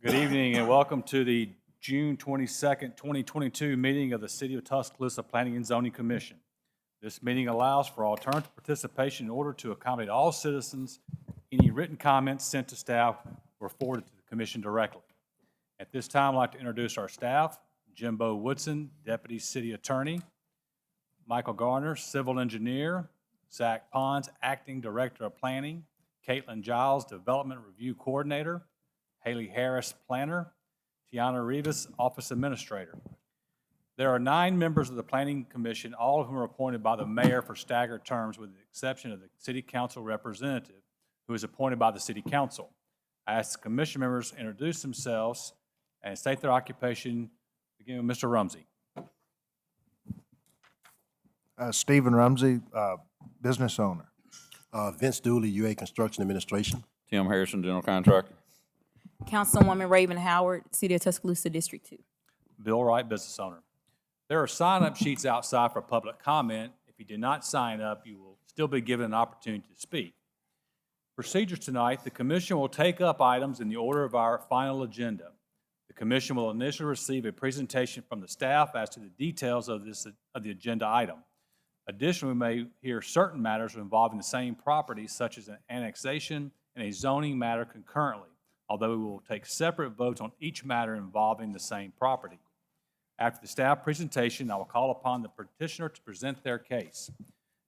Good evening and welcome to the June 22nd, 2022 meeting of the City of Tuscaloosa Planning and Zoning Commission. This meeting allows for alternative participation in order to accommodate all citizens. Any written comments sent to staff were forwarded to the commission directly. At this time, I'd like to introduce our staff: Jimbo Woodson, Deputy City Attorney; Michael Garner, Civil Engineer; Zach Pons, Acting Director of Planning; Caitlin Giles, Development Review Coordinator; Haley Harris, Planner; Tiana Rivas, Office Administrator. There are 9 members of the Planning Commission, all of whom are appointed by the mayor for staggered terms, with the exception of the City Council representative, who is appointed by the City Council. I ask the commission members to introduce themselves and state their occupation, beginning with Mr. Rumsey. Stephen Rumsey, business owner. Vince Dooley, UA Construction Administration. Tim Harrison, General Contractor. Councilwoman Raven Howard, City of Tuscaloosa, District 2. Bill Wright, business owner. There are sign-up sheets outside for public comment. If you did not sign up, you will still be given an opportunity to speak. Procedures tonight: the commission will take up items in the order of our final agenda. The commission will initially receive a presentation from the staff as to the details of the agenda item. Additionally, we may hear certain matters involving the same property, such as an annexation and a zoning matter concurrently, although we will take separate votes on each matter involving the same property. After the staff presentation, I will call upon the petitioner to present their case.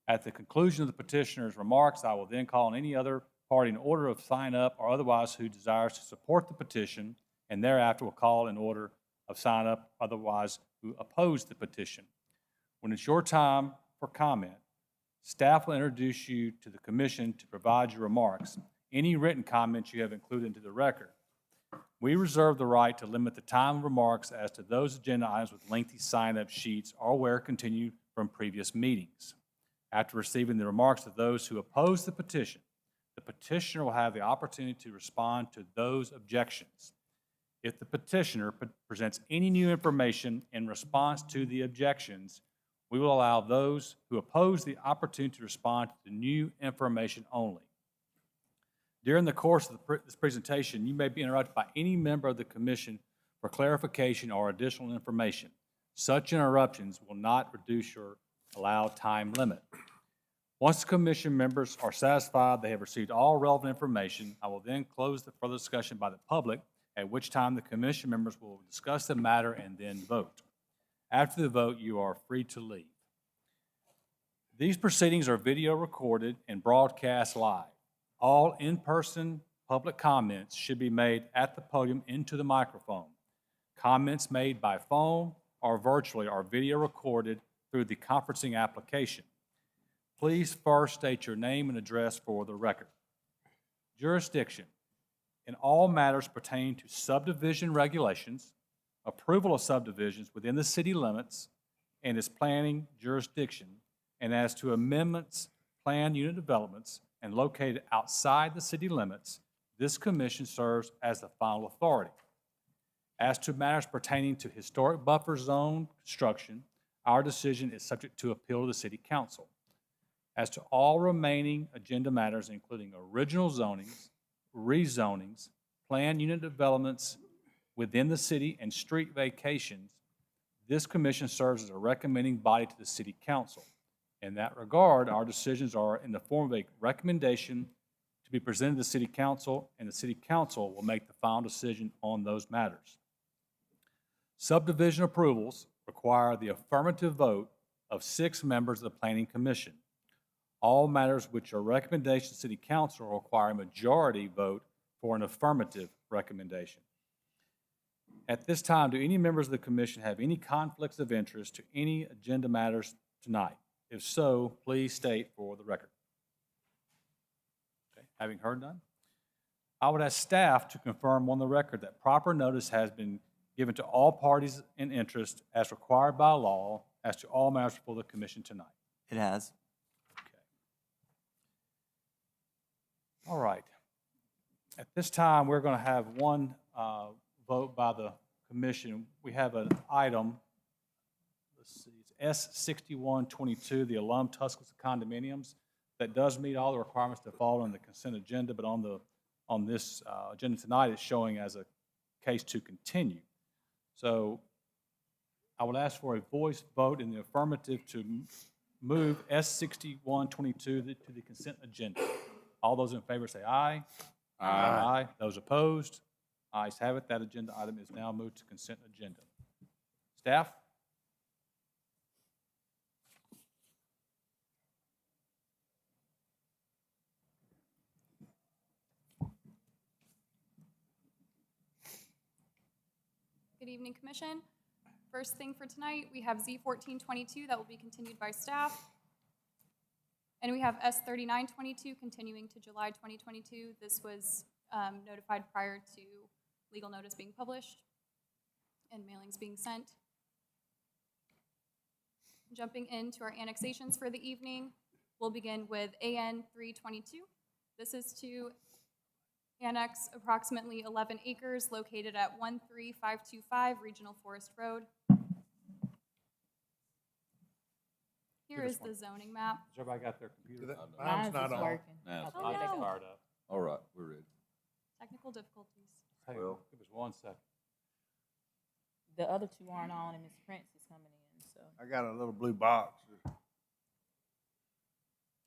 At the conclusion of the petitioner's remarks, I will then call on any other party in order of sign up or otherwise who desires to support the petition, and thereafter will call in order of sign up otherwise who oppose the petition. When it's your time for comment, staff will introduce you to the commission to provide your remarks. Any written comments you have included into the record. We reserve the right to limit the time of remarks as to those agenda items with lengthy sign-up sheets or where continued from previous meetings. After receiving the remarks of those who oppose the petition, the petitioner will have the opportunity to respond to those objections. If the petitioner presents any new information in response to the objections, we will allow those who oppose the opportunity to respond to the new information only. During the course of this presentation, you may be interrupted by any member of the commission for clarification or additional information. Such interruptions will not reduce your allowed time limit. Once the commission members are satisfied they have received all relevant information, I will then close the further discussion by the public, at which time the commission members will discuss the matter and then vote. After the vote, you are free to leave. These proceedings are video recorded and broadcast live. All in-person public comments should be made at the podium into the microphone. Comments made by phone or virtually are video recorded through the conferencing application. Please first state your name and address for the record. Jurisdiction: in all matters pertaining to subdivision regulations, approval of subdivisions within the city limits and its planning jurisdiction, and as to amendments, planned unit developments, and located outside the city limits, this commission serves as the final authority. As to matters pertaining to historic buffer zone construction, our decision is subject to appeal to the City Council. As to all remaining agenda matters, including original zonings, rezonings, planned unit developments within the city, and street vacations, this commission serves as a recommending body to the City Council. In that regard, our decisions are in the form of a recommendation to be presented to the City Council, and the City Council will make the final decision on those matters. Subdivision approvals require the affirmative vote of 6 members of the Planning Commission. All matters which are recommendations to the City Council require a majority vote for an affirmative recommendation. At this time, do any members of the Commission have any conflicts of interest to any agenda matters tonight? If so, please state for the record. Okay, having heard none, I would ask staff to confirm on the record that proper notice has been given to all parties in interest as required by law as to all matters before the commission tonight. It has. Okay. All right. At this time, we're going to have one vote by the commission. We have an item, let's see, it's S6122, the alum Tuscaloosa condominiums, that does meet all the requirements that fall on the consent agenda, but on this agenda tonight, it's showing as a case to continue. So I would ask for a voice vote in the affirmative to move S 6122 to the consent agenda. All those in favor say aye. Aye. Those opposed? Ayes have it. That agenda item is now moved to consent agenda. Staff? Good evening, Commission. First thing for tonight, we have Z 1422 that will be continued by staff. And we have S 3922 continuing to July 2022. This was notified prior to legal notice being published and mailings being sent. Jumping into our annexations for the evening, we'll begin with AN 322. This is to annex approximately 11 acres located at 13525 Regional Forest Road. Here is the zoning map. Has everybody got their computer? Mine's not on. working. Now it's Oh, I'll take no. it fired up. All right, we're ready. Technical difficulties. Hey, Well- give us 1 second. The other two aren't on, and Ms. Prince is coming in, so. I got a little blue box.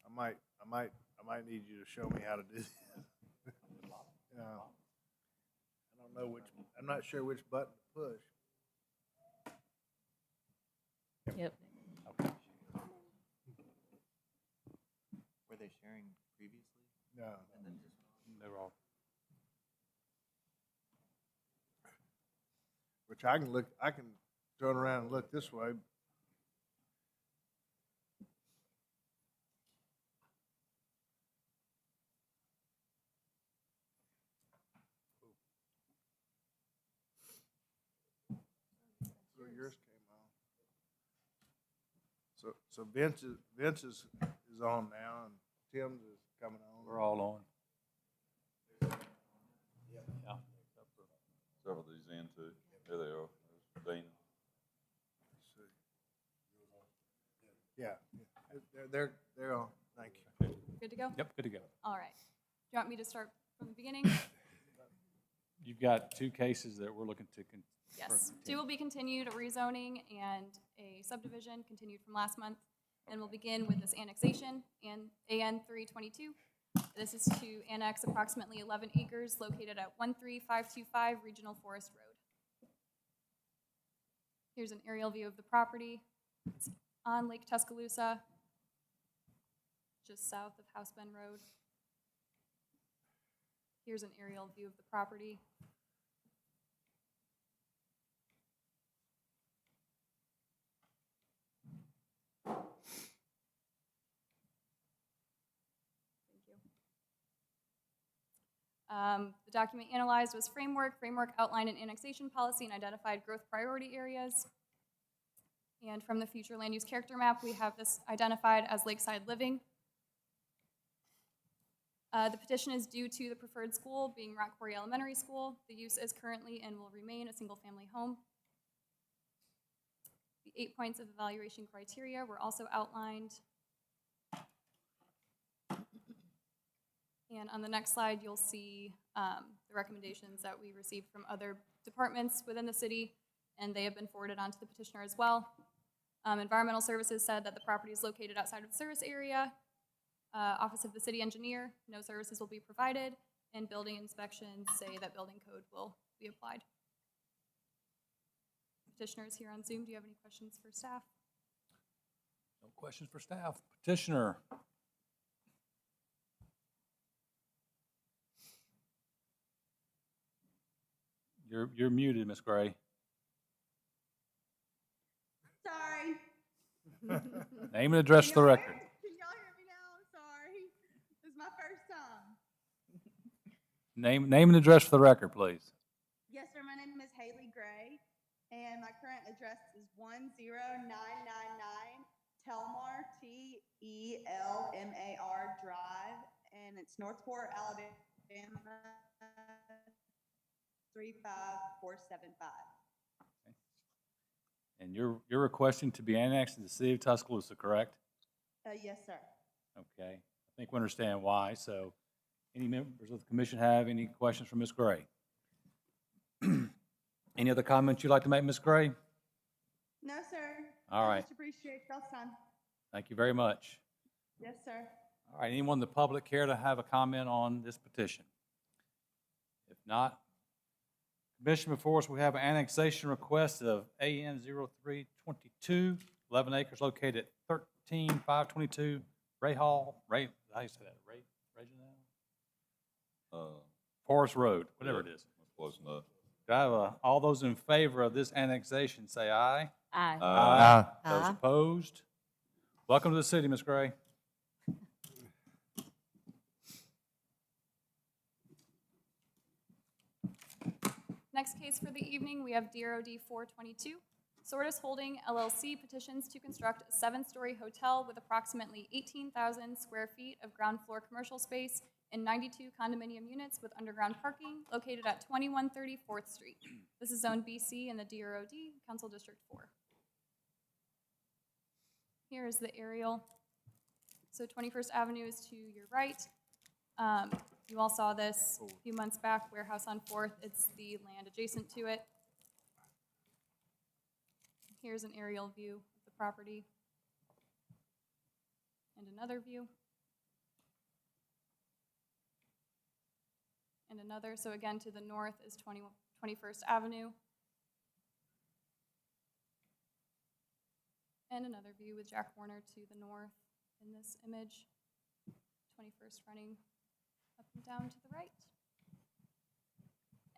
I might need you to show me how to do this. Yeah. I don't know which, I'm not sure which button to push. Yep. Okay. Were they sharing previously? No. And then just They were all. Which I can turn around and look this way. So yours came on. So Vince is on now, and Tim's is coming on. We're all on. Yeah. Several of these in too. There they are. There's Dana. Yeah, they're on. Thank you. Good to go? Yep, good to go. All right. Do you want me to start from the beginning? You've got 2 cases that we're looking to Yes. 2 will be continued, a rezoning and a subdivision continued from last month. And we'll begin with this annexation, and AN 322. This is to annex approximately 11 acres located at 13525 Regional Forest Road. Here's an aerial view of the property. It's on Lake Tuscaloosa, just south of House Bend Road. Here's an aerial view of the property. Thank you. The document analyzed was framework. Framework outlined an annexation policy and identified growth priority areas. And from the future land use character map, we have this identified as lakeside living. The petition is due to the preferred school being Rock Quarry Elementary School. The use is currently and will remain a single-family home. The 8 points of evaluation criteria were also outlined. And on the next slide, you'll see the recommendations that we received from other departments within the city, and they have been forwarded on to the petitioner as well. Environmental Services said that the property is located outside of the service area. Office of the City Engineer, no services will be provided, and building inspections say that building code will be applied. Petitioner is here on Zoom. Do you have any questions for staff? No questions for staff. Petitioner. You're muted, Ms. Gray. Sorry. Name and address for the record. Can y'all hear me now? I'm sorry. This is my first time. Name and address for the record, please. Yes, sir. My name is Haley Gray, and my current address is 10999 Telmar, Telmar Drive, and it's Northport, Alabama, 35475. And you're requesting to be annexed to the city of Tuscaloosa, correct? Yes, sir. Okay. I think we understand why. So any members of the commission have any questions for Ms. Gray? Any other comments you'd like to make, Ms. Gray? No, sir. All I right. just appreciate y'all's time. Thank you very much. Yes, sir. All right, anyone in the public care to have a comment on this petition? If not, Commission, before us, we have an annexation request of AN 0322, 11 acres located at 13522 how you say that, Forest Road, whatever it is. That's close enough. Do I have all those in favor of this annexation, say aye. Aye. Aye. Those opposed? Welcome to the city, Ms. Gray. Next case for the evening, we have DROD 422. Sortis Holding LLC petitions to construct a 7-story hotel with approximately 18,000 square feet of ground floor commercial space and 92 condominium units with underground parking located at 2130 4th Street. This is Zone BC in the DROD, Council District 4. Here is the aerial. So 21st Avenue is to your right. You all saw this a few months back, warehouse on 4th. It's the land adjacent to it. Here's an aerial view of the property. And another view. And another. So again, to the north is 21st Avenue. And another view with Jack Warner to the north in this image. 21st running up and down to the right.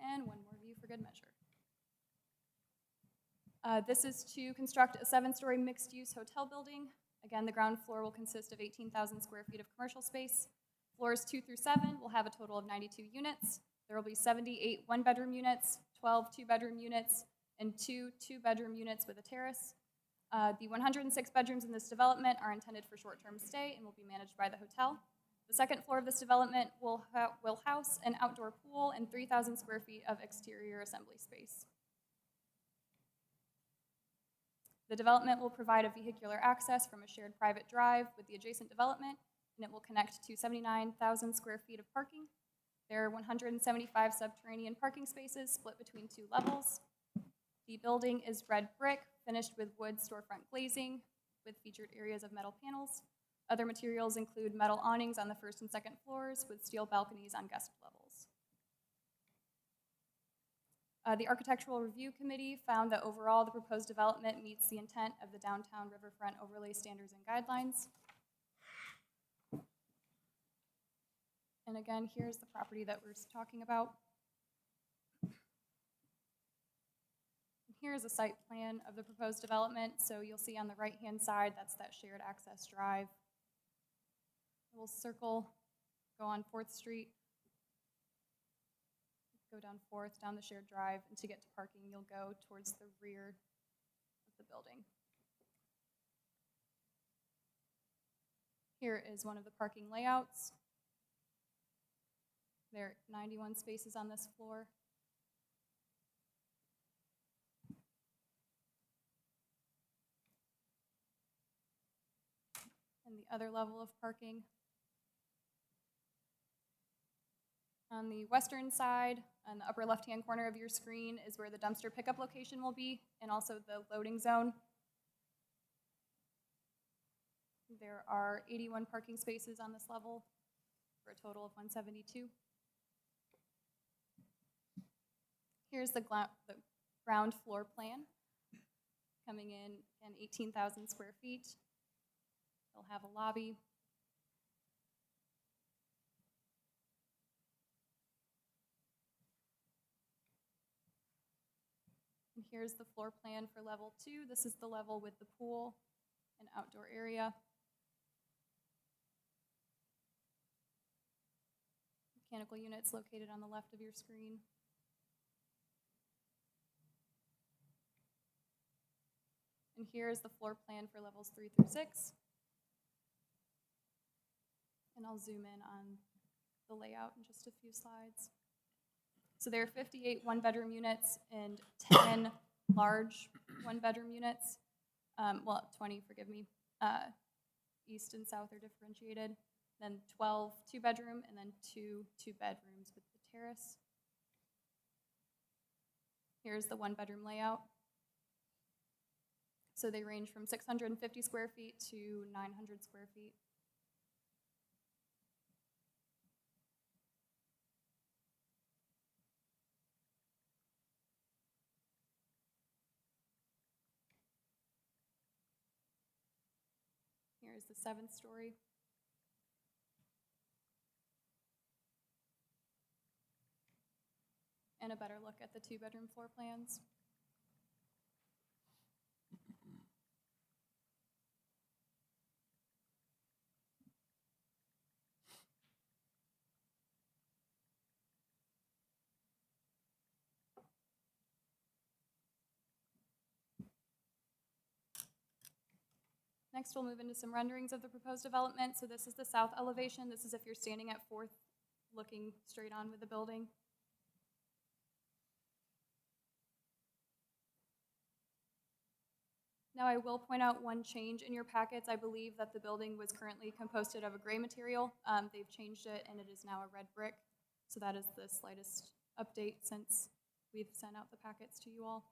And one more view for good measure. This is to construct a 7-story mixed-use hotel building. Again, the ground floor will consist of 18,000 square feet of commercial space. Floors 2 through 7 will have a total of 92 units. There will be 78 one-bedroom units, 12 two-bedroom units, and 2 two-bedroom units with a terrace. The 106 bedrooms in this development are intended for short-term stay and will be managed by the hotel. The second floor of this development will house an outdoor pool and 3,000 square feet of exterior assembly space. The development will provide a vehicular access from a shared private drive with the adjacent development, and it will connect to 79,000 square feet of parking. There are 175 subterranean parking spaces split between 2 levels. The building is red brick, finished with wood storefront glazing, with featured areas of metal panels. Other materials include metal awnings on the 1st and 2nd floors, with steel balconies on guest levels. The Architectural Review Committee found that overall the proposed development meets the intent of the Downtown Riverfront Overlay Standards and Guidelines. And again, here's the property that we're talking about. Here's a site plan of the proposed development. So you'll see on the right-hand side, that's that shared access drive. We'll circle, go on 4th Street, go down 4th, down the shared drive, and to get to parking, you'll go towards the rear of the building. Here is one of the parking layouts. There are 91 spaces on this floor. And the other level of parking. On the western side, on the upper left-hand corner of your screen, is where the dumpster pickup location will be, and also the loading zone. There are 81 parking spaces on this level, for a total of 172. Here's the ground floor plan, coming in 18,000 square feet. They'll have a lobby. And here's the floor plan for level 2. This is the level with the pool and outdoor area. Mechanical units located on the left of your screen. And here is the floor plan for levels 3 through 6. And I'll zoom in on the layout in just a few slides. So there are 58 one-bedroom units and 10 large one-bedroom units. Well, 20, forgive me. East and south are differentiated. Then 12 two-bedroom, and then 2 two-bedrooms with the terrace. Here's the one-bedroom layout. So they range from 650 square feet to 900 square feet. Here's the 7th story. And a better look at the 2-bedroom floor plans. Next, we'll move into some renderings of the proposed development. So this is the south elevation. This is if you're standing at 4th, looking straight on with the building. Now, I will point out one change in your packets. I believe that the building was currently composted of a gray material. They've changed it, and it is now a red brick. So that is the slightest update since we've sent out the packets to you all.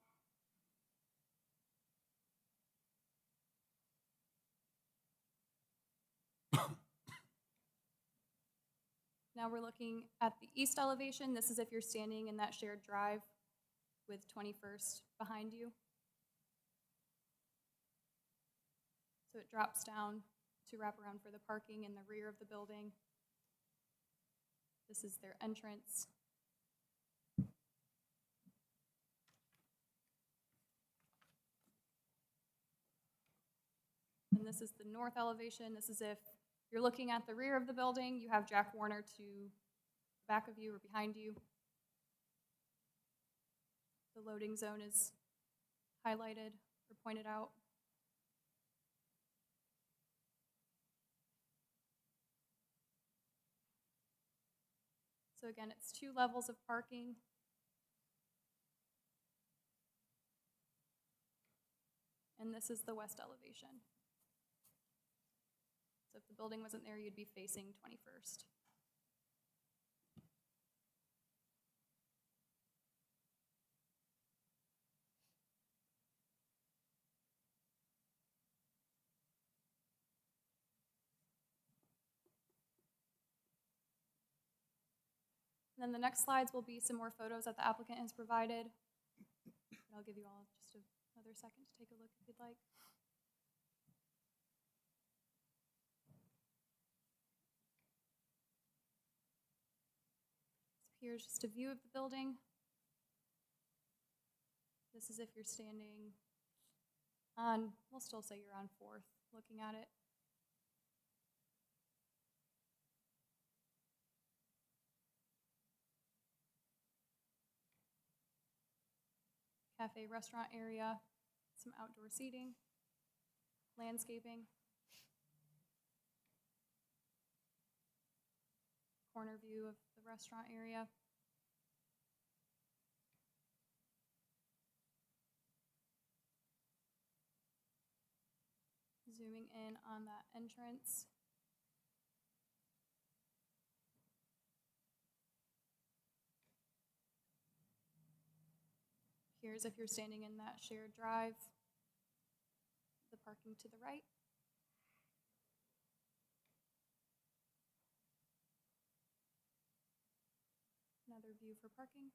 Now we're looking at the east elevation. This is if you're standing in that shared drive with 21st behind you. So it drops down to wrap around for the parking in the rear of the building. This is their entrance. And this is the north elevation. This is if you're looking at the rear of the building, you have Jack Warner to the back of you or behind you. The loading zone is highlighted or pointed out. So again, it's 2 levels of parking. And this is the west elevation. So if the building wasn't there, you'd be facing 21st. And then the next slides will be some more photos that the applicant has provided. But I'll give you all just another second to take a look if you'd like. So here's just a view of the building. This is if you're standing on, we'll still say you're on 4th, looking at it. Cafe, restaurant area, some outdoor seating, landscaping, corner view of the restaurant area. Zooming in on that entrance. Here's if you're standing in that shared drive, the parking to the right. Another view for parking.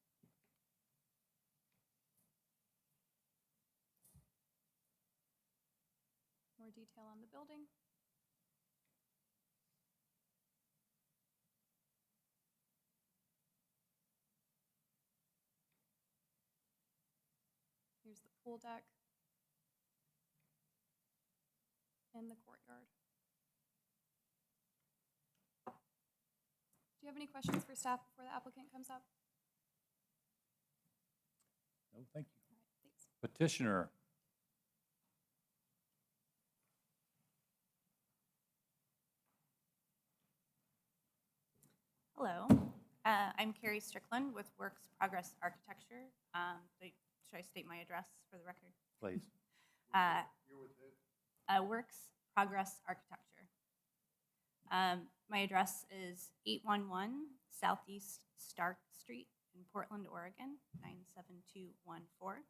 More detail on the building. Here's the pool deck and the courtyard. Do you have any questions for staff before the applicant comes up? No, thank you. All right, thanks. Petitioner. Hello, I'm Carrie Strickland with Works Progress Architecture. Should I state my address for the record? Please. You're with who? Works Progress Architecture. My address is 811 Southeast Stark Street in Portland, Oregon, 97214.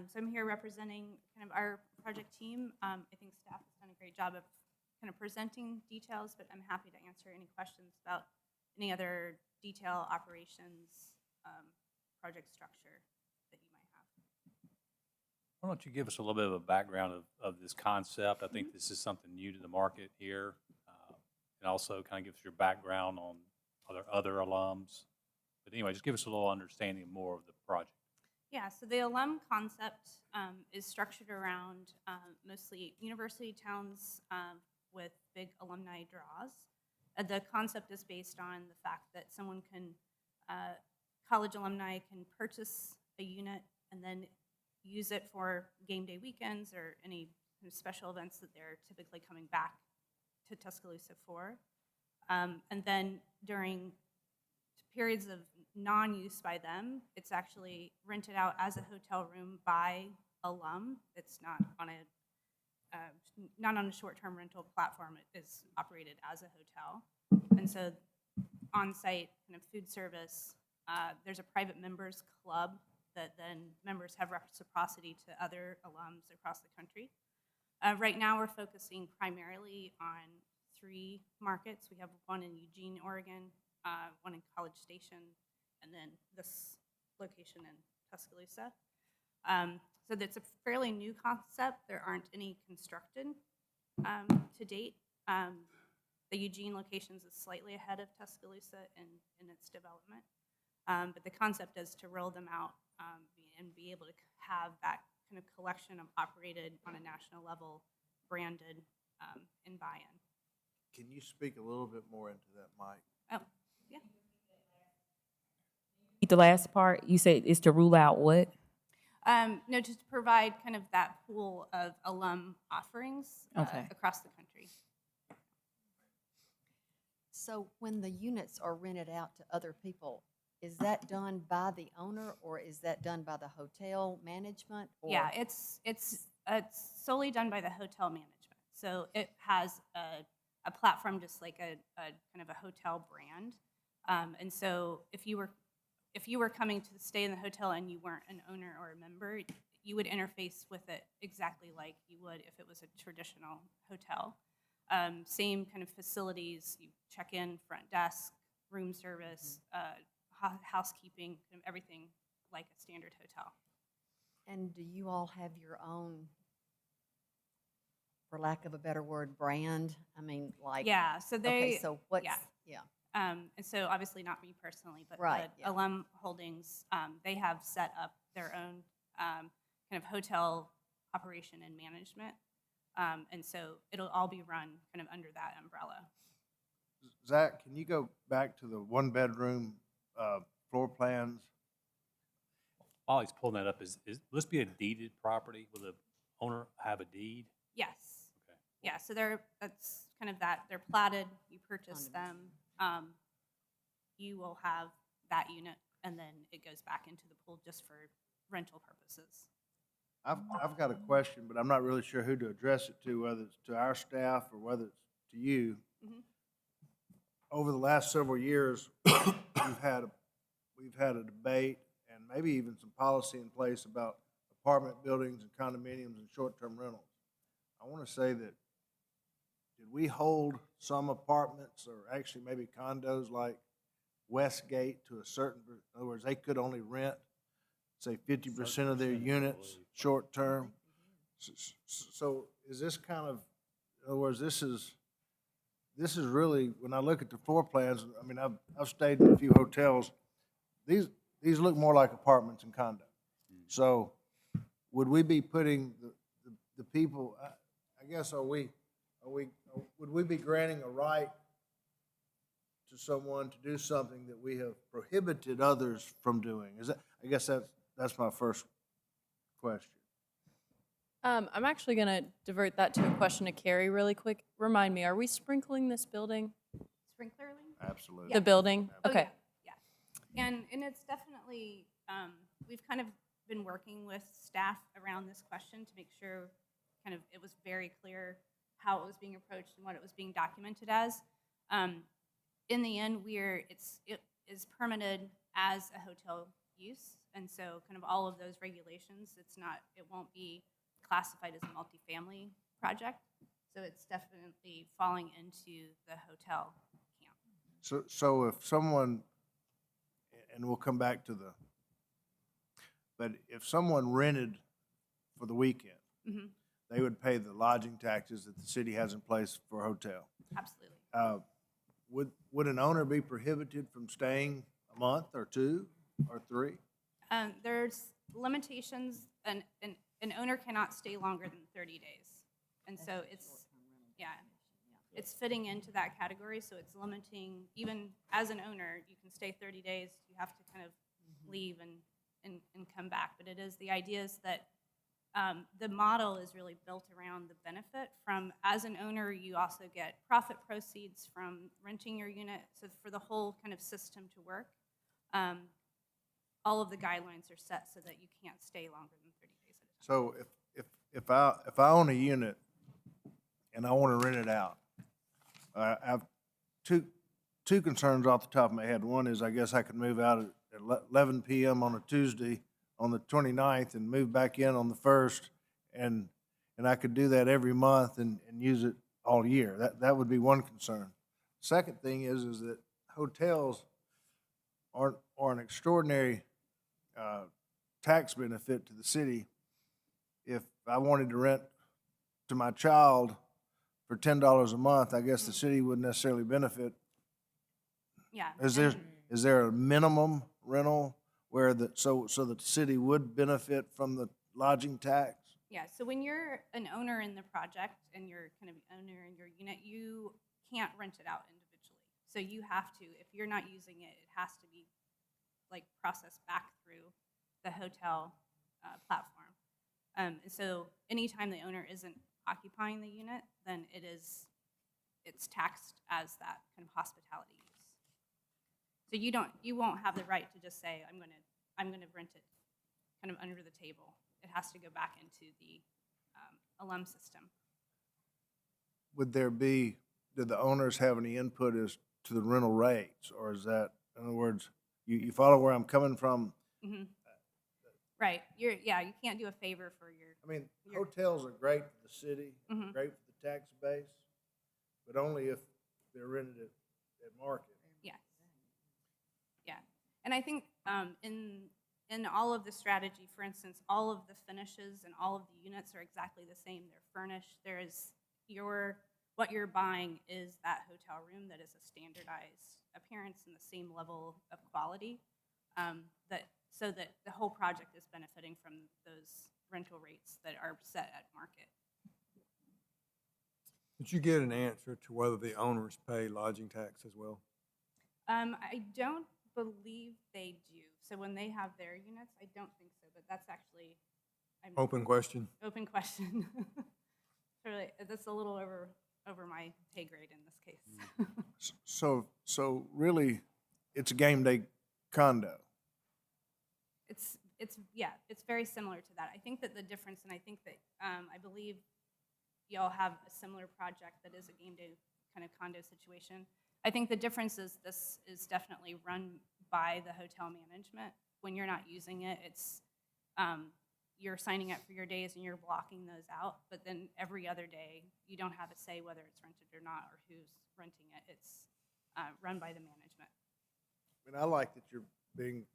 So I'm here representing kind of our project team. I think staff has done a great job of kind of presenting details, but I'm happy to answer any questions about any other detail, operations, project structure that you might have. Why don't you give us a little bit of a background of this concept? I think this is something new to the market here. And also kind of give us your background on other alums. But anyway, just give us a little understanding more of the project. Yeah, so the alum concept is structured around mostly university towns with big alumni draws. The concept is based on the fact that college alumni can purchase a unit and then use it for game day weekends or any kind of special events that they're typically coming back to Tuscaloosa for. And then during periods of non-use by them, it's actually rented out as a hotel room by alum. It's not on a short-term rental platform. It is operated as a hotel. And so on-site kind of food service, there's a private members club that then members have reciprocity to other alums across the country. Right now, we're focusing primarily on 3 markets. We have one in Eugene, Oregon, one in College Station, and then this location in Tuscaloosa. So that's a fairly new concept. There aren't any constructed to date. The Eugene locations is slightly ahead of Tuscaloosa in its development. But the concept is to roll them out and be able to have that kind of collection of operated on a national level, branded, and buy-in. Can you speak a little bit more into that, Mike? Oh, yeah. The last part, you said is to rule out what? No, just to provide kind of that pool of alum offerings Okay. across the country. So when the units are rented out to other people, is that done by the owner or is that done by the hotel management? Or? Yeah, it's solely done by the hotel management. So it has a platform just like a kind of a hotel brand. And so if you were coming to stay in the hotel and you weren't an owner or a member, you would interface with it exactly like you would if it was a traditional hotel. Same kind of facilities, you check in, front desk, room service, housekeeping, kind of everything like a standard hotel. And do you all have your own, for lack of a better word, brand? I mean, like. Yeah, so they. Okay, so what's, yeah. yeah. And so obviously not me personally, but Right, the yeah. alum holdings, they have set up their own kind of hotel operation and management. And so it'll all be run kind of under that umbrella. Zach, can you go back to the one-bedroom floor plans? While he's pulling that up, will this be a deeded property? Will the owner have a deed? Yes. Okay. Yeah, so that's kind of that. They're platted, you purchase them. You will have that unit, and then it goes back into the pool just for rental purposes. I've got a question, but I'm not really sure who to address it to, whether it's to our staff or whether it's to you. Mhm. Over the last several years, we've had a debate and maybe even some policy in place about apartment buildings and condominiums and short-term rentals. I want to say that, did we hold some apartments or actually maybe condos like Westgate to a certain, in other words, they could only rent, say, 50% of their units short-term? So is this kind of, in other words, this is really, when I look at the floor plans, I mean, I've stayed in a few hotels. These look more like apartments and condos. So would we be putting the people, I guess, would we be granting a right to someone to do something that we have prohibited others from doing? I guess that's my first question. I'm actually going to divert that to a question to Carrie really quick. Remind me, are we sprinkling this building? Sprinklerly? Absolutely. The building? Oh, Okay. yeah. And it's definitely, we've kind of been working with staff around this question to make sure kind of it was very clear how it was being approached and what it was being documented as. In the end, is permitted as a hotel use. And so kind of all of those regulations, it won't be classified as a multifamily project. So it's definitely falling into the hotel camp. So if someone, and we'll come back to but if someone rented for the weekend, Mhm. they would pay the lodging taxes that the city has in place for a hotel. Absolutely. Would an owner be prohibited from staying a month or 2 or 3? There's limitations, an owner cannot stay longer than 30 days. And so it's fitting into that category, so it's limiting, even as an owner, you can stay 30 days, you have to kind of leave and come back. But the idea is that the model is really built around the benefit from, as an owner, you also get profit proceeds from renting your unit. So for the whole kind of system to work, all of the guidelines are set so that you can't stay longer than 30 days at a time. So if I own a unit and I want to rent it out, I have two concerns off the top of my head. One is, I guess I could move out at 11 p.m. on a Tuesday on the 29th and move back in on the 1st, and I could do that every month and use it all year. That would be one concern. Second thing is that hotels are an extraordinary tax benefit to the city. If I wanted to rent to my child for $10 a month, I guess the city wouldn't necessarily benefit. Yeah. Is there a minimum rental where so that the city would benefit from the lodging tax? Yeah, so when you're an owner in the project and you're kind of owner in your unit, you can't rent it out individually. So you have to, if you're not using it, it has to be like processed back through the hotel platform. And so anytime the owner isn't occupying the unit, then it's taxed as that kind of hospitality use. So you won't have the right to just say, I'm gonna rent it kind of under the table. It has to go back into the alum system. Did the owners have any input as to the rental rates? Or is that, in other words, you follow where I'm coming from? Mm-hmm. Right, you can't do a favor for your. I mean, hotels are great for the city, Mhm. great for the tax base, but only if they're rented at market. Yes. Yeah, and I think in all of the strategy, for instance, all of the finishes and all of the units are exactly the same. They're furnished. What you're buying is that hotel room that is a standardized appearance and the same level of quality. So that the whole project is benefiting from those rental rates that are set at market. Did you get an answer to whether the owners pay lodging tax as well? I don't believe they do. So when they have their units, I don't think so. But that's actually Open question. Open question. Really, that's a little over my pay grade in this case. So really, it's a game day condo. It's very similar to that. I think that the difference, and I think that I believe y'all have a similar project that is a game day kind of condo situation. I think the difference is this is definitely run by the hotel management. When you're not using it, it's you're signing up for your days and you're blocking those out. But then every other day, you don't have a say whether it's rented or not or who's renting it. It's run by the management. I mean, I like that you're being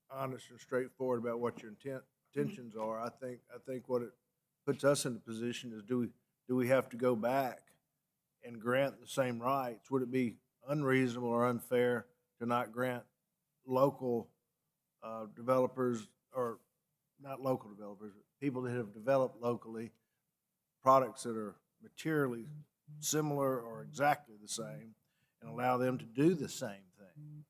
honest and straightforward about what your intentions are. I think what it puts us in the position is, do we have to go back and grant the same rights? Would it be unreasonable or unfair to not grant local developers, or not local developers, but people that have developed locally products that are materially similar or exactly the same, and allow them to do the same thing?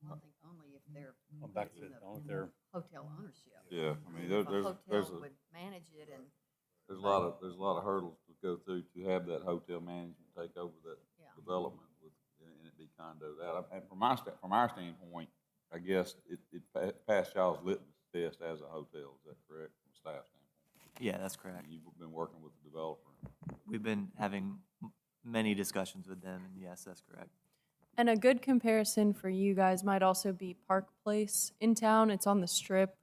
Well, I think only if they're Well, back to in the- the only if they're- hotel ownership. Yeah, I mean, If a there's hotel would manage it and, there's a lot of hurdles to go through to have that hotel management take over that Yeah. development and it be condoed out. And from our standpoint, I guess it passed y'all's litmus test as a hotel. Is that correct, from a staff standpoint? Yeah, that's correct. You've been working with the developer. We've been having many discussions with them, and yes, that's correct. And a good comparison for you guys might also be Park Place in town. It's on the Strip,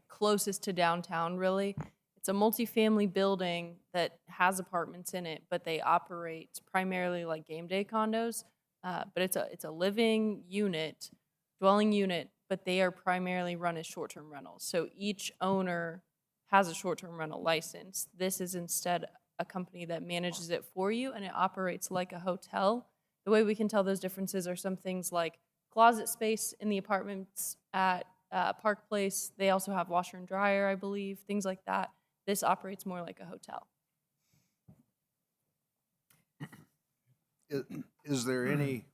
closest to downtown, really. It's a multifamily building that has apartments in it, but they operate primarily like game day condos. But it's a living unit, dwelling unit, but they are primarily run as short-term rentals. So each owner has a short-term rental license. This is instead a company that manages it for you, and it operates like a hotel. The way we can tell those differences are some things like closet space in the apartments at Park Place. They also have washer and dryer, I believe, things like that. This operates more like a hotel. Is there any,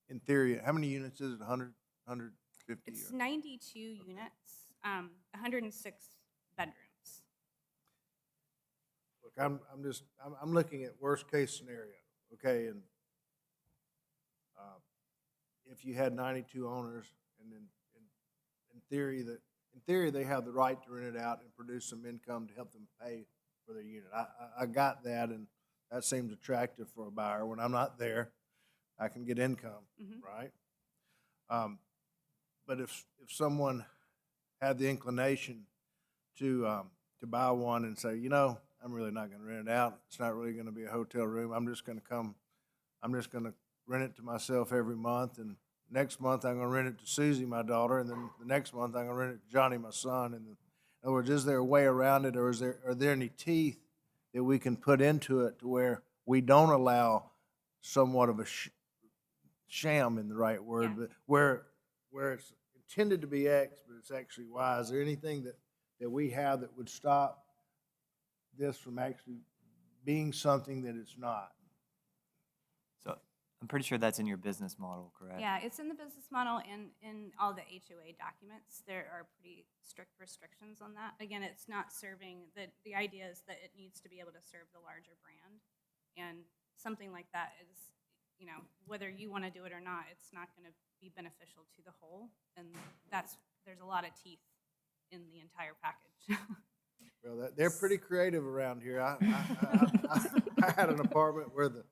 in theory, how many units is it, 100, 150? It's 92 units, 106 bedrooms. Look, I'm looking at worst case scenario, okay, and if you had 92 owners, and then in theory they have the right to rent it out and produce some income to help them pay for their unit. I got that, and that seems attractive for a buyer. When I'm not there, I can get income, right? But if someone had the inclination to buy one and say, you know, I'm really not going to rent it out. It's not really going to be a hotel room. I'm just going to rent it to myself every month, and next month I'm going to rent it to Susie, my daughter, and then the next month I'm going to rent it to Johnny, my son. And in other words, is there a way around it, or are there any teeth that we can put into it to where we don't allow somewhat of a sham, in the right word, but where it's intended to be X, but it's actually Y? Is there anything that we have that would stop this from actually being something that it's not? So I'm pretty sure that's in your business model, correct? Yeah, it's in the business model and in all the HOA documents. There are pretty strict restrictions on that. Again, it's not serving, the idea is that it needs to be able to serve the larger brand. And something like that is, you know, whether you want to do it or not, it's not going to be beneficial to the whole. And there's a lot of teeth in the entire package. Well, they're pretty creative around here. I had an apartment where the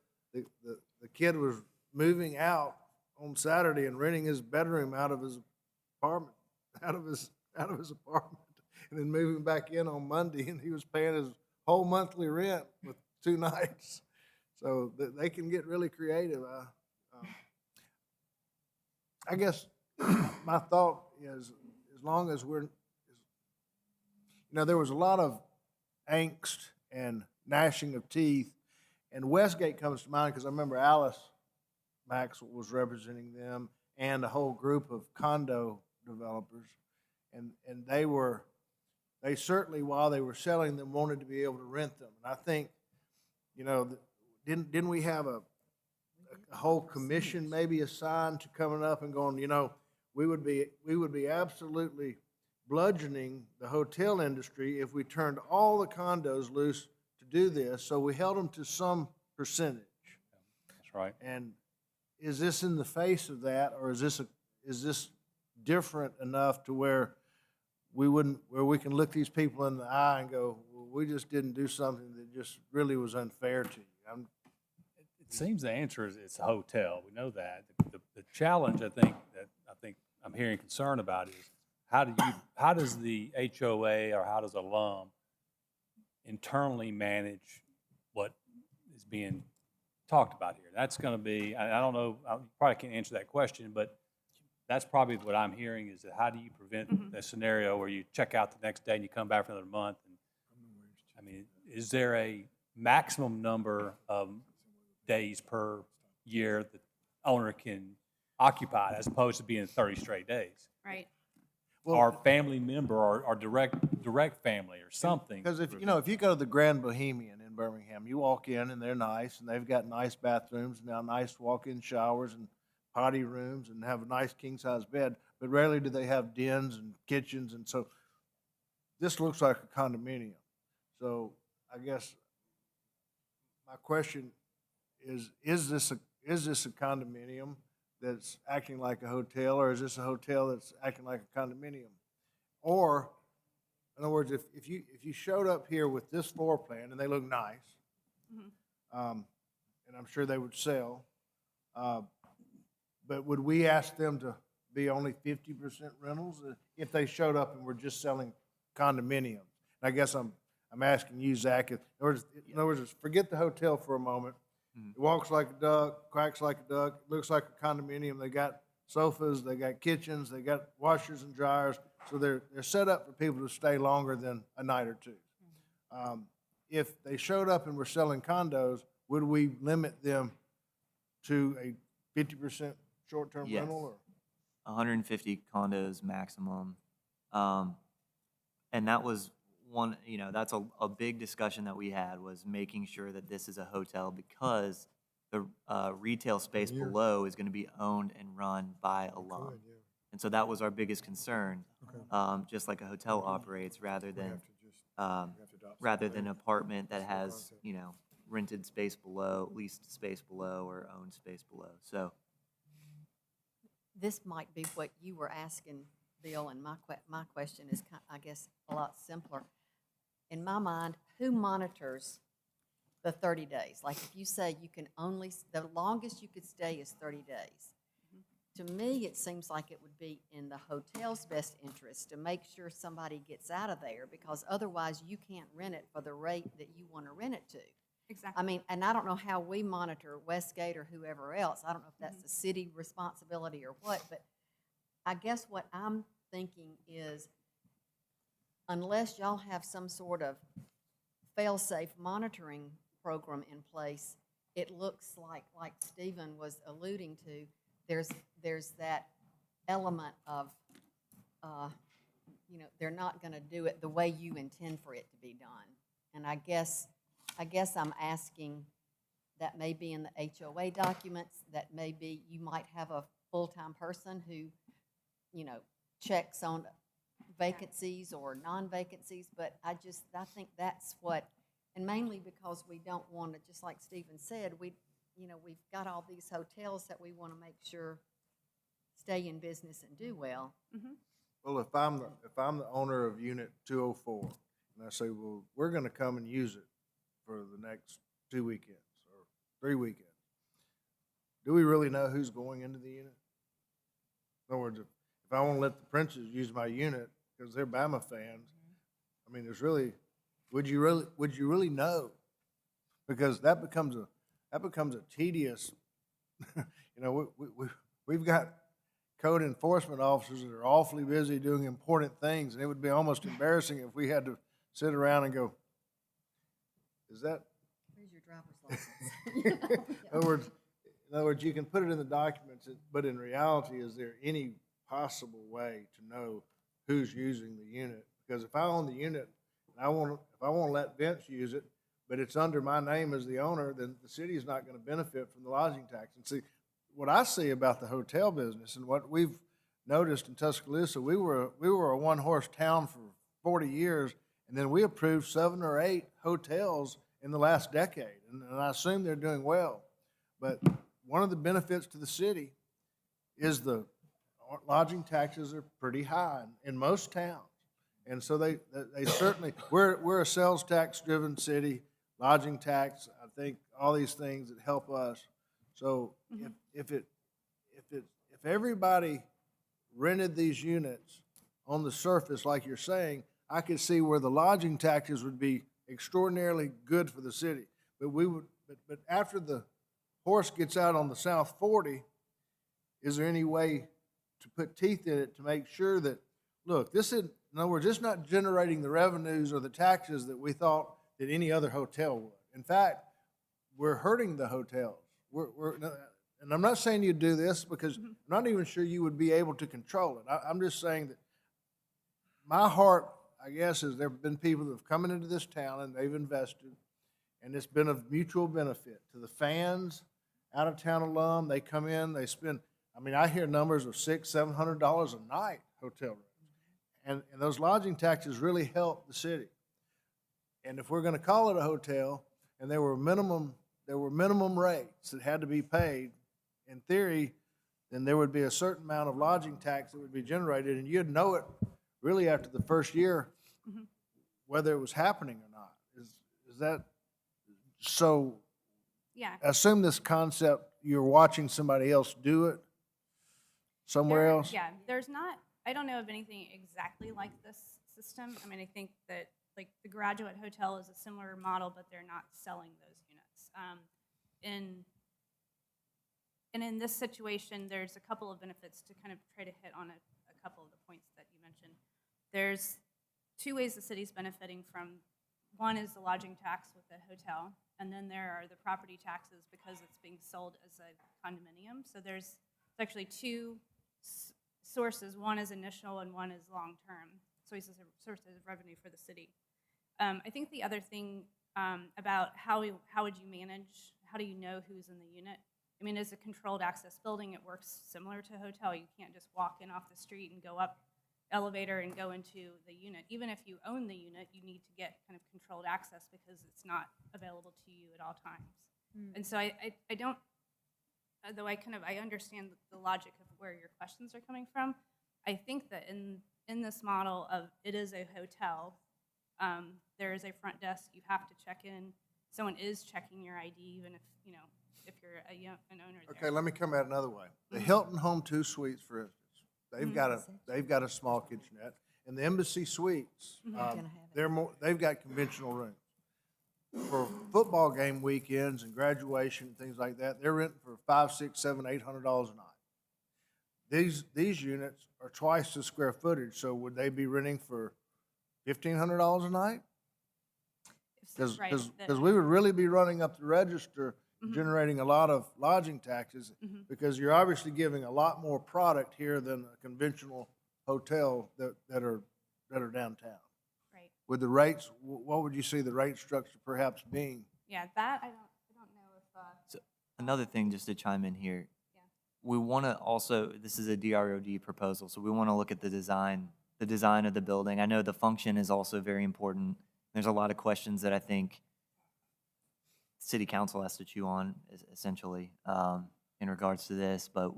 kid was moving out on Saturday and renting his bedroom out of his apartment, and then moving back in on Monday, and he was paying his whole monthly rent with 2 nights. So they can get really creative. I guess my thought is, as long as there was a lot of angst and gnashing of teeth, and Westgate comes to mind because I remember Alice Maxwell was representing them and a whole group of condo developers, and they certainly, while they were selling them, wanted to be able to rent them. And I think, didn't we have a whole commission maybe assigned to coming up and going, we would be absolutely bludgeoning the hotel industry if we turned all the condos loose to do this. So we held them to some percentage. That's right. And is this in the face of that, or is this different enough to where we can look these people in the eye and go, well, we just didn't do something that just really was unfair to you? It seems the answer is it's a hotel. We know that. The challenge I think I'm hearing concern about is how does the HOA or how does alum internally manage what is being talked about here? That's going to be, I don't know, I probably can't answer that question, but that's probably what I'm hearing is that how do you prevent a scenario where you check out the next day and you come back for another month? And, I mean, is there a maximum number of days per year that the owner can occupy as opposed to being 30 straight days? Right. Or family member or direct family or something. Because if you go to the Grand Bohemian in Birmingham, you walk in and they're nice and they've got nice bathrooms, now nice walk-in showers and potty rooms and have a nice king-size bed, but rarely do they have dens and kitchens, and so this looks like a condominium. So I guess my question is this a condominium that's acting like a hotel, or is this a hotel that's acting like a condominium? Or In other words, if you showed up here with this floor plan and they look nice, and I'm sure they would sell, but would we ask them to be only 50% rentals if they showed up and were just selling condominiums? And I guess I'm asking you, Zach, in other words, forget the hotel for a moment. It walks like a duck, quacks like a duck, looks like a condominium. They got sofas, they got kitchens, they got washers and dryers. So they're set up for people to stay longer than a night or two. If they showed up and were selling condos, would we limit them to a 50% short-term Yes. rental? Or? 150 condos maximum. And that was one, that's a big discussion that we had, was making sure that this is a hotel because the retail space below is going to be owned and run by alum. And so that was our biggest concern, just like a hotel operates, rather than apartment that has, rented space below, leased space below, or owned space below. So This might be what you were asking, Bill, and my question is, I guess, a lot simpler. In my mind, who monitors the 30 days? Like if you say you can only, the longest you could stay is 30 days. To me, it seems like it would be in the hotel's best interest to make sure somebody gets out of there, because otherwise you can't rent it for the rate that you want to rent it to. Exactly. I mean, and I don't know how we monitor Westgate or whoever else. I don't know if that's the city responsibility or what, but I guess what I'm thinking is, unless y'all have some sort of fail-safe monitoring program in place, it looks like Stephen was alluding to, there's that element of, they're not going to do it the way you intend for it to be done. And I guess I'm asking, that may be in the HOA documents, that may be, you might have a full-time person who, checks on vacancies or non-vacancies, but I think that's what, and mainly because we don't want to, just like Stephen said, we've got all these hotels that we want to make sure stay in business and do well. Well, if I'm the owner of Unit 204, and I say, well, we're going to come and use it for the next 2 weekends or 3 weekends, do we really know who's going into the unit? In other words, if I want to let the Princes use my unit because they're Bama fans, I mean, would you really know? Because that becomes a tedious, we've got code enforcement officers that are awfully busy doing important things, and it would be almost embarrassing if we had to sit around and go, is that? Where's your driver's license? In other words, you can put it in the documents, but in reality, is there any possible way to know who's using the unit? Because if I own the unit and if I want to let Vince use it, but it's under my name as the owner, then the city is not going to benefit from the lodging tax. And see, what I see about the hotel business and what we've noticed in Tuscaloosa, we were a one-horse town for 40 years, and then we approved 7 or 8 hotels in the last decade, and I assume they're doing well. But one of the benefits to the city is the lodging taxes are pretty high in most towns. And so they certainly, we're a sales tax-driven city, lodging tax, I think all these things that help us. So if everybody rented these units on the surface, like you're saying, I could see where the lodging taxes would be extraordinarily good for the city. But after the horse gets out on the South 40, is there any way to put teeth in it to make sure that, look, in other words, it's not generating the revenues or the taxes that we thought that any other hotel would. In fact, we're hurting the hotels. And I'm not saying you do this because I'm not even sure you would be able to control it. I'm just saying that my heart, I guess, is there have been people that have come into this town and they've invested, and it's been of mutual benefit to the fans, out-of-town alum. They come in, they spend, I hear numbers of $600-700 a night hotel rooms. And those lodging taxes really help the city. And if we're going to call it a hotel, and there were minimum rates that had to be paid, in theory, then there would be a certain amount of lodging tax that would be generated, and you'd know it really after the first year Mhm. whether it was happening or not. Is that, so Yeah. assume this concept, you're watching somebody else do it somewhere There- else? Yeah, there's not, I don't know of anything exactly like this system. I mean, I think that, like, the Graduate Hotel is a similar model, but they're not selling those units. And in this situation, there's a couple of benefits to kind of try to hit on a couple of the points that you mentioned. There's two ways the city's benefiting from. One is the lodging tax with the hotel, and then there are the property taxes because it's being sold as a condominium. So there's actually two sources. One is initial and one is long-term. So it's a source of revenue for the city. I think the other thing about how would you manage, how do you know who's in the unit? I mean, as a controlled access building, it works similar to a hotel. You can't just walk in off the street and go up elevator and go into the unit. Even if you own the unit, you need to get kind of controlled access because it's not available to you at all times. And so I don't, though I understand the logic of where your questions are coming from, I think that in this model of it is a hotel, there is a front desk, you have to check in. Someone is checking your ID, even if, if you're an owner there. Okay, let me come at it another way. The Hilton Home 2 Suites, for instance, they've got a small kitchenette, and the Embassy Suites, they've got conventional rooms. For football game weekends and graduation and things like that, they're renting for $500, $600, $700, $800 a night. These units are twice the square footage, so would they be renting for $1,500 a night? Because we would really be running up the register, generating a lot of lodging taxes, because you're obviously giving a lot more product here than a conventional hotel that are downtown. Right. With the rates, what would you see the rate structure perhaps being? Yeah, that I don't know if. So another thing, just to chime in here, Yeah. we want to also, this is a DROD proposal, so we want to look at the design of the building. I know the function is also very important. There's a lot of questions that I think city council has to chew on, essentially, in regards to this, but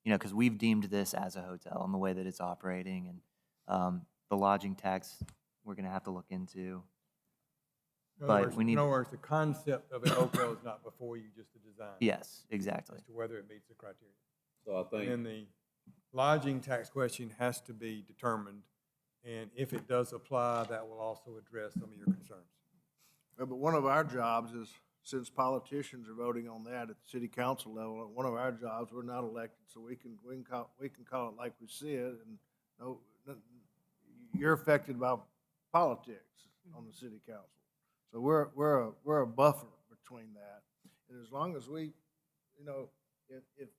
because we've deemed this as a hotel in the way that it's operating, and the lodging tax we're going to have to look into. But we need. In other words, the concept of a hotel is not before you, just the design. Yes, exactly. As to whether it meets the criteria. So I think. And the lodging tax question has to be determined, and if it does apply, that will also address some of your concerns. But one of our jobs is, since politicians are voting on that at the city council level, one of our jobs, we're not elected, so we can call it like we see it, and you're affected by politics on the city council. So we're a buffer between that. And as long as we, if it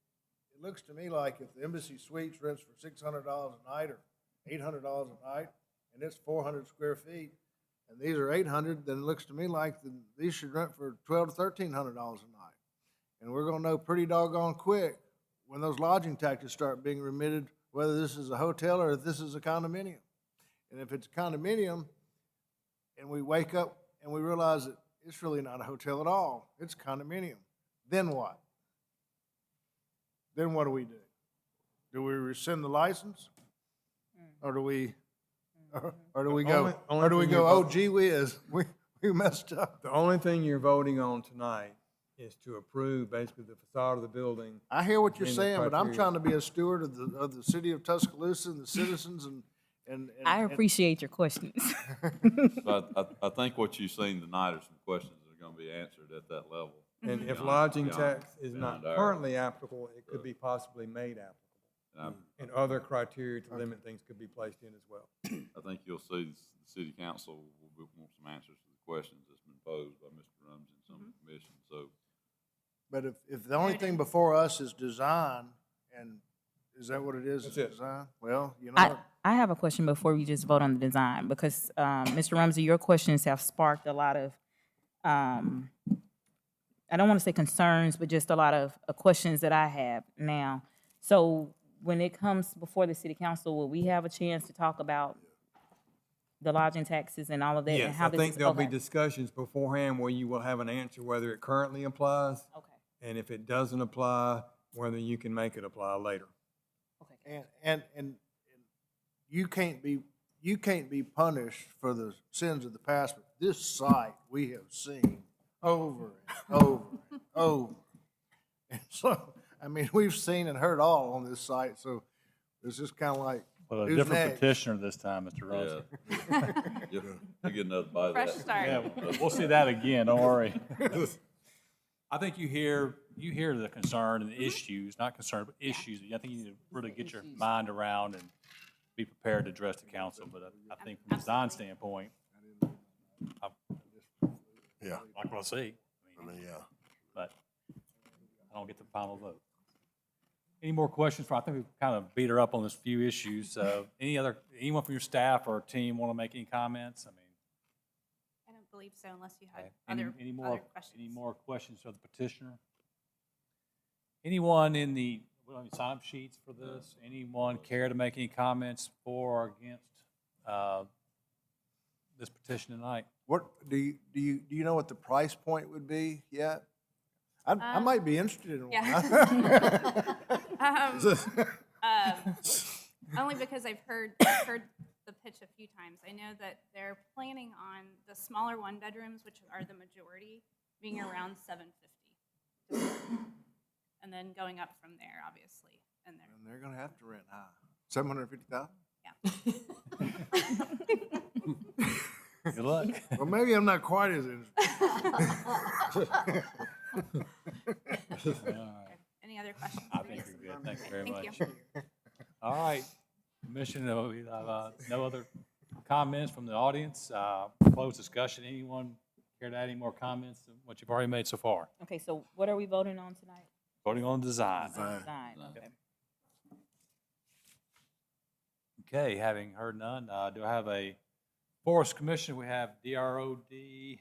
looks to me like if the Embassy Suites rents for $600 a night or $800 a night, and it's 400 square feet, and these are 800, then it looks to me like these should rent for $1,200 to $1,300 a night. And we're gonna know pretty doggone quick when those lodging taxes start being remitted, whether this is a hotel or if this is a condominium. And if it's a condominium, and we wake up and we realize that it's really not a hotel at all, it's a condominium, then what? Then what do we do? Do we rescind the license? Or do we, or do we go, oh gee whiz, we messed up? The only thing you're voting on tonight is to approve basically the facade of the building. I hear what you're and the saying, but I'm criteria. trying to be a steward of the city of Tuscaloosa and the citizens and. I appreciate your questions. But I think what you've seen tonight are some questions that are gonna be answered at that level. And if Beyond- lodging beyond- tax is not beyond our- currently applicable, it could be possibly made applicable. And other criteria to limit things could be placed in as well. I think you'll see the city council will want some answers to the questions that's been posed by Mr. Rumsey and some of the commission, so. But if the only thing before us is design, and is that what it is? That's is it. Design? Well, what? I have a question before we just vote on the design, because, Mr. Rumsey, your questions have sparked a lot of, I don't want to say concerns, but just a lot of questions that I have now. So when it comes before the city council, will we have a chance to talk about the lodging taxes and all of that? and Yes, how I this think is- there'll be okay. discussions beforehand where you will have an answer whether it currently applies, Okay, and if it doesn't apply, whether you can make it apply later. okay. And you you can't be punished for the sins of the past, but this site we have seen over and over and over. And so, I mean, we've seen and heard all on this site, so it's just kind of like, Well, a who's different next? petitioner this time, Mr. Rossi. Yeah. You get another bite of Fresh that. start. Yeah, we'll see that again, don't worry. I think you hear the concern and the issues, not concern, but issues. I think you need to really get your mind around and be prepared to address the council, but I think from a design standpoint, I'm Yeah, not gonna see. I mean, yeah. But I don't get the final vote. Any more questions? I think we've kind of beat her up on this few issues. Anyone from your staff or team want to make any comments? I mean, I don't believe so unless you had okay. other Any questions. more questions of the petitioner? Anyone in the, we don't have any sign-up sheets for this? Anyone care to make any comments for or against this petition tonight? What, do you know what the price point would be yet? I might be interested in one. Yeah. Only because I've heard the pitch a few times. I know that they're planning on the smaller one bedrooms, which are the majority, being around $750, and then going up from there, obviously. And They're gonna have to rent high. 750,000? yeah. Good luck. Well, maybe I'm not quite as interested. All right. Any other questions? I for me? think you're good. Thank you very Thank much. you. All right, Commission, we have no other comments from the audience. Closed discussion. Anyone care to add any more comments than what you've already made so far? Okay, so what are we voting on tonight? Voting on design. Design, okay. Okay, having heard none, do I have a Forest Commission? We have DROD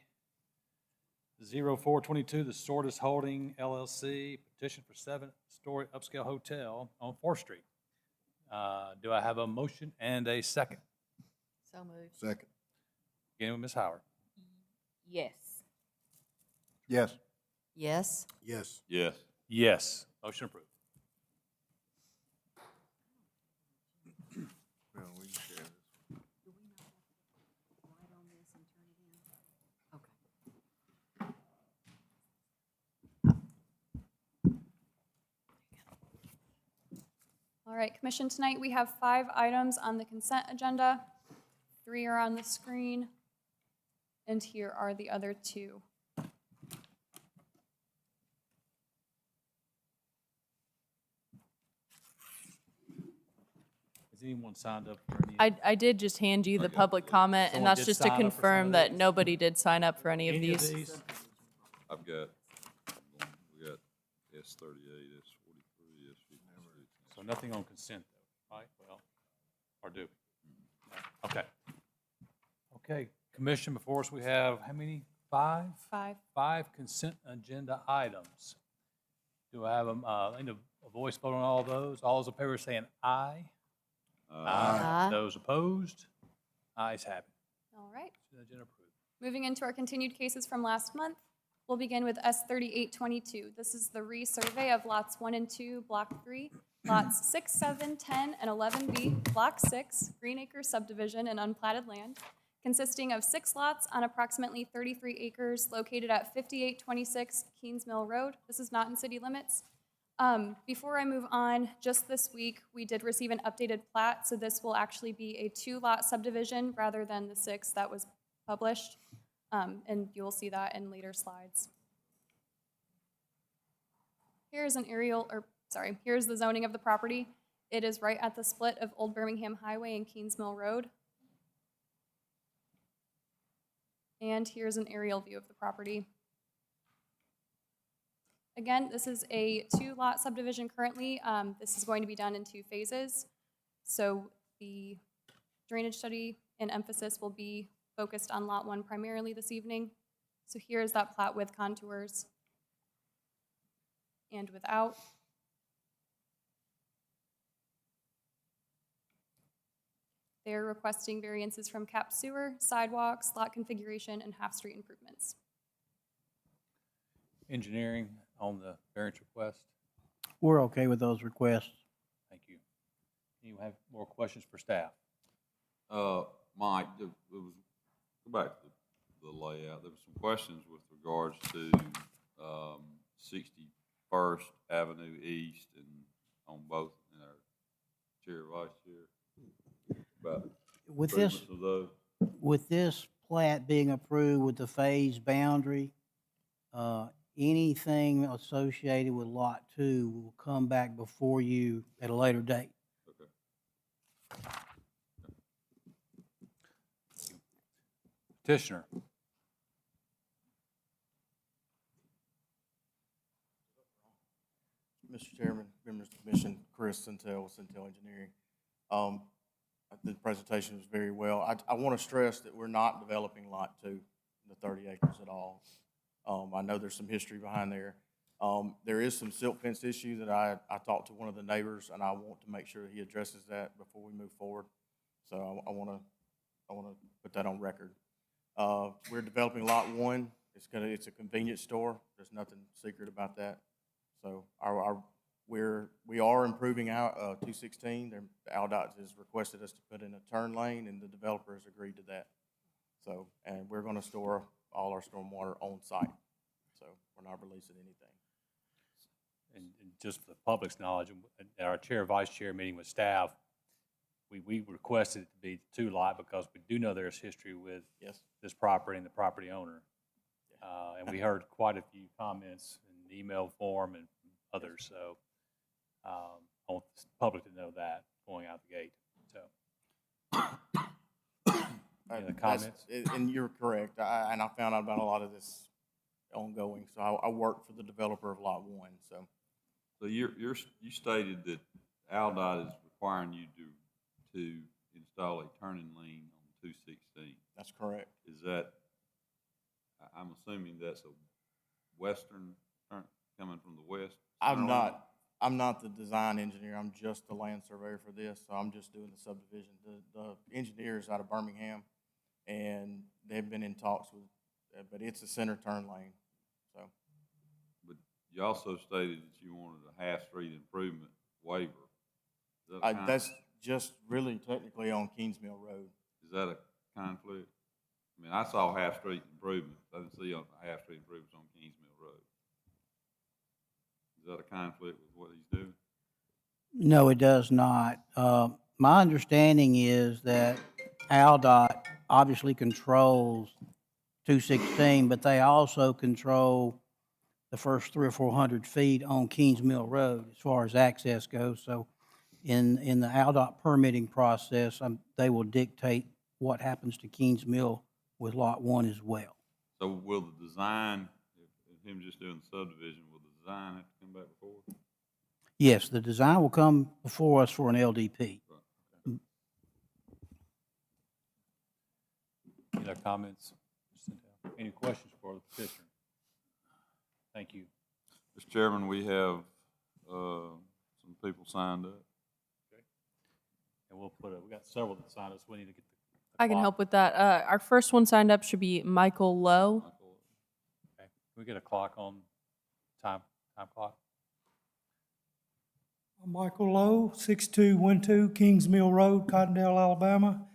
0422, the Sortis Holding LLC, petition for 7-story upscale hotel on 4th Street. Do I have a motion and a second? So moved. Second. Beginning with Ms. Howard. Yes. Yes. Yes. Yes. Yes. Yes. Motion approved. Well, we can share this. All right, Commission, tonight we have 5 items on the consent agenda. 3 are on the screen, and here are the other 2. Has anyone signed up for any? I did just hand you the public comment, and Someone that's did just to sign up for some confirm of that these? nobody did sign up for any of Any these. I've got, we got S38, S43, S56. So nothing on consent, though, right? Well, or do we? No. Okay. Okay, Commission, before us, we have how many? 5? 5. 5 consent agenda items. Do I have a voice vote on all those? All those in favor saying aye? Aye. Those opposed? Ayes have it. All right. Consent agenda approved. Moving into our continued cases from last month, we'll begin with S3822. This is the resurvey of lots 1 and 2, Block 3, lots 6, 7, 10, and 11B, Block 6, Green Acres subdivision and unplatted land, consisting of 6 lots on approximately 33 acres located at 5826 Keens Mill Road. This is not in city limits. Before I move on, just this week, we did receive an updated plat, so this will actually be a 2-lot subdivision rather than the 6 that was published, and you'll see that in later slides. Here's here's the zoning of the property. It is right at the split of Old Birmingham Highway and Keens Mill Road. And here's an aerial view of the property. Again, this is a 2-lot subdivision currently. This is going to be done in 2 phases. So the drainage study and emphasis will be focused on Lot 1 primarily this evening. So here's that plat with contours and without. They're requesting variances from cap sewer, sidewalks, lot configuration, and half-street improvements. Engineering on the variance request. We're okay with those requests. Thank you. Anyone have more questions for staff? Mike, there was, go back to the layout, there were some questions with regards to, 61st Avenue East and on both, in our chair, vice chair, about With this, improvements of those. with this plat being approved with the phase boundary, anything associated with Lot 2 will come back before you at a later date. Okay. Petitioner. Mr. Chairman, members of the commission, Chris Centel with Centel Engineering. The presentation was very well. I want to stress that we're not developing Lot 2, the 30 acres at all. I know there's some history behind there. There is some silt fence issue that I talked to one of the neighbors, and I want to make sure that he addresses that before we move forward. So I want to put that on record. We're developing Lot 1. It's a convenience store. There's nothing secret about that. So we are improving out 216. The AlDOT has requested us to put in a turn lane, and the developer has agreed to that. So, and we're going to store all our stormwater on site. So we're not releasing anything. And just for the public's knowledge, at our chair, vice chair meeting with staff, we requested it to be 2 lot because we do know there's history with this property and the property owner. And we heard quite a few comments in email form and others, so I want the public to know that going out the gate. So, any other comments? And you're correct. And I found out about a lot of this ongoing. So I work for the developer of Lot 1. So you stated that AlDOT is requiring you to install a turning lane on 216. That's correct. Is that, I'm assuming that's a western turn coming from the west? I'm not the design engineer. I'm just the land surveyor for this. So I'm just doing the subdivision. The engineer's out of Birmingham, and they've been in talks with, but it's a center turn lane. So. But you also stated that you wanted a half-street improvement waiver. Is that That's just really technically on Kings Mill Road. Is that a conflict? I mean, I saw half-street improvements. I didn't see half-street improvements on Kings Mill Road. Is that a conflict with what he's doing? No, it does not. My understanding is that AlDOT obviously controls 216, but they also control the first 300 or 400 feet on Kings Mill Road as far as access goes. So in the AlDOT permitting process, they will dictate what happens to Kings Mill with Lot 1 as well. So will the design, if him just doing the subdivision, will the design have to come back before? Yes, the design will come before us for an LDP. Right. Any other comments? Any questions for the petitioner? Thank you. Mr. Chairman, we have some people signed up. Okay. And we got several that signed up, so we need to get the I can clock. help with that. Our first one signed up should be Michael Lowe. Okay. Can we get a clock on time clock? I'm Michael Lowe, 6212 Kings Mill Road, Cottondale, Alabama.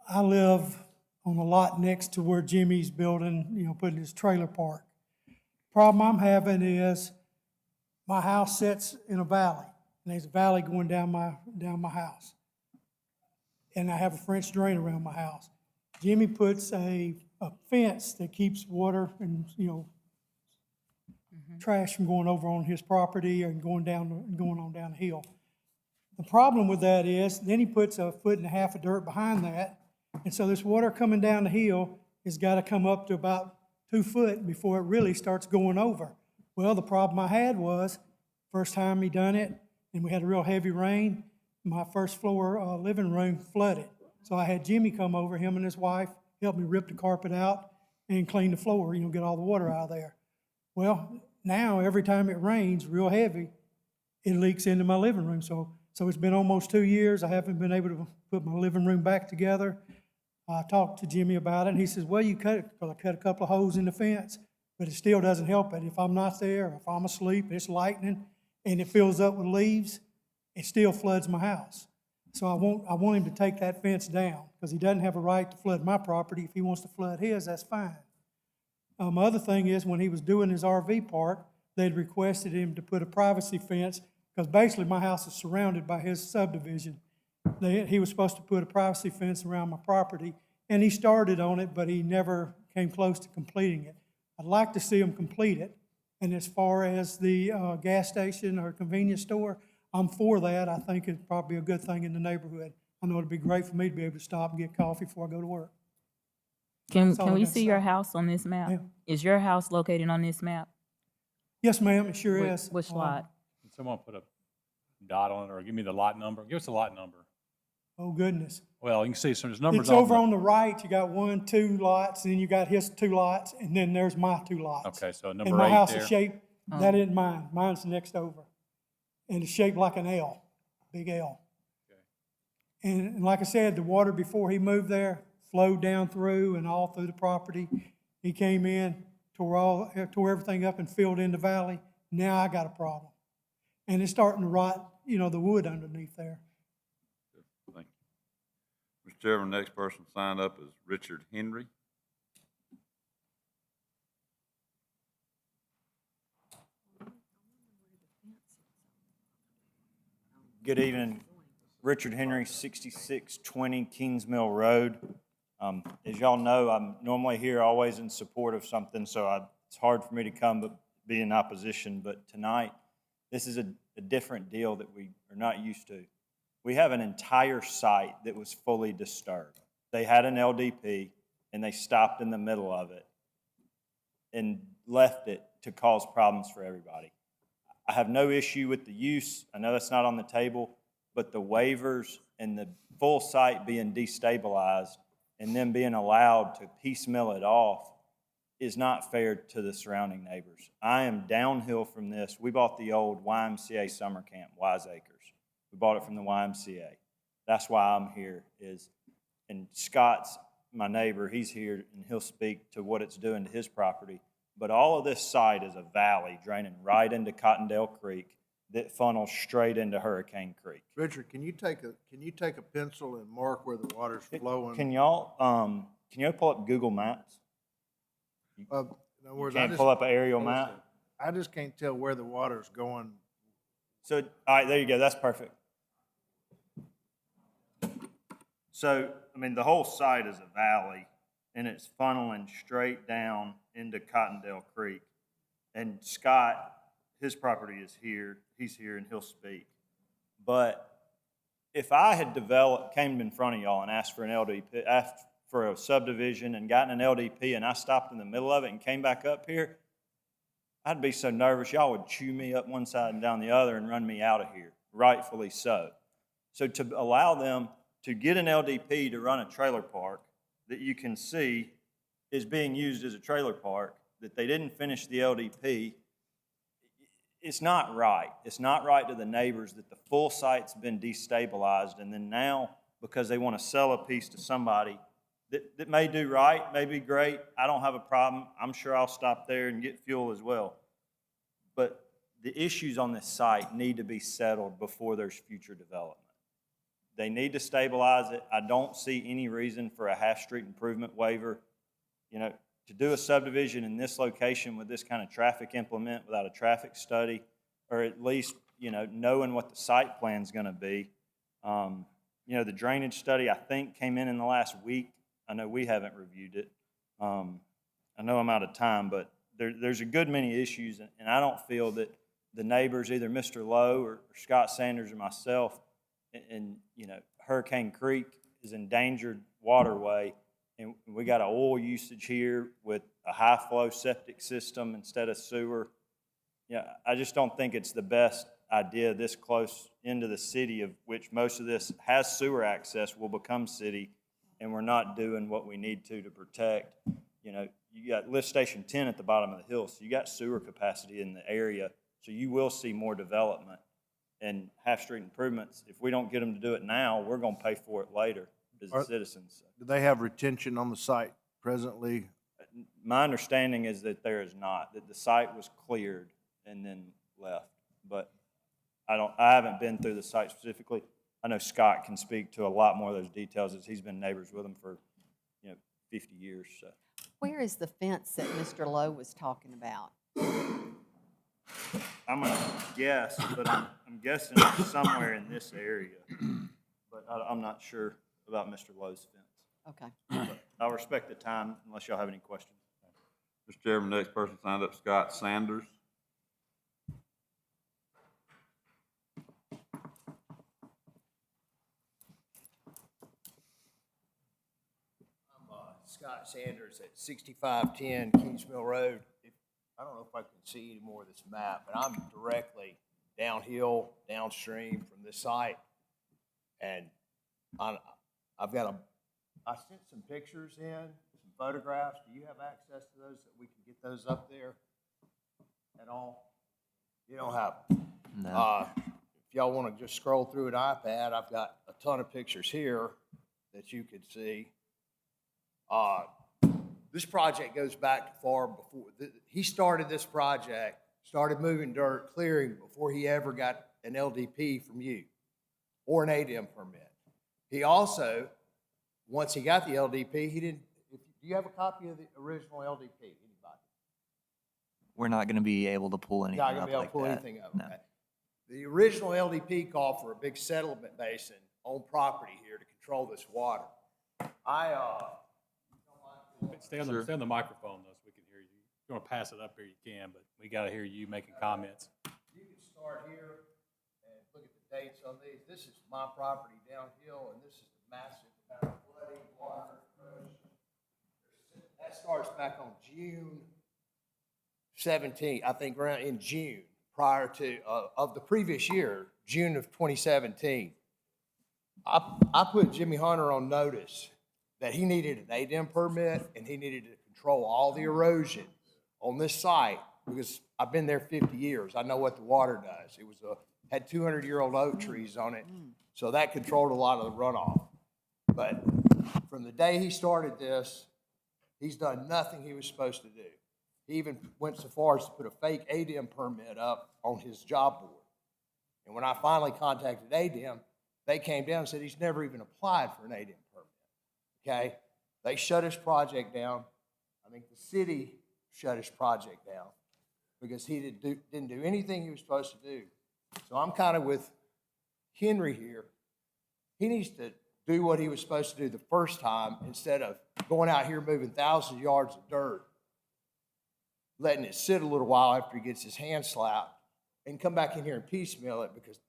I live on the lot next to where Jimmy's building, putting his trailer park. Problem I'm having is my house sits in a valley, and there's a valley going down my house. And I have a French drain around my house. Jimmy puts a fence that keeps water and, trash from going over on his property and going on down the hill. The problem with that is, then he puts 1.5 feet of dirt behind that, and so this water coming down the hill has got to come up to about 2 foot before it really starts going over. Well, the problem I had was, first time he done it, and we had a real heavy rain, my first floor living room flooded. So I had Jimmy come over, him and his wife, help me rip the carpet out and clean the floor, get all the water out of there. Well, now every time it rains real heavy, it leaks into my living room. So it's been almost 2 years. I haven't been able to put my living room back together. I talked to Jimmy about it, and he says, well, you cut it, because I cut a couple of holes in the fence, but it still doesn't help it. If I'm not there, or if I'm asleep, it's lightning, and it fills up with leaves, it still floods my house. So I want him to take that fence down, because he doesn't have a right to flood my property. If he wants to flood his, that's fine. My other thing is, when he was doing his RV park, they'd requested him to put a privacy fence, because basically my house is surrounded by his subdivision. He was supposed to put a privacy fence around my property, and he started on it, but he never came close to completing it. I'd like to see him complete it. And as far as the gas station or convenience store, I'm for that. I think it's probably a good thing in the neighborhood. I know it'd be great for me to be able to stop and get coffee before I go to work. Can That's all I we got to see say. your house on this map? Yeah. Is your house located on this map? Yes, ma'am, it sure is. Which lot? Can someone put a dot on it, or give me the lot number? Give us the lot number. Oh, goodness. Well, you can see some, there's numbers It's on over the- on the right. You got 1, 2 lots, and then you got his 2 lots, and then there's my 2 lots. Okay, so And number my 8 house there. is shaped, Oh. that isn't mine. Mine's the next over. And it's shaped like an L, big L. And like I said, the water before he moved there flowed down through and all through the property. He came in, tore everything up and filled in the valley. Now I got a problem. And it's starting to rot, the wood underneath there. Thank you. Mr. Chairman, next person signed up is Richard Henry. Good evening. Richard Henry, 6620 Kings Mill Road. As y'all know, I'm normally here always in support of something, so it's hard for me to come but be in opposition. But tonight, this is a different deal that we are not used to. We have an entire site that was fully disturbed. They had an LDP, and they stopped in the middle of it and left it to cause problems for everybody. I have no issue with the use. I know that's not on the table, but the waivers and the full site being destabilized and then being allowed to piecemeal it off is not fair to the surrounding neighbors. I am downhill from this. We bought the old YMCA summer camp, Wise Acres. We bought it from the YMCA. That's why I'm here and Scott's my neighbor, he's here and he'll speak to what it's doing to his property. But all of this site is a valley draining right into Cottondale Creek that funnels straight into Hurricane Creek. Richard, can you take a pencil and mark where the water's flowing? Can y'all pull up Google Maps? In other words, Can't pull up an aerial map? I just can't tell where the water's going. So, all right, there you go. That's perfect. So, the whole site is a valley, and it's funneling straight down into Cottondale Creek. And Scott, his property is here. He's here, and he'll speak. But if I had came in front of y'all and asked for an LDP, asked for a subdivision and gotten an LDP, and I stopped in the middle of it and came back up here, I'd be so nervous. Y'all would chew me up one side and down the other and run me out of here, rightfully so. So to allow them to get an LDP to run a trailer park that you can see is being used as a trailer park, that they didn't finish the LDP, it's not right. It's not right to the neighbors that the full site's been destabilized, and then now, because they want to sell a piece to somebody that may do right, may be great, I don't have a problem. I'm sure I'll stop there and get fuel as well. But the issues on this site need to be settled before there's future development. They need to stabilize it. I don't see any reason for a half-street improvement waiver. To do a subdivision in this location with this kind of traffic implement without a traffic study, or at least, knowing what the site plan's gonna be. The drainage study, I think, came in the last week. I know we haven't reviewed it. I know I'm out of time, but there's a good many issues, and I don't feel that the neighbors, either Mr. Lowe or Scott Sanders or myself, and Hurricane Creek is endangered waterway, and we got an oil usage here with a high flow septic system instead of sewer. I just don't think it's the best idea this close into the city, of which most of this has sewer access, will become city, and we're not doing what we need to protect. You got lift station 10 at the bottom of the hill, so you got sewer capacity in the area, so you will see more development. And half-street improvements, if we don't get them to do it now, we're going to pay for it later as citizens. Do they have retention on the site presently? My understanding is that there is not, that the site was cleared and then left. But I haven't been through the site specifically. I know Scott can speak to a lot more of those details as he's been neighbors with them for, 50 years, so. Where is the fence that Mr. Lowe was talking about? I'm gonna guess, but I'm guessing it's somewhere in this area. But I'm not sure about Mr. Lowe's fence. Okay. But I'll respect the time unless y'all have any questions. Mr. Chairman, next person signed up, Scott Sanders. Scott Sanders at 6510 Kings Mill Road. I don't know if I can see any more of this map, but I'm directly downhill, downstream from this site. And I sent some pictures in, some photographs. Do you have access to those that we can get those up there at all? You don't have them? No. If y'all want to just scroll through an iPad, I've got a ton of pictures here that you could see. This project goes back far before. He started this project, started moving dirt, clearing before he ever got an LDP from you or an ADM permit. He also, once he got the LDP, he didn't. Do you have a copy of the original LDP? Anybody? We're not going to be able to pull anything Not going up to be able like to pull that. anything up. No. Okay. The original LDP called for a big settlement basin on property here to control this water. Stay on the microphone though, so we can hear you. If you want to pass it up here, you can, but we got to hear you making comments. You can start here and look at the dates on these. This is my property downhill, and this is the massive amount of flooding, water, erosion. That starts back on June 17th, I think around in June, prior to, of the previous year, June of 2017. I put Jimmy Hunter on notice that he needed an ADM permit and he needed to control all the erosion on this site because I've been there 50 years. I know what the water does. It was had 200-year-old oak trees on it, so that controlled a lot of the runoff. But from the day he started this, he's done nothing he was supposed to do. He even went so far as to put a fake ADM permit up on his job board. And when I finally contacted ADM, they came down and said he's never even applied for an ADM permit. Okay? They shut his project down. I think the city shut his project down because he didn't do anything he was supposed to do. So I'm kind of with Henry here. He needs to do what he was supposed to do the first time instead of going out here moving thousands of yards of dirt, letting it sit a little while after he gets his hand slapped, and come back in here and piecemeal it because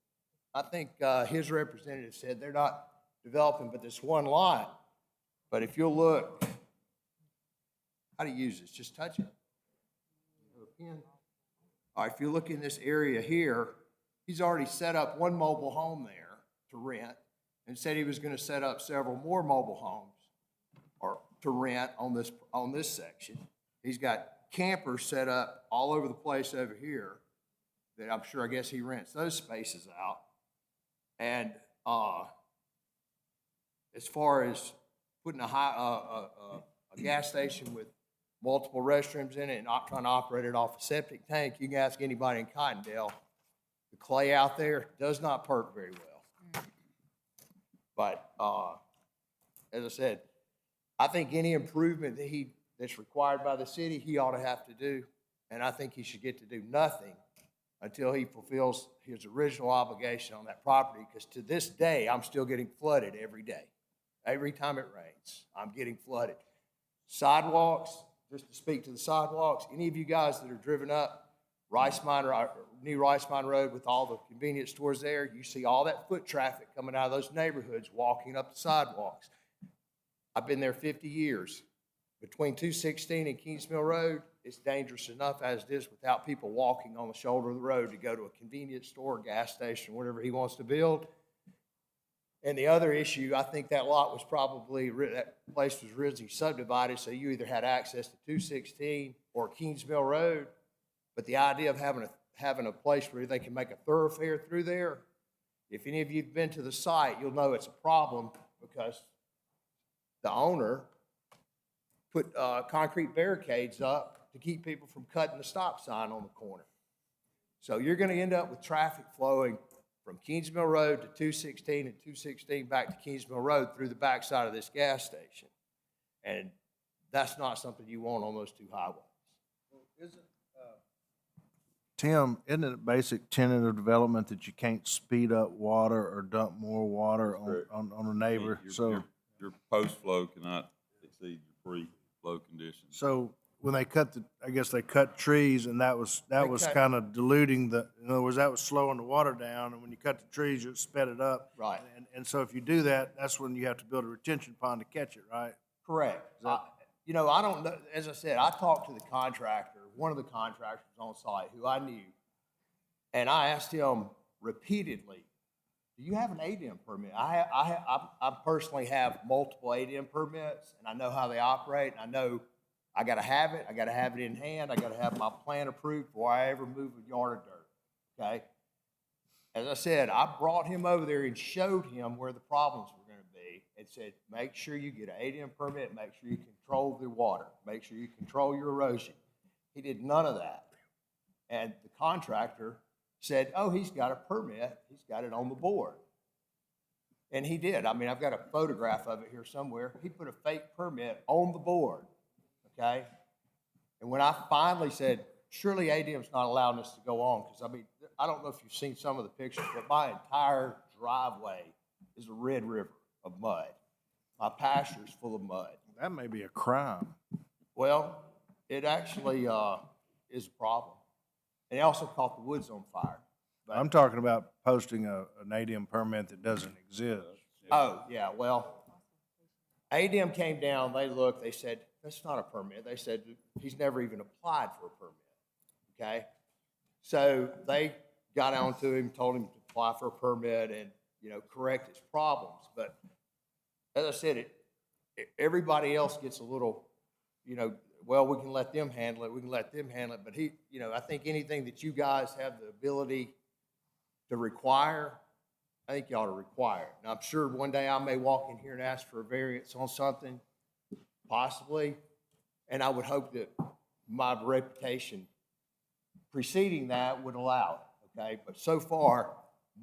I think his representative said they're not developing but this one lot. But if you'll look, how to use this, just touch it. All right, if you look in this area here, he's already set up one mobile home there to rent and said he was going to set up several more mobile homes or to rent on this section. He's got campers set up all over the place over here that I'm sure, I guess he rents those spaces out. And as far as putting a gas station with multiple restrooms in it and not trying to operate it off a septic tank, you can ask anybody in Cottondale. The clay out there does not perk very well. But as I said, I think any improvement that's required by the city, he ought to have to do. And I think he should get to do nothing until he fulfills his original obligation on that property. Because to this day, I'm still getting flooded every day. Every time it rains, I'm getting flooded. Sidewalks, just to speak to the sidewalks, any of you guys that are driven up New Rice Mine Road with all the convenience stores there, you see all that foot traffic coming out of those neighborhoods walking up the sidewalks. I've been there 50 years. Between 216 and Kings Mill Road, it's dangerous enough as it is without people walking on the shoulder of the road to go to a convenience store, gas station, whatever he wants to build. And the other issue, I think that lot was probably, that place was originally subdivided, so you either had access to 216 or Kings Mill Road. But the idea of having a place where they can make a thoroughfare through there, if any of you have been to the site, you'll know it's a problem because the owner put concrete barricades up to keep people from cutting the stop sign on the corner. So you're going to end up with traffic flowing from Kingsmill Road to 216 and 216 back to Kingsmill Road through the backside of this gas station. And that's not something you want on those two highways. Tim, isn't it a basic tenet of development that you can't speed up water or dump more water Correct. on a neighbor? Your post-flow cannot exceed your pre-flow conditions. So when they I guess they cut trees, and that was cut- kind of diluting in other words, that was slowing the water down, and when you cut the trees, it sped it up. Right. And so if you do that, that's when you have to build a retention pond to catch it, right? Correct. You know, I don't know, as I said, I talked to the contractor, one of the contractors on site who I knew, and I asked him repeatedly, do you have an ADM permit? I personally have multiple ADM permits, and I know how they operate, and I know I gotta have it in hand, I gotta have my plan approved before I ever move a yard of dirt, okay? As I said, I brought him over there and showed him where the problems were gonna be and said, make sure you get an ADM permit, make sure you control the water, make sure you control your erosion. He did none of that. And the contractor said, oh, he's got a permit, he's got it on the board. And he did. I mean, I've got a photograph of it here somewhere. He put a fake permit on the board, okay? And when I finally said, surely ADM's not allowing this to go on, because I mean, I don't know if you've seen some of the pictures, but my entire driveway is a red river of mud. My pasture's full of mud. That may be a crime. Well, it actually is a problem. And it also caught the woods on fire. I'm talking about posting an ADM permit that doesn't exist. Oh, yeah, well, ADM came down, they looked, they said, that's not a permit. They said, he's never even applied for a permit, okay? So they got onto him, told him to apply for a permit and, you know, correct his problems. But as I said, everybody else gets a little, you know, well, we can let them handle it, but he, you know, I think anything that you guys have the ability to require, I think you ought to require it. And I'm sure one day I may walk in here and ask for a variance on something, possibly, and I would hope that my reputation preceding that would allow it, okay? But so far,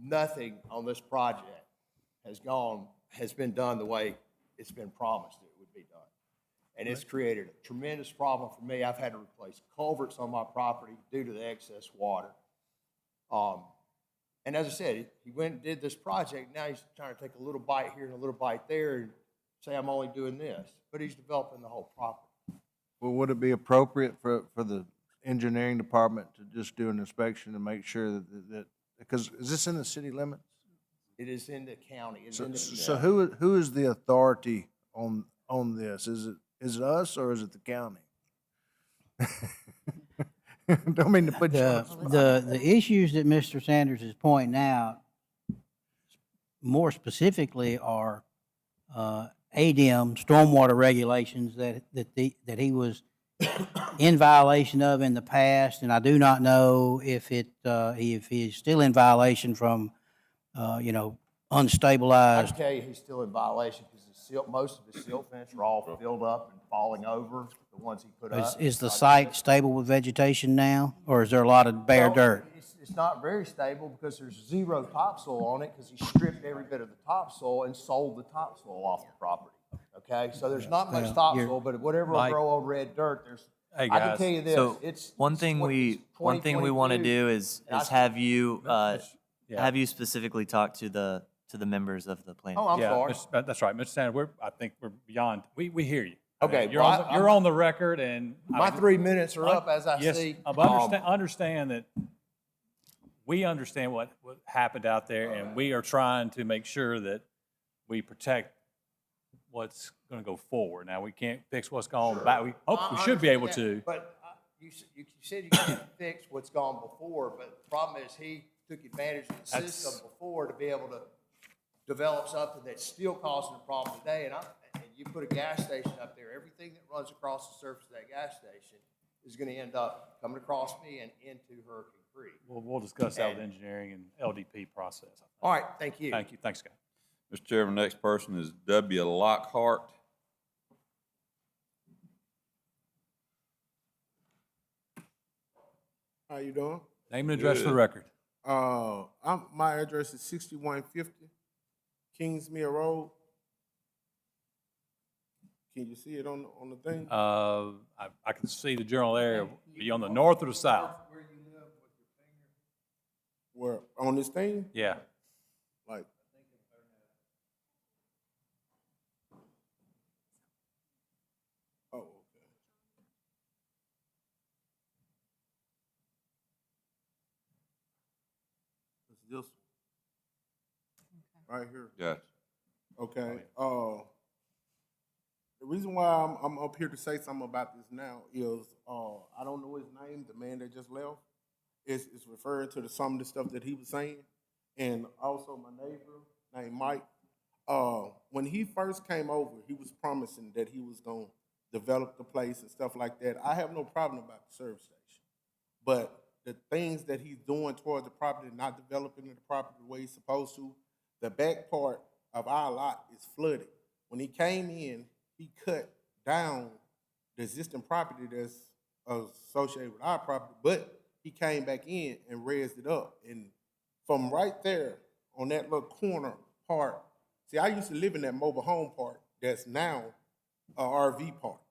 nothing on this project has been done the way it's been promised it would be done. And it's created a tremendous problem for me. I've had to replace culverts on my property due to the excess water. And as I said, he went and did this project. Now he's trying to take a little bite here and a little bite there and say, I'm only doing this. But he's developing the whole property. Well, would it be appropriate for the engineering department to just do an inspection and make sure that because is this in the city limits? It is in the county. It's in the, So who is the authority on this? Is it us or is it the county? Don't mean to put you on the spot. The issues that Mr. Sanders is pointing out, more specifically, are ADM stormwater regulations that he was in violation of in the past, and I do not know if he's still in violation from I unstabilized. can tell you he's still in violation because most of his silt fence are all filled up and falling over, the ones he put up. Is the site stable with vegetation now, or is there a lot of bare Well, dirt? It's not very stable because there's zero topsoil on it because he stripped every bit of the topsoil and sold the topsoil off the property. Okay, so there's not much Well, topsoil, but whatever will Mike- grow on red dirt, there's. Hey, I can guys. tell you this, So it's. one thing we want to 2022, do is and I have you Yeah. have you specifically talk to the members of the planning. Oh, I'm Yeah, sorry. That's right, Mr. Sanders, I think we're beyond, we hear you. I mean, Okay, You're well, you're on the record and. My 3 minutes are up as I Yes, see. but understand that we understand what happened out there, and we are trying to make sure that we protect what's going to go forward. Now, we can't fix what's gone back. We hope we should be able to. But you said you can't fix what's gone before, but the problem is he took advantage of the That's- system before to be able to develop something that's still causing a problem today. And you put a gas station up there, everything that runs across the surface of that gas station is going to end up coming across me and into Hurricane Creek. We'll discuss that with engineering and LDP process. All right, thank you. Thank you. Thanks, Scott. Mr. Chairman, next person is W. Lockhart. How you doing? Name and address for the record. My address is 6150 Kingsmere Road. Can you see it on the thing? I can see the general area. Are you on the north or the south? Where on this thing? Yeah. Like. Oh, okay. It's this one. Right here. Gotcha. Okay. The reason why I'm up here to say something about this now is I don't know his name, the man that just left. It's referring to some of the stuff that he was saying, and also my neighbor named Mike. When he first came over, he was promising that he was going to develop the place and stuff like that. I have no problem about the service station, but the things that he's doing towards the property, not developing the property the way he's supposed to, the back part of our lot is flooded. When he came in, he cut down the existing property that's associated with our property, but he came back in and raised it up. And from right there on that little corner part, see, I used to live in that mobile home park that's now a RV park.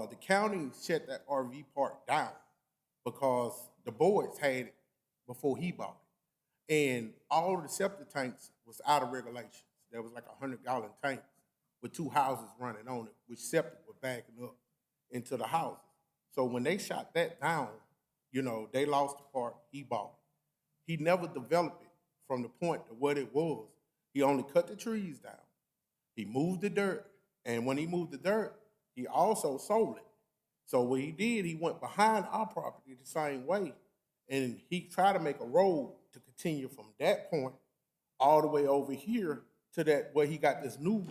The county shut that RV park down because the boys had it before he bought it. And all the septic tanks was out of regulations. There was like 100-gallon tanks with 2 houses running on it, which septic was backing up into the houses. So when they shot that down, they lost the part, he bought it. He never developed it from the point of what it was. He only cut the trees down. He moved the dirt. And when he moved the dirt, he also sold it. So what he did, he went behind our property the same way. And he tried to make a road to continue from that point all the way over here to that where he got this new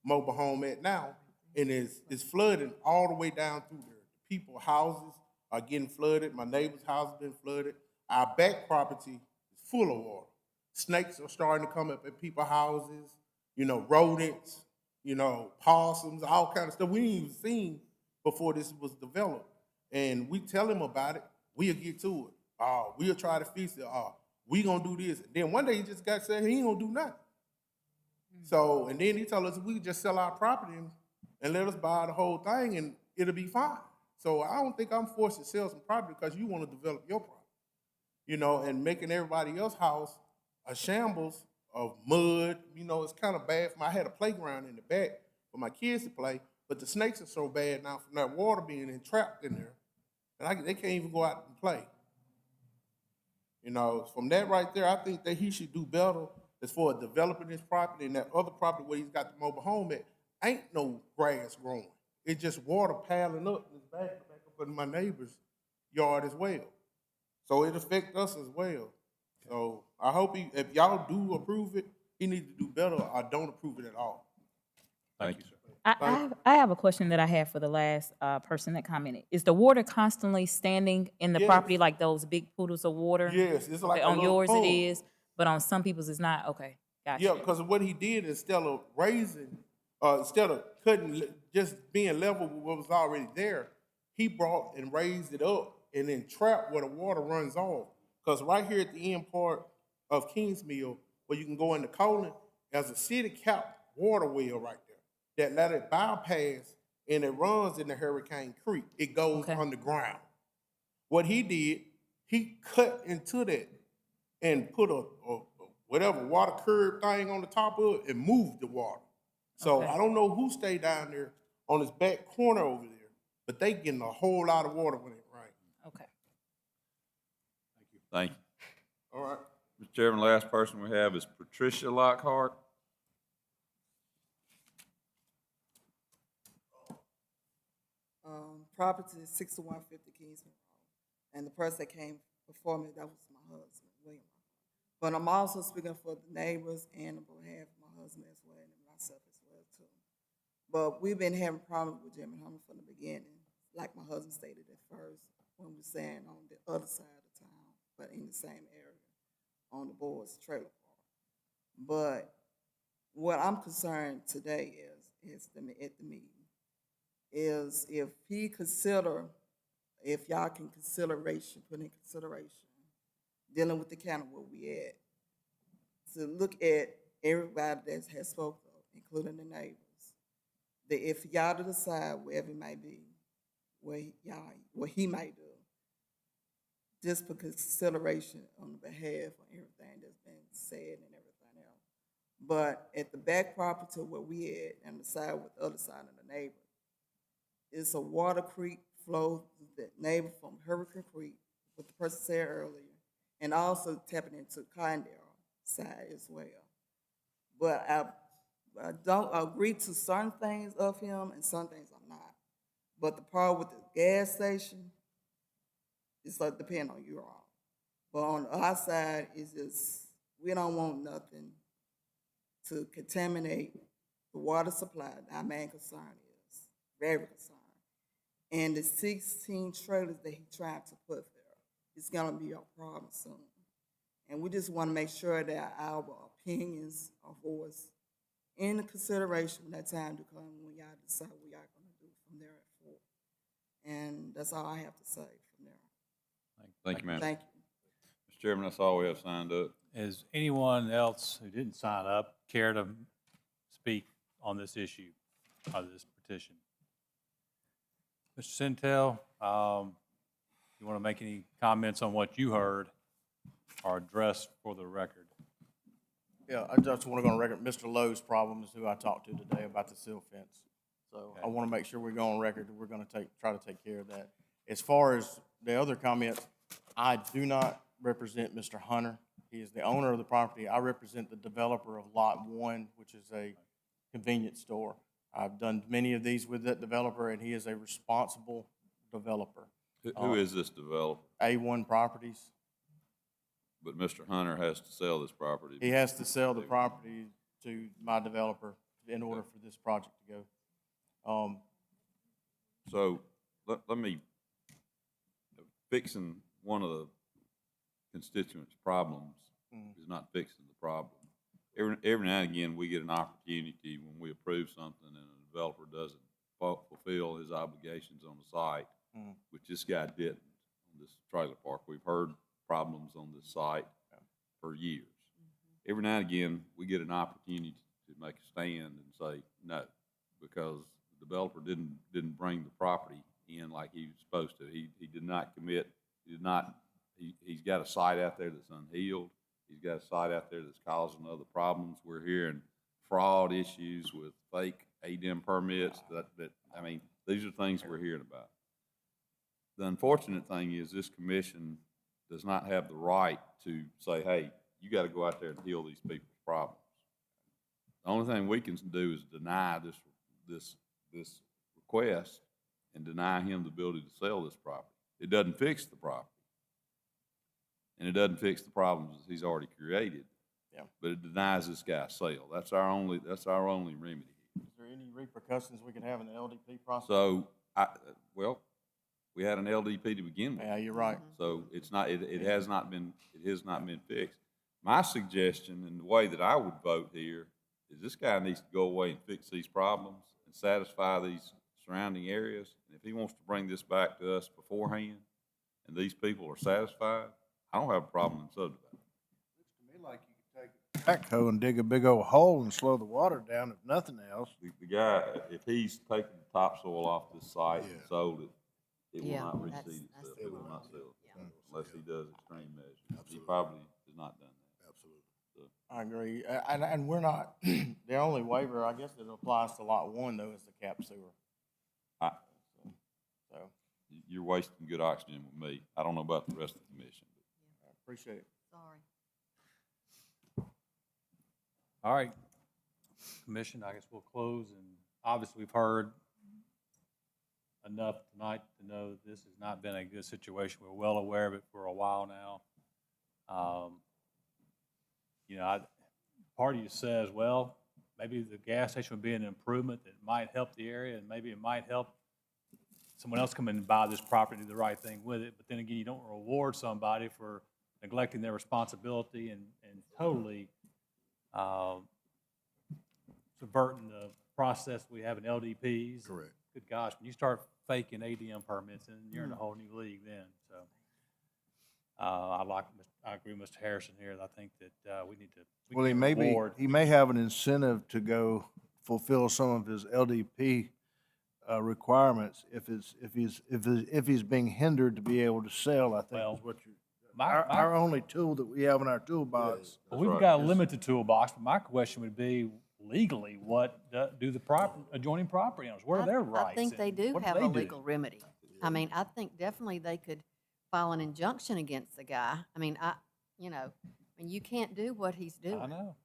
mobile home at now. And it's flooding all the way down through there. People's houses are getting flooded. My neighbor's house has been flooded. Our back property is full of water. Snakes are starting to come up at people's houses, rodents, possums, all kind of stuff we didn't even seen before this was developed. And we tell him about it, we'll get to it. We'll try to fix it. We gonna do this. And then one day he just got said he ain't gonna do nothing. So, and then he told us we could just sell our property and let us buy the whole thing and it'll be fine. So I don't think I'm forced to sell some property because you want to develop your property, and making everybody else's house a shambles of mud. It's kind of bad. I had a playground in the back for my kids to play, but the snakes are so bad now from that water being entrapped in there, and they can't even go out and play. From that right there, I think that he should do better as far as developing his property, and that other property where he's got the mobile home at, ain't no grass growing. It's just water piling up in his back up in my neighbor's yard as well. So it affects us as well. So I hope if y'all do approve it, he needs to do better or don't approve it at all. Thank you, sir. I have a question that I had for the last person that commented. Is the water constantly standing in the Yes. property like those big poodles of water? Yes, it's like Okay, a on little yours pond. it is, but on some people's it's not. Okay, gotcha. Yeah, because what he did instead of raising, instead of just being level with what was already there, he brought and raised it up and then trapped where the water runs off. Because right here at the end part of Kingsmill, where you can go into Colin, there's a city-capped water well right there that let it bypass and it runs into Hurricane Creek. It goes underground. What he did, he cut into that and put a whatever water curb thing on the top of it and moved the water. So I don't know who stayed down there on this back corner over there, but they getting a whole lot of water when it rains. Okay. Thank you. All right. Mr. Chairman, last person we have is Patricia Lockhart. Property is 6150 Kingsman Road. And the person that came before me, that was my husband, William. But I'm also speaking for the neighbors and on behalf of my husband as well, and myself as well, too. But we've been having problems with Jimmy Hummer from the beginning, like my husband stated at first, when we were saying on the other side of the town, but in the same area, on the boys' trailer park. But what I'm concerned today is at the meeting, is if y'all can put in consideration dealing with the county where we at, to look at everybody that has spoken up, including the neighbors, that if y'all to decide wherever it may be, what he might do, just for consideration on the behalf of everything that's been said and everything else. But at the back property where we at, and the side with the other side of the neighbor, it's a water creek flow the neighbor from Hurricane Creek, what the person said earlier, and also tapping into Condell side as well. But I don't agree to certain things of him and some things I'm not. But the part with the gas station, it's like depend on you all. But on our side, it's just, we don't want nothing to contaminate the water supply. Our main concern is, very concerned. And the 16 trailers that he tried to put there, it's gonna be a problem soon. And we just wanna make sure that our opinions are voiced in consideration when that time to come, when y'all decide what y'all gonna do from there forward. And that's all I have to say from there. Thank you, ma'am. Thank you. Mr. Chairman, that's all we have signed up. Is anyone else who didn't sign up care to speak on this issue, or this petition? Mr. Centel, you want to make any comments on what you heard or address for the record? Yeah, I just want to go on record, Mr. Lowe's problem is who I talked to today about the sill fence. So I want to make sure we go on record that we're going to try to take care of that. As far as the other comments, I do not represent Mr. Hunter. He is the owner of the property. I represent the developer of Lot 1, which is a convenience store. I've done many of these with that developer, and he is a responsible developer. Who is this developer? A1 Properties. But Mr. Hunter has to sell this property. He has to sell the property to my developer in order for this project to go. So let me, fixing one of the constituents' problems is not fixing the problem. Every now and again, we get an opportunity when we approve something and a developer doesn't fulfill his obligations on the site, which this guy didn't on this trailer park. We've heard problems on this site for years. Every now and again, we get an opportunity to make a stand and say no, because the developer didn't bring the property in like he was supposed to. He did not commit. He's got a site out there that's unhealed. He's got a site out there that's causing other problems. We're hearing fraud issues with fake ADM permits. I mean, these are things we're hearing about. The unfortunate thing is this commission does not have the right to say, hey, you got to go out there and heal these people's problems. The only thing we can do is deny this request and deny him the ability to sell this property. It doesn't fix the property. And it doesn't fix the problems that he's already created. Yeah. But it denies this guy sale. That's our only remedy. Is there any repercussions we can have in the LDP process? So, we had an LDP to begin with. Yeah, you're right. So it's not. It has not been fixed. My suggestion and the way that I would vote here is this guy needs to go away and fix these problems and satisfy these surrounding areas. And if he wants to bring this back to us beforehand, and these people are satisfied, I don't have a problem in subdividing. Looks to me like you could take a backhoe and dig a big old hole and slow the water down, if nothing else. The guy, if he's taken the topsoil off this site and sold it, it will Yeah, not that's- reseed that's itself. the It will one. not sell it Yeah. unless he does extreme measures. He probably has not done that. Absolutely. I agree. And we're not, the only waiver, I guess, that applies to Lot 1, though, is the cap sewer. So, You're wasting good oxygen with me. I don't know about the rest of the commission. I appreciate it. Sorry. All right, commission, I guess we'll close, and obviously we've heard enough tonight to know that this has not been a good situation. We're well aware of it for a while now. Part of you says, well, maybe the gas station would be an improvement that might help the area, and maybe it might help someone else come in and buy this property and do the right thing with it. But then again, you don't reward somebody for neglecting their responsibility and totally subverting the process we have in LDPs. Correct. Good gosh, when you start faking ADM permits, and you're in a whole new league then. So, I agree with Mr. Harrison here, I think that we need to. we Well, can't reward- he may have an incentive to go fulfill some of his LDP requirements if he's being hindered to be able to sell, I think Well, is what you, my- our only tool that we have in our toolbox. Well, we've got a limited toolbox, but my question would be legally, what do the adjoining property owners, what are their rights? I think they and do what have they a do? legal remedy. I mean, I think definitely they could file an injunction against the guy. I mean, you can't do what he's doing. I know.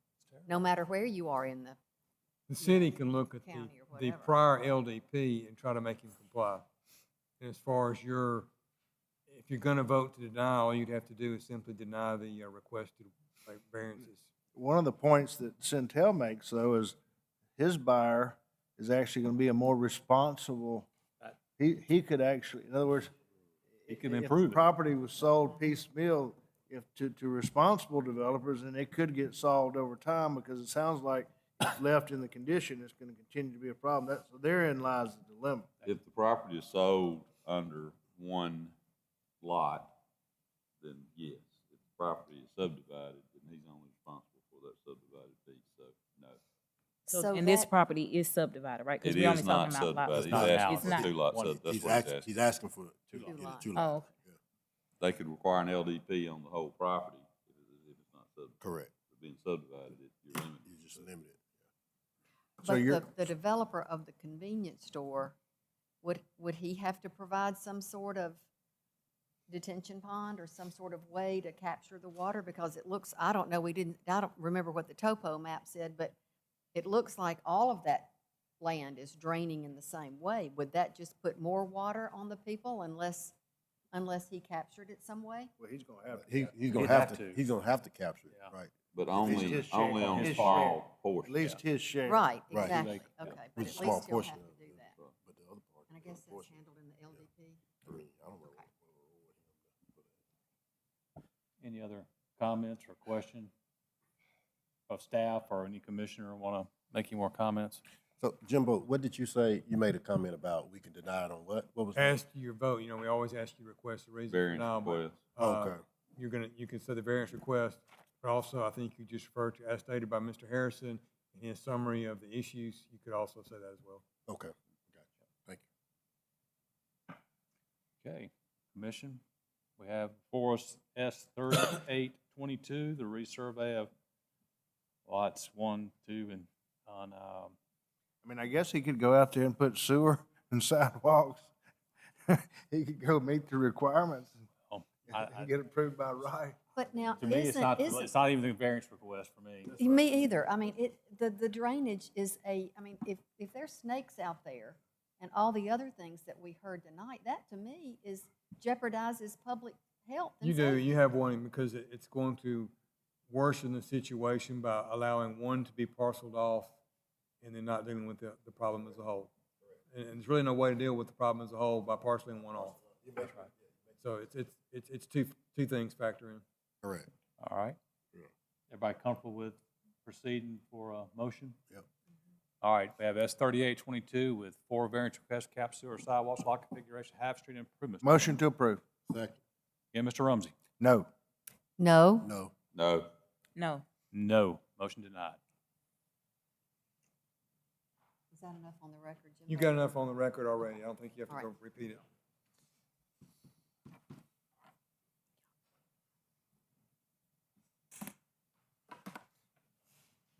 No matter where you are in the, The city can look at county or the whatever. prior LDP and try to make him comply. And as far as if you're gonna vote to deny, all you'd have to do is simply deny the requested variances. One of the points that Centel makes, though, is his buyer is actually gonna be a more responsible, he could actually, in other words, He can if improve the it. property was sold piecemeal, if to responsible developers, and it could get solved over time, because it sounds like if left in the condition, it's gonna continue to be a problem. So therein lies the dilemma. If the property is sold under one lot, then yes. If the property is subdivided, then he's only responsible for that subdivided piece, so no. So And this that- property is subdivided, right? 'Cause It we're is only not talking about lots. subdivided. He's asking It's for not. two lots. That's what he's He's asking. asking for Two lots. two Oh, lots. okay. They could require an LDP on the whole property if it's not subdivided. Correct. But being subdivided, you're limited. You're just limited. So But you're, the developer of the convenience store, would he have to provide some sort of detention pond or some sort of way to capture the water? Because it looks, I don't know, I don't remember what the topo map said, but it looks like all of that land is draining in the same way. Would that just put more water on the people unless he captured it some way? well, he's gonna have to. He's gonna He'd have have to, to. he's gonna have to capture it, Yeah. right? But It's only, his share. only on His a share. small At portion. least his share. Right, Right. exactly, Like, okay, but With a at small least he'll portion have of to it. do that. But the other part. And I guess that's handled in the LDP. I mean, I don't know. Any other comments or questions of staff or any commissioner want to make any more comments? So Jimbo, what did you say? You made a comment about we can deny it on what? What was that? As to your vote, we always ask you to request a reason for Variance denial, but, request. Okay. you can say the variance request, but also I think you just referred to, as stated by Mr. Harrison, in his summary of the issues, you could also say that as well. Okay. Gotcha. Thank you. Okay, commission, we have before us S 3822, the resurvey of lots 1, 2, and on, I mean, I guess he could go out there and put sewer and sidewalks. He could go meet the requirements and get approved by right. But now, to me, it's not even the variance request for me. Me either. I mean, the drainage is if there's snakes out there and all the other things that we heard tonight, that to me jeopardizes public health and You do, safety. you have one, because it's going to worsen the situation by allowing one to be parceled off and then not dealing with the problem as a whole. And there's really no way to deal with the problem as a whole by parceling one off. That's right. So it's two things factor in. Correct. All right. Everybody comfortable with proceeding for a motion? Yep. All right, we have S 3822 with 4 variance requests, cap sewer, sidewalks, lot configuration, half street improvements. Motion to approve. Second. Yeah, Mr. Rumsey? No. No. No. No. No. No. Motion denied. Is that enough on the record, Jim? You got enough on the record already. I don't think you have to All go right. repeat it.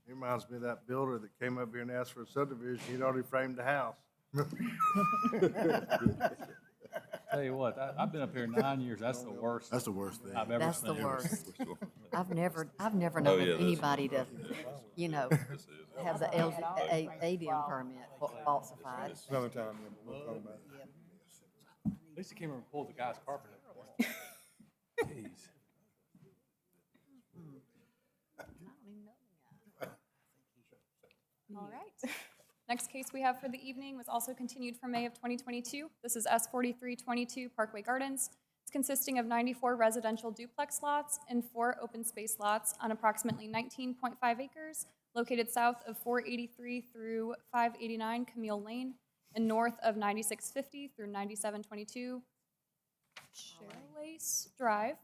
He reminds me of that builder that came up here and asked for a subdivision. He'd already framed the house. Tell you what, I've been up here 9 years. That's the worst. That's the worst thing. I've ever That's the seen. worst. I've never known Oh, yeah, of this anybody to, have the ADM permit falsified. Another time, yeah, but we'll talk about it. At least he came over and pulled the guy's carpet up. Jeez. I don't even know the guy. All right. Next case we have for the evening was also continued from May of 2022. This is S 4322 Parkway Gardens. It's consisting of 94 residential duplex lots and 4 open space lots on approximately 19.5 acres, located south of 483 through 589 Camille Lane and north of 9650 through 9722 Sherlace Drive.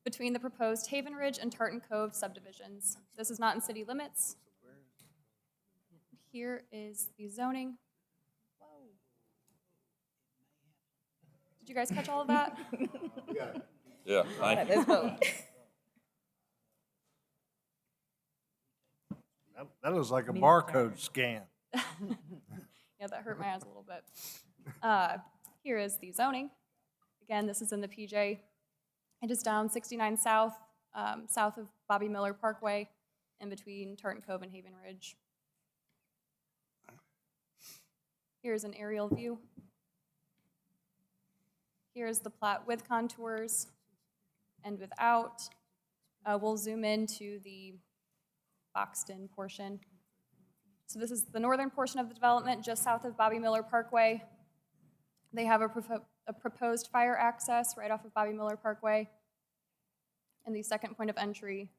between the proposed Haven Ridge and Tartan Cove subdivisions. This is not in city limits. Here is the zoning. Did you guys catch all of that? Yeah, thank you. Let's vote. That looks like a Me barcode scan. Yeah, that hurt my eyes a little bit. Here is the zoning. Again, this is in the PJ. It is down 69 South, south of Bobby Miller Parkway, in between Tartan Cove and Haven Ridge. Here's an aerial view. Here's the plat with contours and without. We'll zoom into the boxed-in portion. So this is the northern portion of the development, just south of Bobby Miller Parkway. They have a proposed fire access right off of Bobby Miller Parkway. And the second point of entry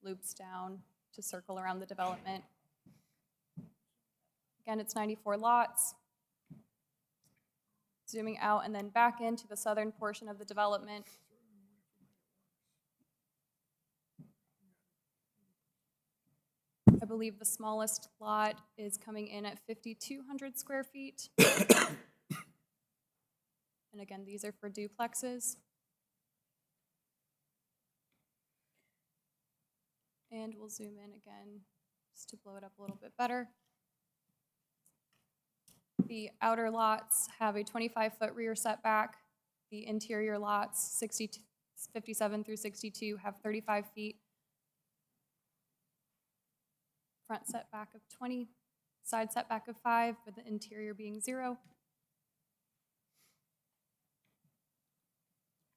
loops down to circle around the development. Again, it's 94 lots. Zooming out and then back into the southern portion of the development. I believe the smallest lot is coming in at 5,200 square feet. And again, these are for duplexes. And we'll zoom in again just to blow it up a little bit better. The outer lots have a 25-foot rear setback. The interior lots, 57 through 62, have 35 feet. Front setback of 20, side setback of 5, with the interior being 0.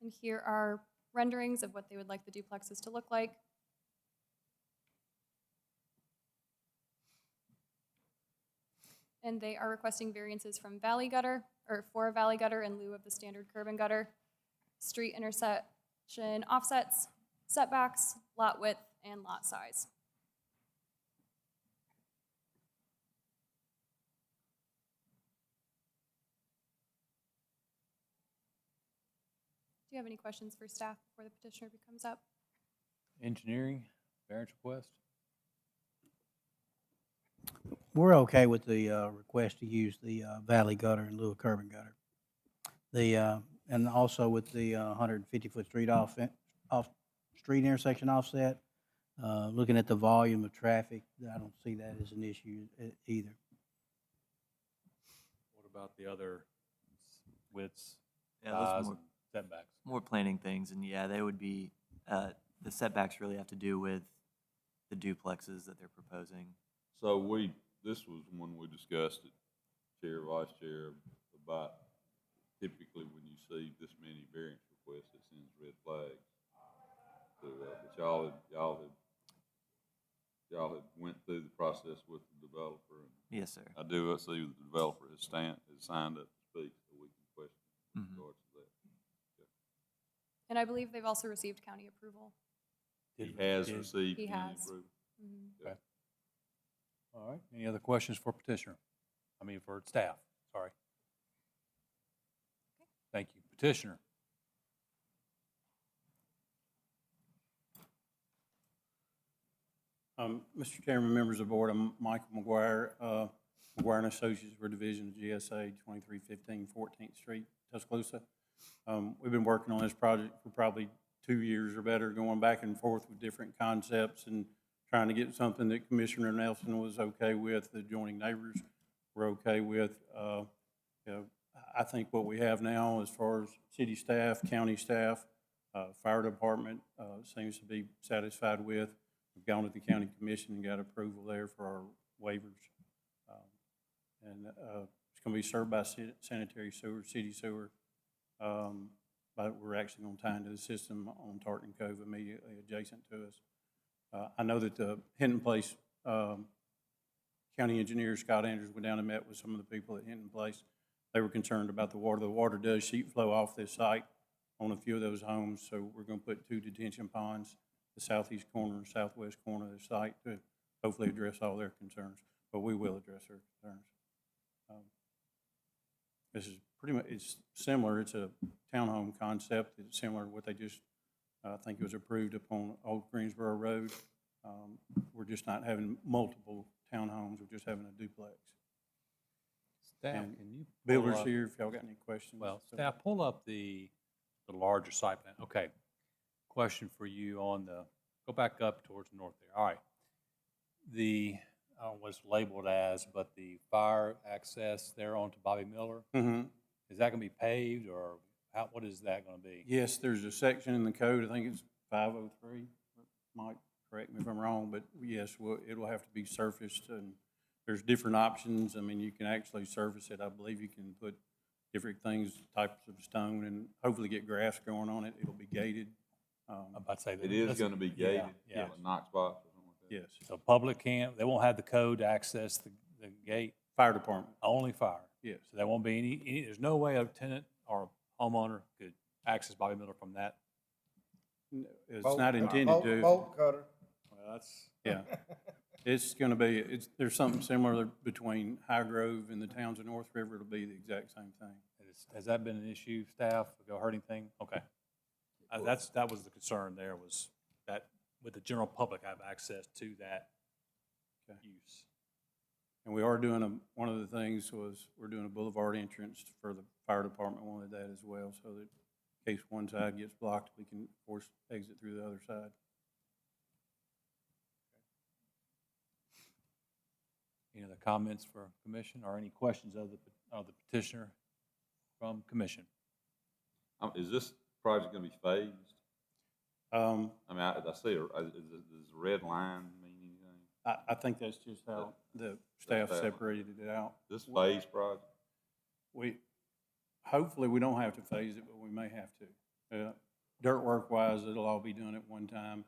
And here are renderings of what they would like the duplexes to look like. And they are requesting variances from valley gutter, or for a valley gutter in lieu of the standard curb and gutter, street intersection offsets, setbacks, lot width, and lot size. Do you have any questions for staff before the petitioner comes up? Engineering, variance request? We're okay with the request to use the valley gutter in lieu of curb and gutter. And also with the 150-foot street off street intersection offset, looking at the volume of traffic, I don't see that as an issue either. What about the other widths, Yeah, those size, more- and setbacks? More planning things, and yeah, they would be, the setbacks really have to do with the duplexes that they're proposing. So this was when we discussed it, Chair, Vice Chair, about typically when you see this many variance requests, it sends red flags. So, but y'all had went through the process with the developer. And Yes, sir. I do see the developer has signed up to speak, so we can question in regards to that. And I believe they've also received county approval. He has received He county has. approval. Mhm. Okay. All right, any other questions for petitioner? I mean, for staff, sorry. Thank you. Petitioner? Mr. Chairman, members of the board, I'm Michael McGuire, McGuire and Associates, we're a division of GSA, 2315 14th Street, Tuscaloosa. We've been working on this project for probably 2 years or better, going back and forth with different concepts and trying to get something that Commissioner Nelson was okay with, the adjoining neighbors were okay with. I think what we have now, as far as city staff, county staff, fire department, seems to be satisfied with. We've gone to the county commission and got approval there for our waivers. It's going to be served by sanitary sewer, city sewer. But we're actually going to tie into the system on Tartan Cove immediately adjacent to us. I know that the Hinton Place county engineer, Scott Andrews, went down and met with some of the people at Hinton Place. They were concerned about the water. The water does sheet flow off this site on a few of those homes, so we're going to put 2 detention ponds, the southeast corner and southwest corner of the site, to hopefully address all their concerns. But we will address their concerns. This is pretty much, it's similar. It's a townhome concept. It's similar to what they just I think it was approved upon Old Greensboro Road. We're just not having multiple townhomes, we're just having a duplex. Staff, And can you? pull Builders up- here, if y'all got any questions. Well, So- staff, pull up the larger site plan. Okay. Question for you on go back up towards the north there. All right. I don't know what it's labeled as, but the fire access there onto Bobby Miller, Mhm. is that gonna be paved or what is that gonna be? Yes, there's a section in the code, I think it's 503, Mike, correct me if I'm wrong, but yes, it'll have to be surfaced, and there's different options. I mean, you can actually surface it, I believe you can put different things, types of stone, and hopefully get grass going on it. It'll be gated. I'm about to say that. It is gonna be gated, Yeah. like Knox box or something like that. Yes, So public they won't have the code to access the gate, fire department, only fire. yes. So there won't be there's no way a tenant or a homeowner could access Bobby Miller from that. It's Bolt- not intended bolt- to. Bolt cutter. Well, that's. Yeah. It's gonna be, there's something similar between High Grove and the towns of North River. It'll be the exact same thing. Has that been an issue, staff? Have you heard anything? Okay. That was the concern there, was that with the general public have access to that use. And we are doing one of the things was, we're doing a boulevard entrance for the fire department, wanted that as well, so that in case one side gets blocked, we can force exit through the other side. Any other comments for commission or any questions of the petitioner from commission? Is this project gonna be phased? I mean, I see, does the red line mean anything? I think that's just how the staff separated it out. This phase project? Hopefully, we don't have to phase it, but we may have to. Dirt work wise, it'll all be done at one time.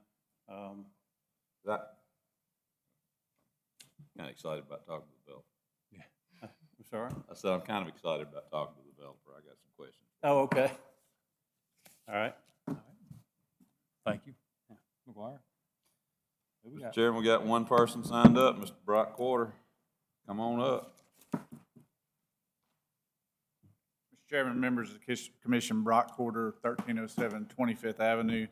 Kind of excited about talking to the developer. Yeah. I'm sorry? I said I'm kind of excited about talking to the developer. I got some questions. Oh, okay. All right. Thank you. McGuire? Who we Mr. got? Chairman, we got one person signed up, Mr. Brock Quarter. Come on up. Mr. Chairman, members of the commission, Brock Porter, 1307 25th Avenue.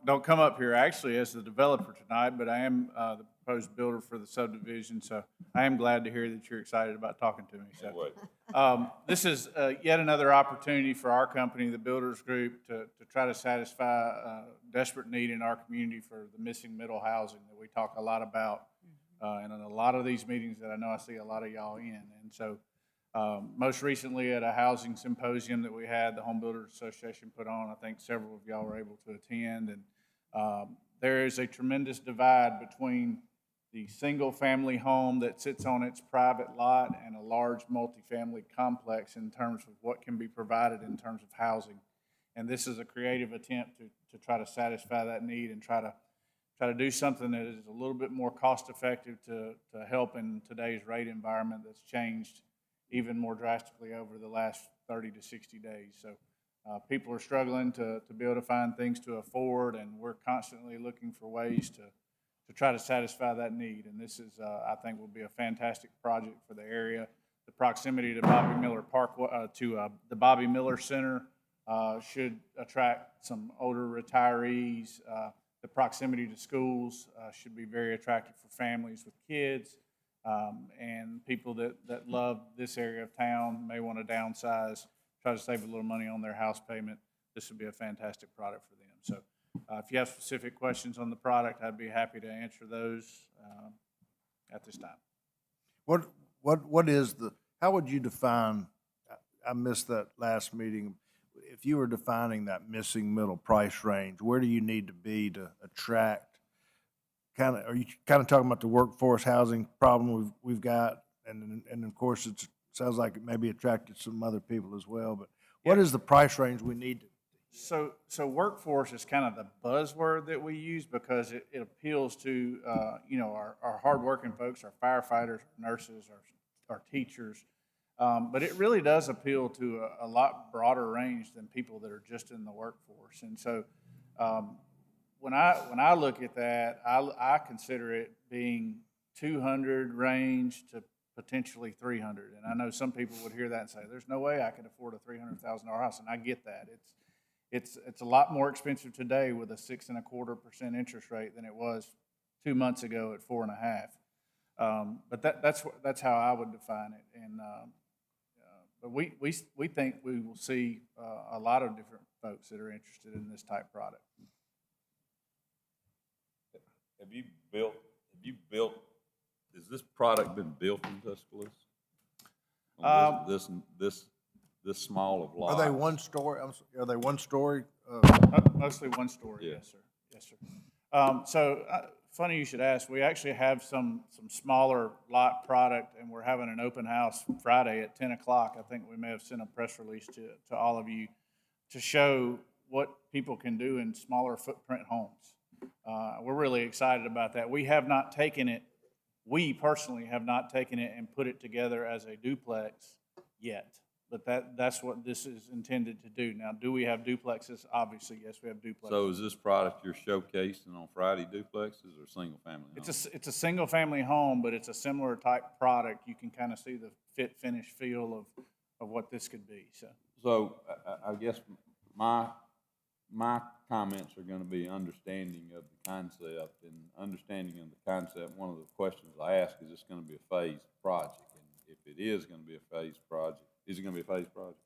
Don't come up here actually as the developer tonight, but I am the proposed builder for the subdivision, so I am glad to hear that you're excited about talking to me. So, this is yet another opportunity for our company, the Builders Group, to try to satisfy a desperate need in our community for the missing middle housing that we talk a lot about, and in a lot of these meetings that I know I see a lot of y'all in. And so, most recently at a housing symposium that we had, the Home Builders Association put on, I think several of y'all were able to attend, and there is a tremendous divide between the single-family home that sits on its private lot and a large multifamily complex in terms of what can be provided in terms of housing. And this is a creative attempt to try to satisfy that need and try to do something that is a little bit more cost-effective to help in today's rate environment that's changed even more drastically over the last 30 to 60 days. So people are struggling to be able to find things to afford, and we're constantly looking for ways to try to satisfy that need. And this is, I think, will be a fantastic project for the area. The proximity to Bobby Miller the Bobby Miller Center should attract some older retirees. The proximity to schools should be very attractive for families with kids. And people that love this area of town may want to downsize, try to save a little money on their house payment. This would be a fantastic product for them. So if you have specific questions on the product, I'd be happy to answer those at this time. What is how would you define, I missed that last meeting, if you were defining that missing middle price range, where do you need to be to attract? Are you kind of talking about the workforce housing problem we've got, and of course it sounds like it maybe attracted some other people as well. But what is the price range we need? So workforce is kind of the buzzword that we use because it appeals to our hardworking folks, our firefighters, our nurses, our teachers, but it really does appeal to a lot broader range than people that are just in the workforce. And so. When I look at that, I consider it being 200 range to potentially 300. And I know some people would hear that and say, "There's no way I could afford a $300,000 house," and I get that. It's a lot more expensive today with a 6.25% interest rate than it was 2 months ago at 4.5. But that's how I would define it. And but we think we will see a lot of different folks that are interested in this type product. Have you built, has this product been built in Tuscaloosa? This small of lots? Are they one story? Are they one story? Mostly one story, Yeah. yes, sir. Yes, sir. Funny you should ask. We actually have some smaller lot product, and we're having an open house Friday at 10 o'clock. I think we may have sent a press release to all of you to show what people can do in smaller footprint homes. We're really excited about that. We personally have not taken it and put it together as a duplex yet. But that's what this is intended to do. Now, do we have duplexes? Obviously, yes, we have duplexes. So is this product you're showcasing on Friday duplexes or single-family homes? It's a single-family home, but it's a similar type product. You can kind of see the fit, finish, feel of what this could be. So I guess my comments are going to be understanding of the concept, and understanding of the concept. One of the questions I ask is, this going to be a phased project? And if it is going to be a phased project, is it going to be a phased project?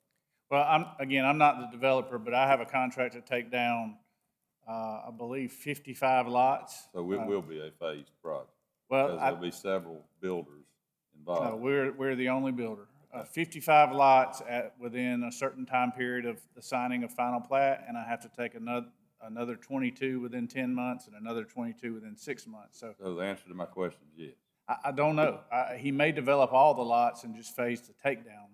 Well, I'm not the developer, but I have a contract to take down, I believe, 55 lots. So it will be a phased project? Well, because there'll be several builders involved. No, we're the only builder. 55 lots within a certain time period of the signing of final plat, and I have to take another 22 within 10 months and another 22 within 6 months. So the answer to my question is yes. I don't know. He may develop all the lots and just phase the takedown,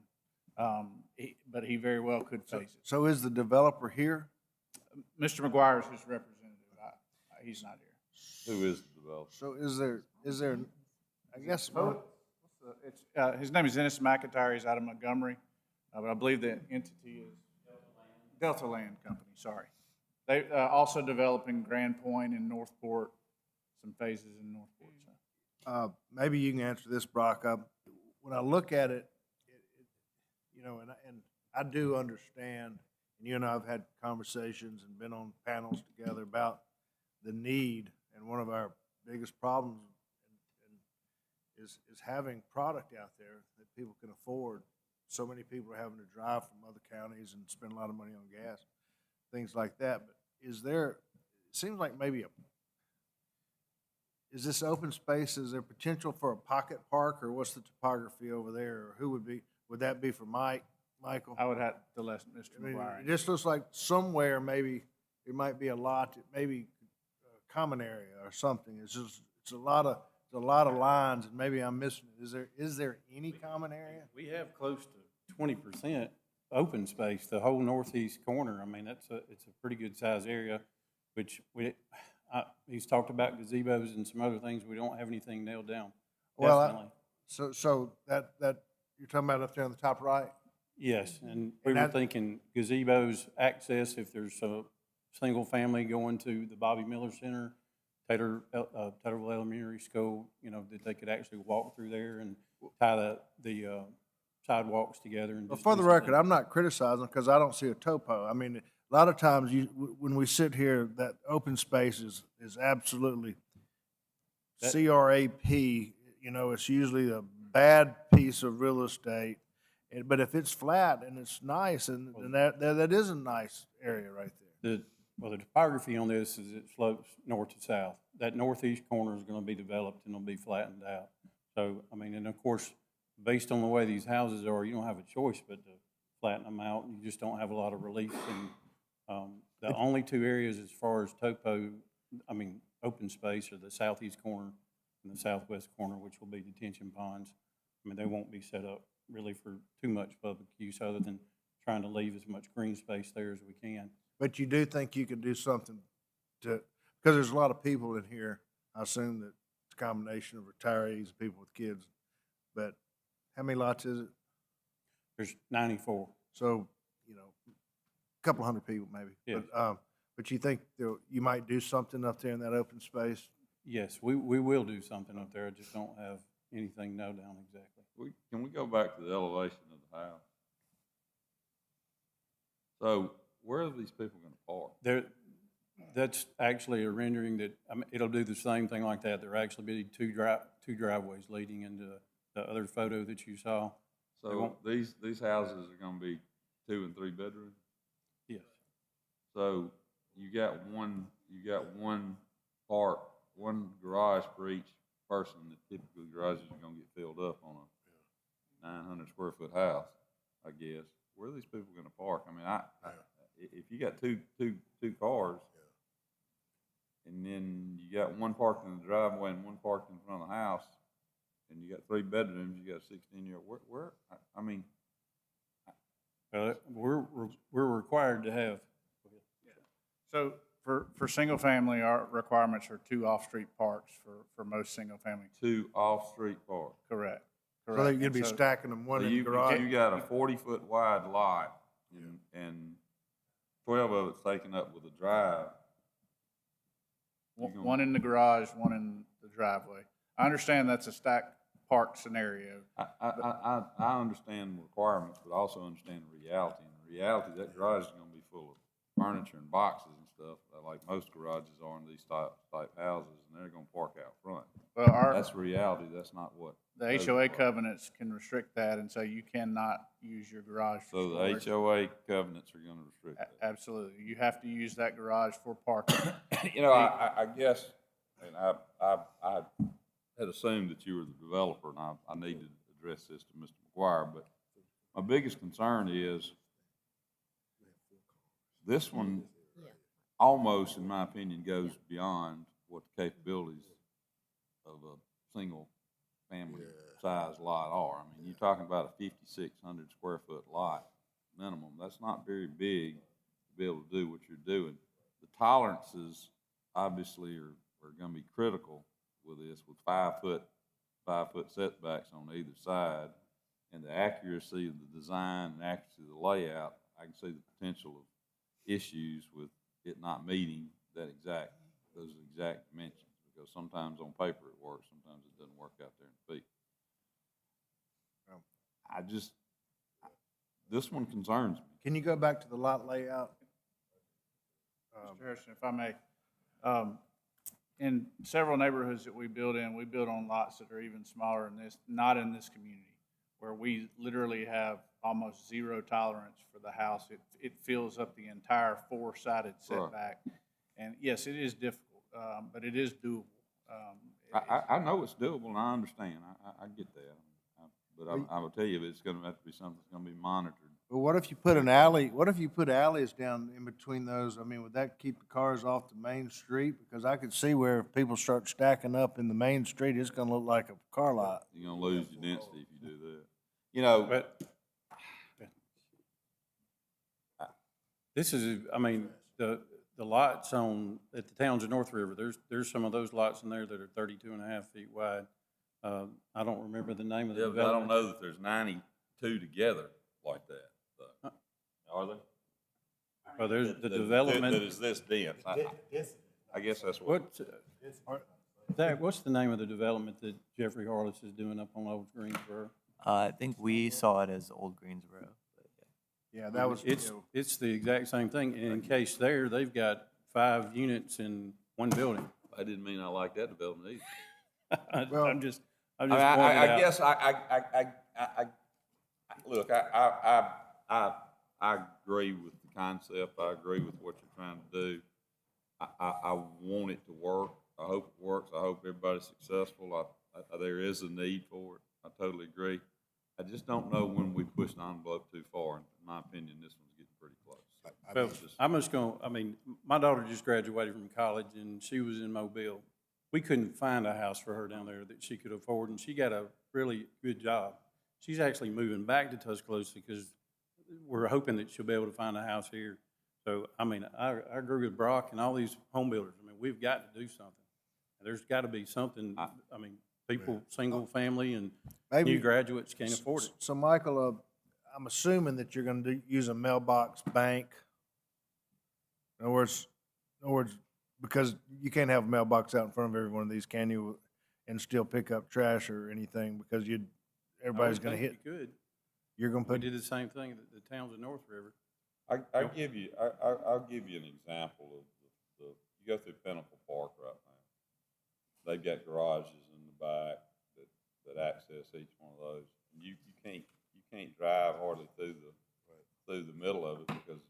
but he very well could phase it. So is the developer here? Mr. McGuire is his representative. He's not here. Who is the developer? So is there, I guess. His name is Dennis McIntyre. He's out of Montgomery, but I believe the entity is Delta Land Company. Sorry, they also developing Grand Point and Northport, some phases in Northport. So. Maybe you can answer this, Brock. When I look at it, and I do understand, and you and I have had conversations and been on panels together about the need, and one of our biggest problems is having product out there that people can afford. So many people are having to drive from other counties and spend a lot of money on gas, things like that. But it seems like maybe is this open space, is there potential for a pocket park, or what's the topography over there? Or would that be for Michael? I would have to let Mr. McGuire. It just looks like somewhere maybe there might be a lot, maybe a common area or something. It's a lot of lines, and maybe I'm missing it. Is there any common area? We have close to 20% open space, the whole northeast corner. I mean, it's a pretty good size area, which he's talked about gazebos and some other things. We don't have anything nailed down. Well, so that you're talking about up there on the top right? Yes, and we were thinking gazebos, access, if there's a single family going to the Bobby Miller Center, Taylorville Elementary School, that they could actually walk through there and tie the sidewalks together. And for the record, I'm not criticizing because I don't see a topo. I mean, a lot of times when we sit here, that open space is absolutely CRAP. It's usually a bad piece of real estate. But if it's flat and it's nice, and that is a nice area right there. The topography on this is it slopes north to south. That northeast corner is going to be developed and it'll be flattened out. So, I mean, and of course, based on the way these houses are, you don't have a choice but to flatten them out. You just don't have a lot of relief. And the only two areas as far as open space are the southeast corner and the southwest corner, which will be detention ponds. I mean, they won't be set up really for too much public use other than trying to leave as much green space there as we can. But you do think you could do something because there's a lot of people in here. I assume that it's a combination of retirees and people with kids. But how many lots is it? There's 94. So, a couple hundred people maybe. Yes. But you think you might do something up there in that open space? Yes, we will do something up there. I just don't have anything nailed down exactly. Can we go back to the elevation of the house? So where are these people gonna park? That's actually a rendering that, I mean, it'll do the same thing like that. There'll actually be two driveways leading into the other photo that you saw. They So won't- these houses are gonna be 2 and 3 bedrooms? Yes. So you got one one garage for each person, that typically garages are gonna get filled up on a 900 square foot house, I guess. Where are these people gonna park? I mean, if you got two cars, and then you got one parked in the driveway and one parked in front of the house, and you got 3 bedrooms, you got 16-year, where, I mean. We're required to have. So for single family, our requirements are 2 off-street parks for most single family. 2 off-street parks. Correct. So that you'd be stacking them one in the garage? You got a 40-foot wide lot, and 12 of it's taken up with a drive. One in the garage, one in the driveway. I understand that's a stacked park scenario. I understand the requirements, but I also understand the reality. And the reality, that garage is gonna be full of furniture and boxes and stuff, like most garages are in these type houses, and they're gonna park out front. Well, that's reality, that's not what. The HOA covenants can restrict that and say you cannot use your garage for So storage. the HOA covenants are gonna restrict that. Absolutely. You have to use that garage for parking. You know, I guess, and I had assumed that you were the developer, and I need to address this to Mr. McGuire, but my biggest concern is this one almost, in my opinion, goes beyond what the capabilities of a single family size lot are. I mean, you're talking about a 5,600 square foot lot minimum. That's not very big to be able to do what you're doing. The tolerances obviously are going to be critical with this, with 5 foot setbacks on either side, and the accuracy of the design and accuracy of the layout. I can see the potential of issues with it not meeting those exact dimensions, because sometimes on paper it works, sometimes it doesn't work out there in feet. This one concerns me. Can you go back to the lot layout? Mr. Harrison, if I may, in several neighborhoods that we build on lots that are even smaller than this, not in this community, where we literally have almost 0 tolerance for the house. It fills up the entire 4-sided setback. And yes, it is difficult, but it is doable. I know it's doable, and I understand. I get that. But I will tell you, it's going to have to be something that's going to be monitored. But what if you put an alley, what if you put alleys down in between those? I mean, would that keep the cars off the main street? Because I could see where if people start stacking up in the main street, it's gonna look like a car lot. You're gonna lose your density if you do that. You know, this is, I mean, the lots at the towns of North River, there's some of those lots in there that are 32.5 feet wide. I don't remember the name of the development. I don't know that there's 92 together like that. So. Are there? Well, there's the development. That is this dense. I guess that's what. What's the name of the development that Jeffrey Harless is doing up on Old Greensboro? I think we saw it as Old Greensboro. Yeah, that was. It's the exact same thing. And in case they've got 5 units in one building. I didn't mean I like that development either. Well, I'm just I guess look, I agree with the concept. I agree with what you're trying to do. I want it to work. I hope it works. I hope everybody's successful. There is a need for it. I totally agree. I just don't know when we push the envelope too far. In my opinion, this one's getting pretty close. I'm just going to, I mean, my daughter just graduated from college and she was in Mobile. We couldn't find a house for her down there that she could afford, and she got a really good job. She's actually moving back to Tuscaloosa because we're hoping that she'll be able to find a house here. So, I mean, I agree with Brock and all these home builders. I mean, we've got to do something. There's got to be something, I mean, people, single family and new graduates can't afford it. So, Michael, I'm assuming that you're going to use a mailbox bank. In other words, because you can't have a mailbox out in front of every one of these, can you, and still pick up trash or anything, because everybody's going to hit. You could. You're going to put. We did the same thing at the towns of North River. I'll give you an example of you go through Pinnacle Park right now. They've got garages in the back that access each one of those. You can't drive hardly through the middle of it because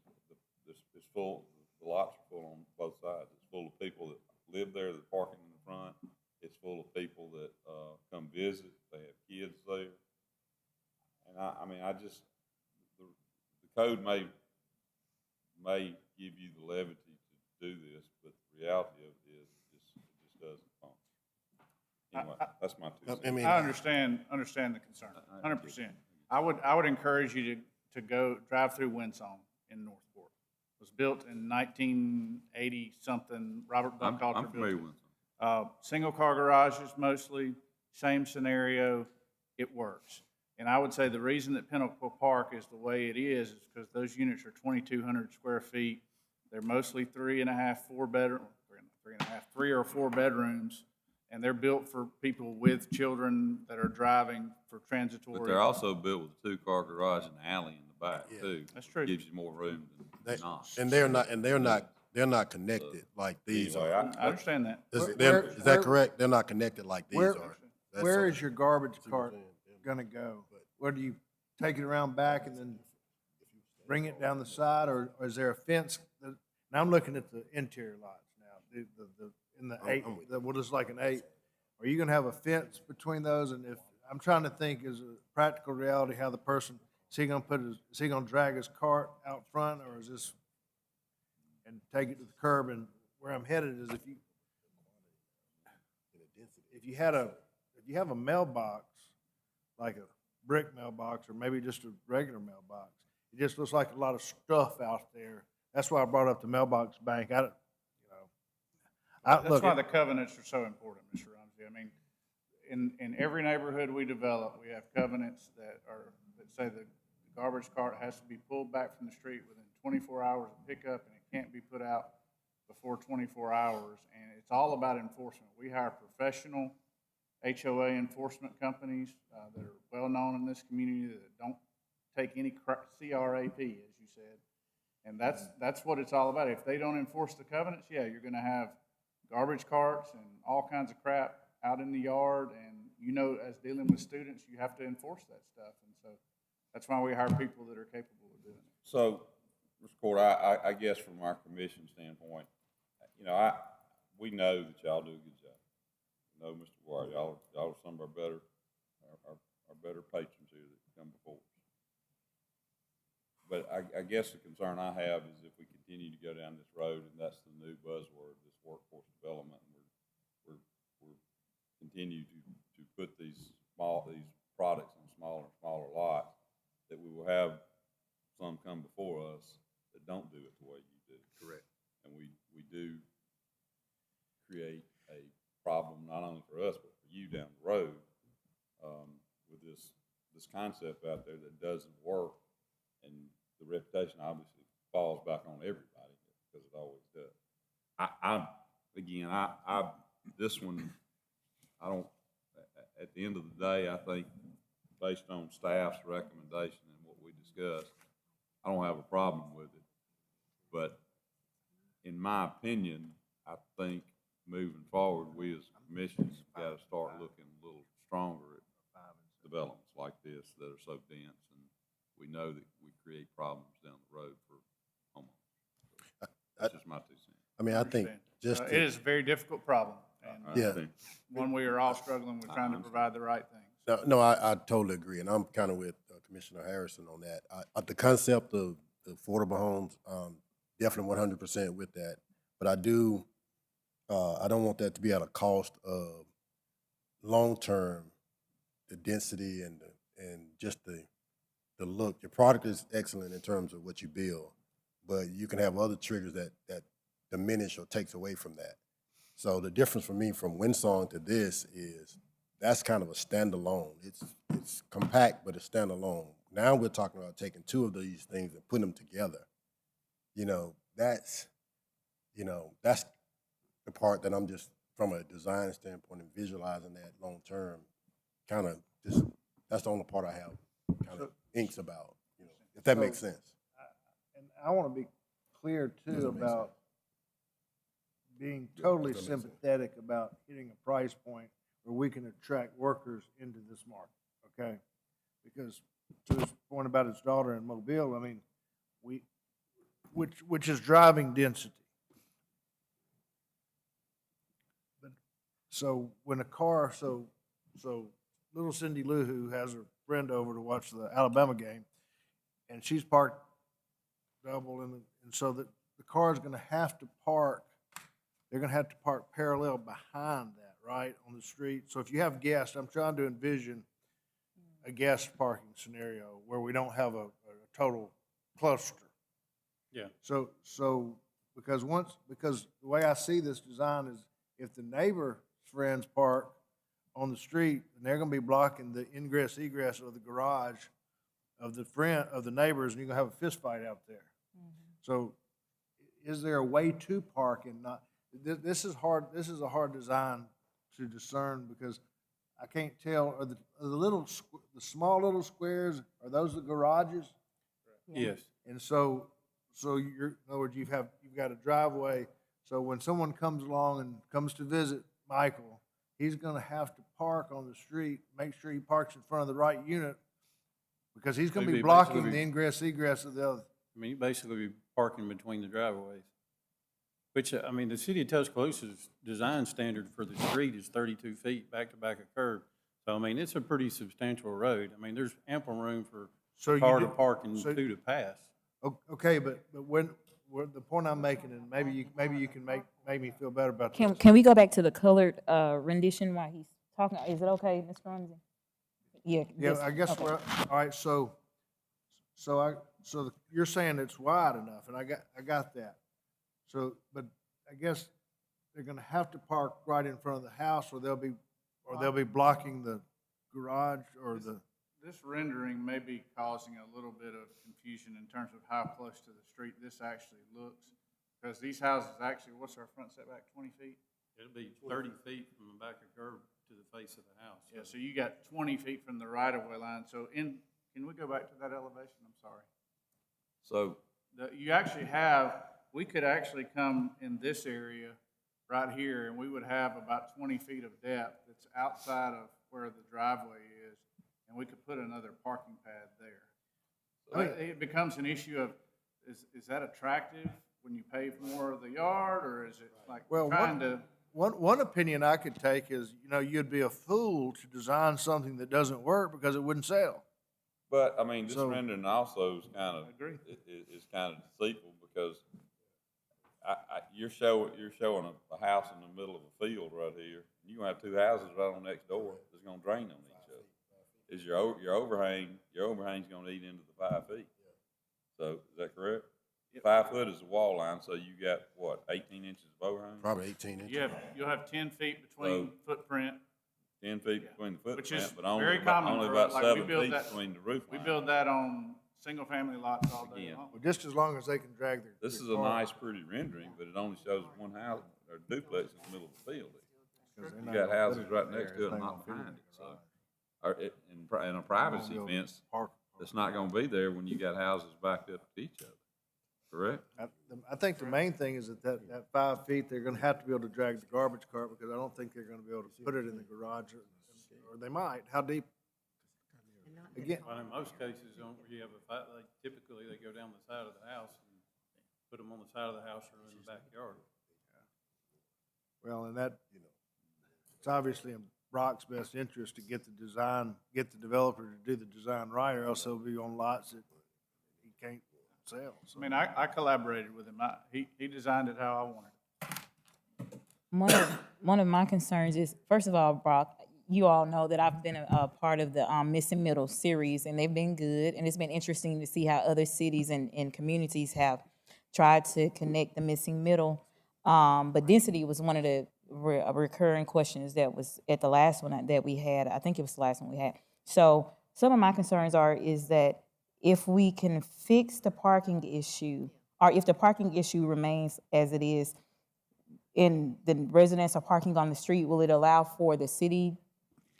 it's full. The lots are full on both sides. It's full of people that live there that are parking in the front. It's full of people that come visit. They have kids there. And the code may give you the levity to do this, but the reality of it is it just doesn't function. Anyway, that's my 2 cents. I understand the concern, 100%. I would encourage you to go drive through Winsong in Northport. It was built in 1980 something. Robert Buckhalter I'm familiar built with it. Single car garages mostly, same scenario. It works. And I would say the reason that Pinnacle Park is the way it is because those units are 2,200 square feet. They're mostly 3 or 4 bedrooms, and they're built for people with children that are driving for transitory. But they're also built with a 2-car garage and an alley in the back too. That's true. Gives you more room than not. And they're not connected like these anyway, are. I understand that. Is that correct? They're not connected like these are. Where is your garbage cart gonna go? Where do you take it around back and then bring it down the side, or is there a fence? Now I'm looking at the interior lots now, in the 8, what is like an 8. Are you gonna have a fence between those? And if, I'm trying to think as a practical reality, how the person, is he gonna drag his cart out front, or is this, and take it to the curb? And where I'm headed is if you have a mailbox, like a brick mailbox, or maybe just a regular mailbox, it just looks like a lot of stuff out there. That's why I brought up the mailbox bank. That's why the covenants are so important, Mr. Rumsey. I mean, in every neighborhood we develop, we have covenants that say the garbage cart has to be pulled back from the street within 24 hours of pickup, and it can't be put out before 24 hours. And it's all about enforcement. We hire professional HOA enforcement companies that are well-known in this community that don't take any CRAP, as you said. And that's what it's all about. If they don't enforce the covenants, yeah, you're going to have garbage carts and all kinds of crap out in the yard. And, as dealing with students, you have to enforce that stuff. And so that's why we hire people that are capable of doing it. So, Mr. Court, I guess from our commission standpoint, we know that y'all do a good job. No, Mr. Ward, y'all are some of our better patrons here that come before us. But I guess the concern I have is if we continue to go down this road, and that's the new buzzword, this workforce development, and we're continue to put these products in smaller and smaller lots, that we will have some come before us that don't do it the way you do. Correct. And we do create a problem not only for us but for you down the road with this concept out there that doesn't work, and the reputation obviously falls back on everybody because it always does. This one, I don't. At the end of the day, I think based on staff's recommendation and what we discussed, I don't have a problem with it. But in my opinion, I think moving forward, we as a commission have got to start looking a little stronger at developments like this that are so dense, and we know that we create problems down the road for homeowners. That's just my 2 cents. I think just it is a very difficult problem, and Yeah. one we are all struggling with trying to provide the right things. No, I totally agree, and I'm kind of with Commissioner Harrison on that. The concept of the affordable homes, definitely 100% with that. But I don't want that to be at a cost of long-term, the density and just the look. Your product is excellent in terms of what you build, but you can have other triggers that diminish or takes away from that. So the difference for me from Winsong to this is that's kind of a standalone. It's compact, but it's standalone. Now we're talking about taking two of these things and putting them together. That's the part that I'm just, from a design standpoint and visualizing that long term, kind of just, that's the only part I have kind of inks about, if that makes sense. and I want to be clear too about being totally sympathetic about hitting a price point where we can attract workers into this market, okay? Because to his point about his daughter in Mobile, I mean, which is driving density. But so when a car, so little Cindy Lou, who has her friend over to watch the Alabama game, and she's parked double, and so that the car is going to have to park. They're going to have to park parallel behind that, right, on the street. So if you have guests, I'm trying to envision a guest parking scenario where we don't have a total cluster. Yeah. So because the way I see this design is if the neighbor friends park on the street, then they're going to be blocking the ingress egress of the garage of the neighbors, and you're going to have a fist fight out there. So is there a way to park and not? This is hard. This is a hard design to discern because I can't tell. Are the small little squares, are those the garages? Yes. And so you're, in other words, you've got a driveway. So when someone comes along and comes to visit Michael, he's going to have to park on the street, make sure he parks in front of the right unit, because he's going to be blocking the ingress egress of the other. I mean, you basically be parking between the driveways, which, I mean, the city of Tuscaloosa's design standard for the street is 32 feet back to back a curb. So, I mean, it's a pretty substantial road. I mean, there's ample room for car to park and two to pass. Okay, but when the point I'm making, and maybe you can make me feel better about this. Can we go back to the colored rendition while he's talking? Is it okay, Mr. Ramsey? Yeah. Yeah, I guess okay. all right. So you're saying it's wide enough, and I got that. So, but I guess they're going to have to park right in front of the house, or they'll be blocking the garage or the. This rendering may be causing a little bit of confusion in terms of how close to the street this actually looks. Because these houses actually, what's our front setback, 20 feet? It'll be 30 feet from the back of curb to the face of the house. Yeah, so you got 20 feet from the right-of-way line. So can we go back to that elevation? I'm sorry. So, You actually have, we could actually come in this area right here, and we would have about 20 feet of depth that's outside of where the driveway is, and we could put another parking pad there. So it becomes an issue of, is that attractive when you pave more of the yard, or is it like trying to? One opinion I could take is, you'd be a fool to design something that doesn't work because it wouldn't sell. but, I mean, this rendering also is kind of, is kind of deceitful because you're showing a house in the middle of a field right here. You're going to have two houses right on next door that's going to drain on each other. Is your overhang's going to eat into the 5 feet. So, is that correct? 5 foot is the wall line, so you got, what, 18 inches of overhang? Probably 18 inches. You'll have 10 feet between footprint. 10 feet between the Which footprint, is but only very common only for, about like, we 7 build feet that- between the roof We line. build that on single-family lots all day Again. long. Well, just as long as they can drag their. This is their a car. nice, pretty rendering, but it only shows one house, or duplex in the middle of the field. 'Cause they're You not got gonna houses put it right in next there. to it and It's not not gonna behind it, fit so. In a privacy Gonna fence, park. it's not gonna be there when you got houses backed up to each other, correct? I think the main thing is that 5 feet, they're gonna have to be able to drag the garbage cart, because I don't think they're gonna be able to put it in the garage, or they might. How deep? Again, Well, in most cases, where you have typically they go down the side of the house and put them on the side of the house or in the backyard. well, and that, it's obviously in Brock's best interest to get the developer to do the design right, or else he'll be on lots that he can't sell. So. I mean, I collaborated with him. He designed it how I wanted it. One of my concerns is, first of all, Brock, you all know that I've been a part of the Missing Middle series, and they've been good, and it's been interesting to see how other cities and communities have tried to connect the missing middle. But density was one of the recurring questions that was at the last one that we had. I think it was the last one we had. So some of my concerns is that if we can fix the parking issue, or if the parking issue remains as it is, and the residents are parking on the street, will it allow for the city?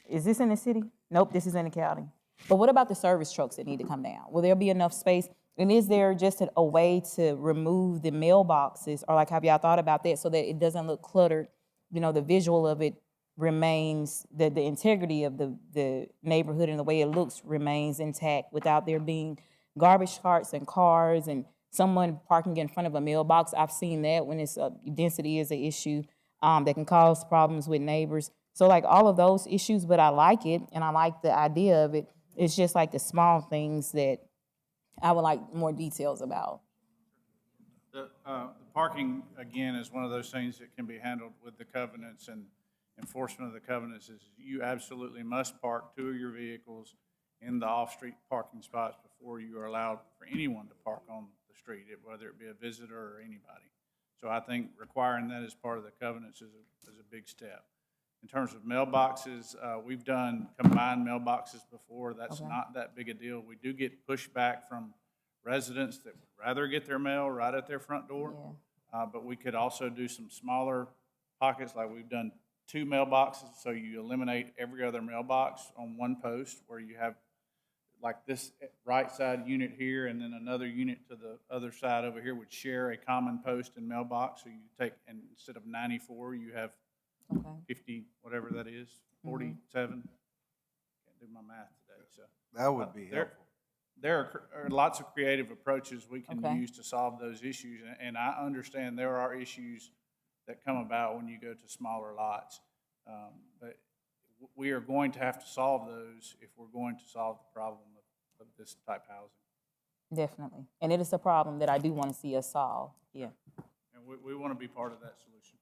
Is this in the city? Nope, this is in the county. But what about the service trucks that need to come down? Will there be enough space? And is there just a way to remove the mailboxes, or like have y'all thought about that so that it doesn't look cluttered? You know, the visual of it remains, the integrity of the neighborhood and the way it looks remains intact without there being garbage carts and cars and someone parking in front of a mailbox. I've seen that when it's density is an issue that can cause problems with neighbors. So like all of those issues, but I like it and I like the idea of it. It's just like the small things that I would like more details about. The parking, again, is one of those things that can be handled with the covenants, and enforcement of the covenants is you absolutely must park 2 of your vehicles in the off-street parking spots before you are allowed for anyone to park on the street, whether it be a visitor or anybody. So I think requiring that as part of the covenants is a big step. In terms of mailboxes, we've done combined mailboxes before. That's Okay. not that big a deal. We do get pushback from residents that would rather get their mail right at their front door. But we could also do some smaller pockets, like we've done 2 mailboxes, so you eliminate every other mailbox on one post where you have like this right side unit here and then another unit to the other side over here would share a common post and mailbox. So you take, and instead of 94, you have 50, whatever that is, 47. Can't do my math today, so. That would be helpful. There are lots of creative approaches we can Okay. use to solve those issues, and I understand there are issues that come about when you go to smaller lots. But we are going to have to solve those if we're going to solve the problem of this type housing. Definitely. And it is a problem that I do want to see us solve. Yeah. And we want to be part of that solution.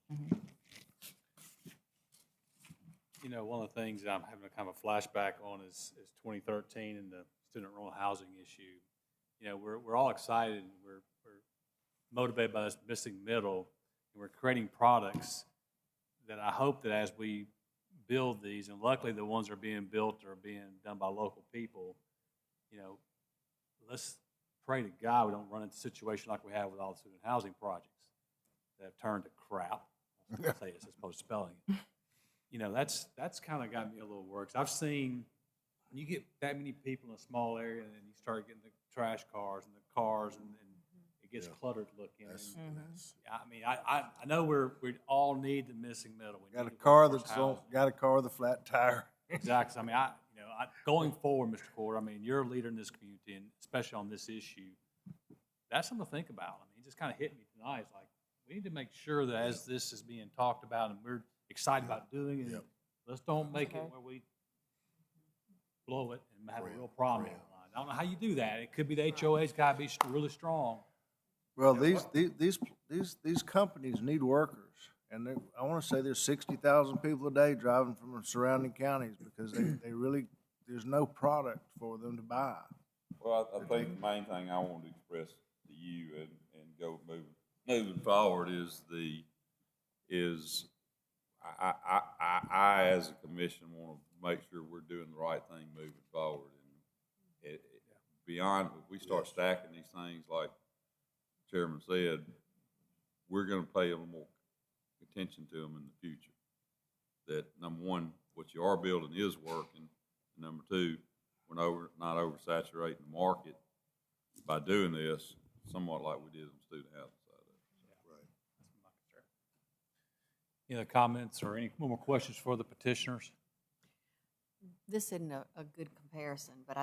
You know, one of the things I'm having a kind of a flashback on is 2013 and the student rental housing issue. You know, we're all excited and we're motivated by this missing middle, and we're creating products that I hope that as we build these, and luckily the ones that are being built are being done by local people, you know, let's pray to God we don't run into a situation like we have with all the student housing projects that have turned to crap. I'll say this as opposed to spelling it. You know, that's kind of got me a little worried. 'Cause I've seen, when you get that many people in a small area and then you start getting the trash cars and the cars and it gets cluttered looking. I mean, I know we all need the missing middle. We Got a need car workforce that's housing. got a car with a flat tire. Exactly. I mean, going forward, Mr. Porter, I mean, you're a leader in this community, and especially on this issue, that's something to think about. I mean, it just kind of hit me tonight. It's like, we need to make sure that as this is being talked about and we're excited about doing it, let's don't make it where we blow it and have a real problem in the line. I don't know how you do that. It could be the HOA's got to be really strong. Well, these companies need workers, and I want to say there's 60,000 people a day driving from the surrounding counties because they really, there's no product for them to buy. Well, I think the main thing I wanted to express to you and go moving forward is I as a commission want to make sure we're doing the right thing moving forward. And beyond, if we start stacking these things like Chairman said, we're going to pay a little more attention to them in the future. That number one, what you are building is working. And number two, we're not oversaturating the market by doing this, somewhat like we did on the student housing side of it. Any other comments or any more questions for the petitioners? This isn't a good comparison, but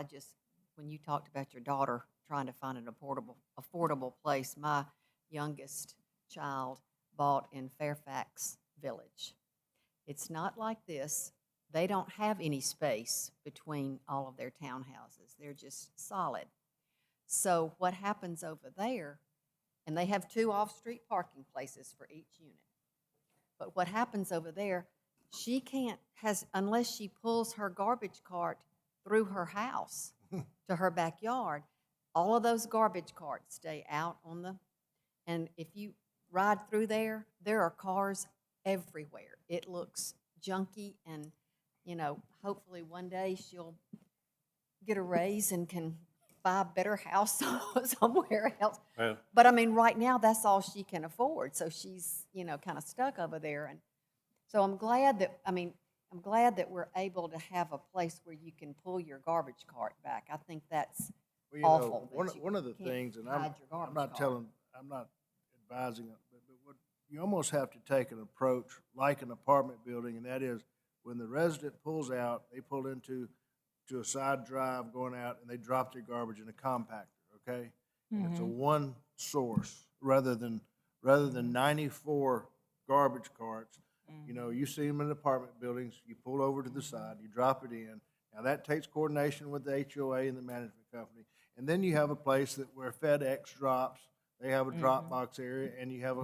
when you talked about your daughter trying to find an affordable place, my youngest child bought in Fairfax Village. It's not like this. They don't have any space between all of their townhouses. They're just solid. So what happens over there, and they have 2 off-street parking places for each unit. But what happens over there, she can't, unless she pulls her garbage cart through her house to her backyard, all of those garbage carts stay out and if you ride through there are cars everywhere. It looks junky, and, you know, hopefully one day she'll get a raise and can buy a better house somewhere else. Well, But I mean, right now, that's all she can afford, so she's, you know, kind of stuck over there. And so I'm glad that we're able to have a place where you can pull your garbage cart back. I think that's Well, you awful know, that you one of the can't things, and hide your garbage I'm not advising it, but what, you almost have to take an approach like an apartment building, and that is, when the resident pulls out, they pull into a side drive going out, and they drop their garbage in a compactor, okay? And it's a one source, rather than 94 garbage carts. You know, you see them in apartment buildings, you pull over to the side, you drop it in. Now, that takes coordination with the HOA and the management company. And then you have a place where FedEx drops, they have a drop box area, and you have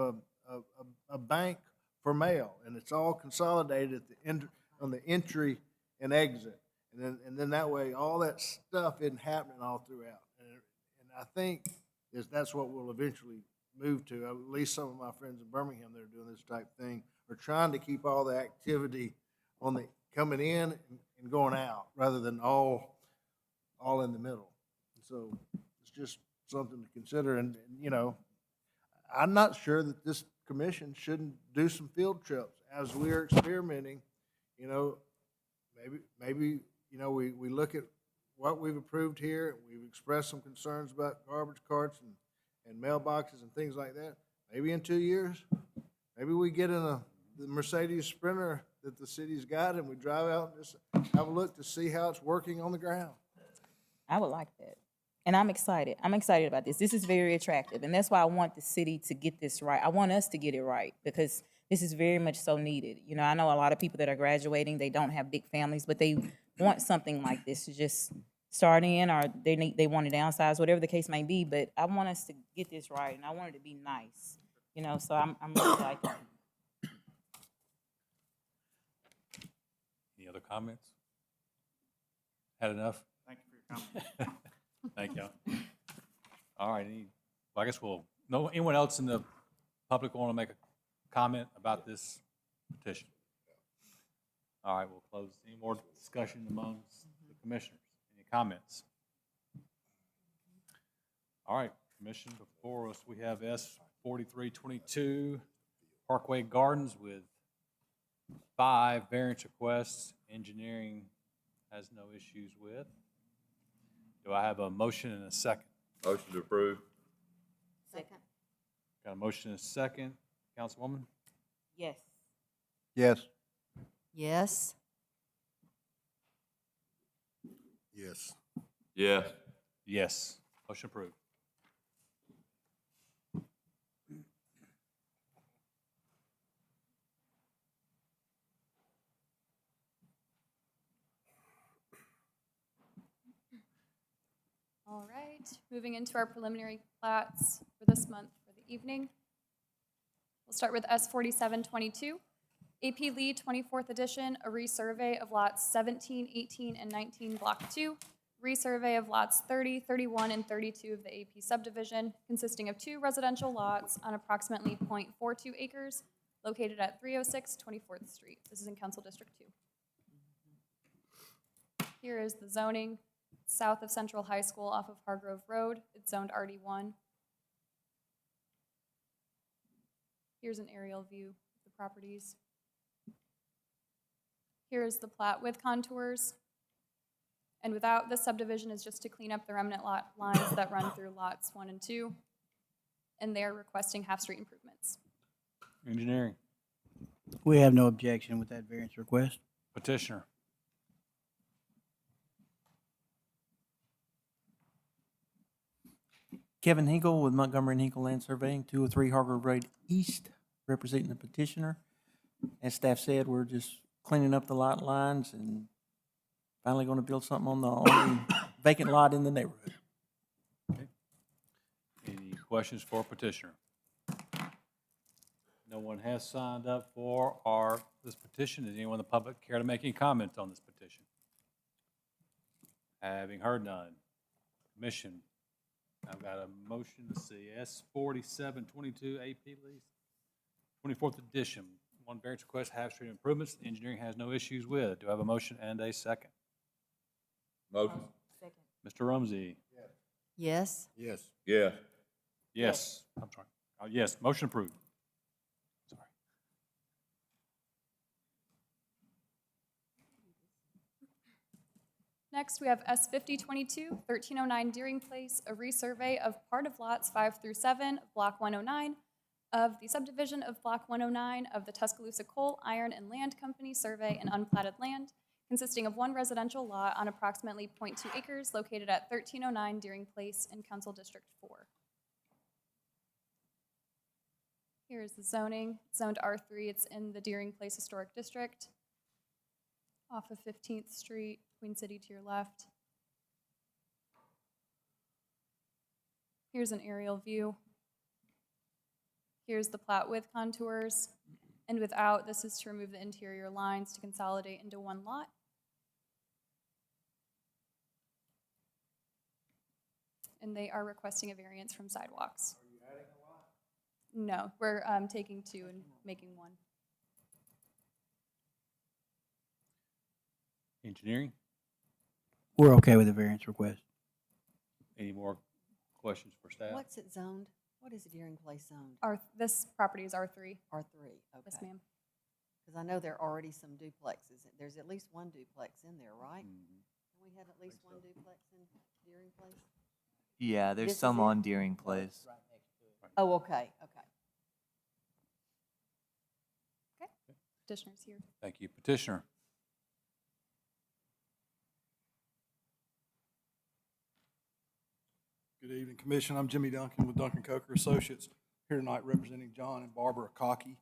a bank for mail, and it's all consolidated at the on the entry and exit. And then that way, all that stuff isn't happening all throughout. And I think that's what we'll eventually move to. At least some of my friends in Birmingham that are doing this type thing are trying to keep all the activity on the coming in and going out, rather than all in the middle. So it's just something to consider. And you know, I'm not sure that this commission shouldn't do some field trips as we're experimenting. You know, maybe you know, we look at what we've approved here. We've expressed some concerns about garbage carts and mailboxes and things like that. Maybe in 2 years, maybe we get in the Mercedes Sprinter that the city's got, and we drive out and just have a look to see how it's working on the ground. I would like that. And I'm excited. I'm excited about this. This is very attractive. And that's why I want the city to get this right. I want us to get it right, because this is very much so needed. You know, I know a lot of people that are graduating, they don't have big families, but they want something like this to just start in, or they want to downsize, whatever the case may be. But I want us to get this right, and I want it to be nice. You know, so I'm really liking it. Any other comments? Had enough? Thank you for your comment. Thank you. All right, I guess anyone else in the public want to make a comment about this petition? All right, we'll close. Any more discussion amongst the commissioners? Any comments? All right, commission, before us, we have S 4322 Parkway Gardens with 5 variance requests. Engineering has no issues with. Do I have a motion and a second? Motion to approve. Second. Got a motion and a second. Councilwoman? Yes. Yes. Yes. Yes. Yes. Yes. Motion approved. All right, moving into our preliminary plats for this month for the evening. We'll start with S 4722, AP Lee 24th edition, a resurvey of lots 17, 18, and 19, block 2, resurvey of lots 30, 31, and 32 of the AP subdivision, consisting of 2 residential lots on approximately 0.42 acres, located at 306 24th Street. This is in Council District 2. Here is the zoning. South of Central High School off of Hargrove Road. It's zoned RD1. Here's an aerial view of the properties. Here is the plat with contours. And without, this subdivision is just to clean up the remnant lot lines that run through lots 1 and 2. And they're requesting half-street improvements. Engineering. We have no objection with that variance request. Petitioner. Kevin Hinkle with Montgomery and Hinkle Land Surveying, 203 Hargrove Road East, representing the petitioner. As staff said, we're just cleaning up the lot lines and finally going to build something on the only vacant lot in the neighborhood. Okay. Any questions for petitioner? No one has signed up for this petition. Does anyone in the public care to make any comments on this petition? Having heard none, commission, I've got a motion to see S 4722 AP lease, 24th edition, 1 variance request, half-street improvements. Engineering has no issues with. Do I have a motion and a second? Motion. Second. Mr. Rumsey? Yes. Yes. Yes. Yes. I'm sorry. Yes, motion approved. Sorry. Next, we have S 5022, 1309 Deering Place, a resurvey of part of lots 5 through 7 of Block 109 of the subdivision of Block 109 of the Tuscaloosa Coal, Iron, and Land Company survey and unplatted land, consisting of one residential lot on approximately .2 acres located at 1309 Deering Place in Council District 4. Here is the zoning, zoned R3. It's in the Deering Place Historic District, off of 15th Street, Queen City to your left. Here's an aerial view. Here's the plat with contours, and without, this is to remove the interior lines to consolidate into one lot. And they are requesting a variance from sidewalks. Are you adding a lot? No, we're taking 2 and making 1. Engineering? We're okay with the variance request. Any more questions for staff? What's it zoned? What is Deering Place zoned? This property is R3. R3, okay. Yes, ma'am. Because I know there are already some duplexes. There's at least one duplex in there, right? Can we have at least one duplex in Deering Place? Yeah, there's This is some it? on Deering Place. Oh, okay, okay. Okay, petitioner's here. Thank you. Petitioner? Good evening, Commission. I'm Jimmy Duncan with Duncan Coker Associates, here tonight representing John and Barbara Cockey.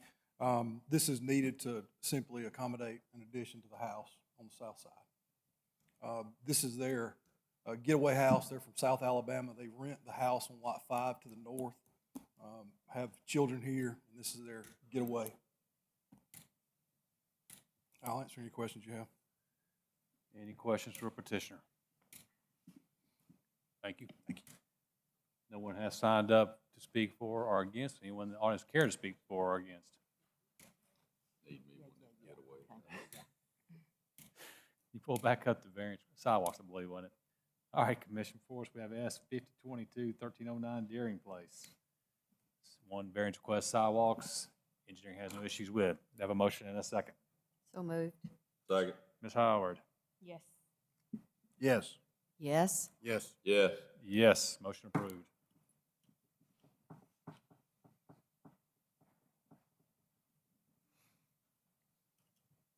This is needed to simply accommodate an addition to the house on the south side. This is their getaway house. They're from South Alabama. They rent the house on Lot 5 to the north, have children here, and this is their getaway. I'll answer any questions you have. Any questions for a petitioner? Thank you. Thank you. No one has signed up to speak for or against. Anyone in the audience care to speak for or against? You pull back up the variance sidewalks, I believe, wasn't it? All right, Commission for us, we have S 5022, 1309 Deering Place. One variance request sidewalks. Engineering has no issues with. We have a motion and a second. So moved. Second. Ms. Howard? Yes. Yes. Yes? Yes. Yes. Yes, motion approved.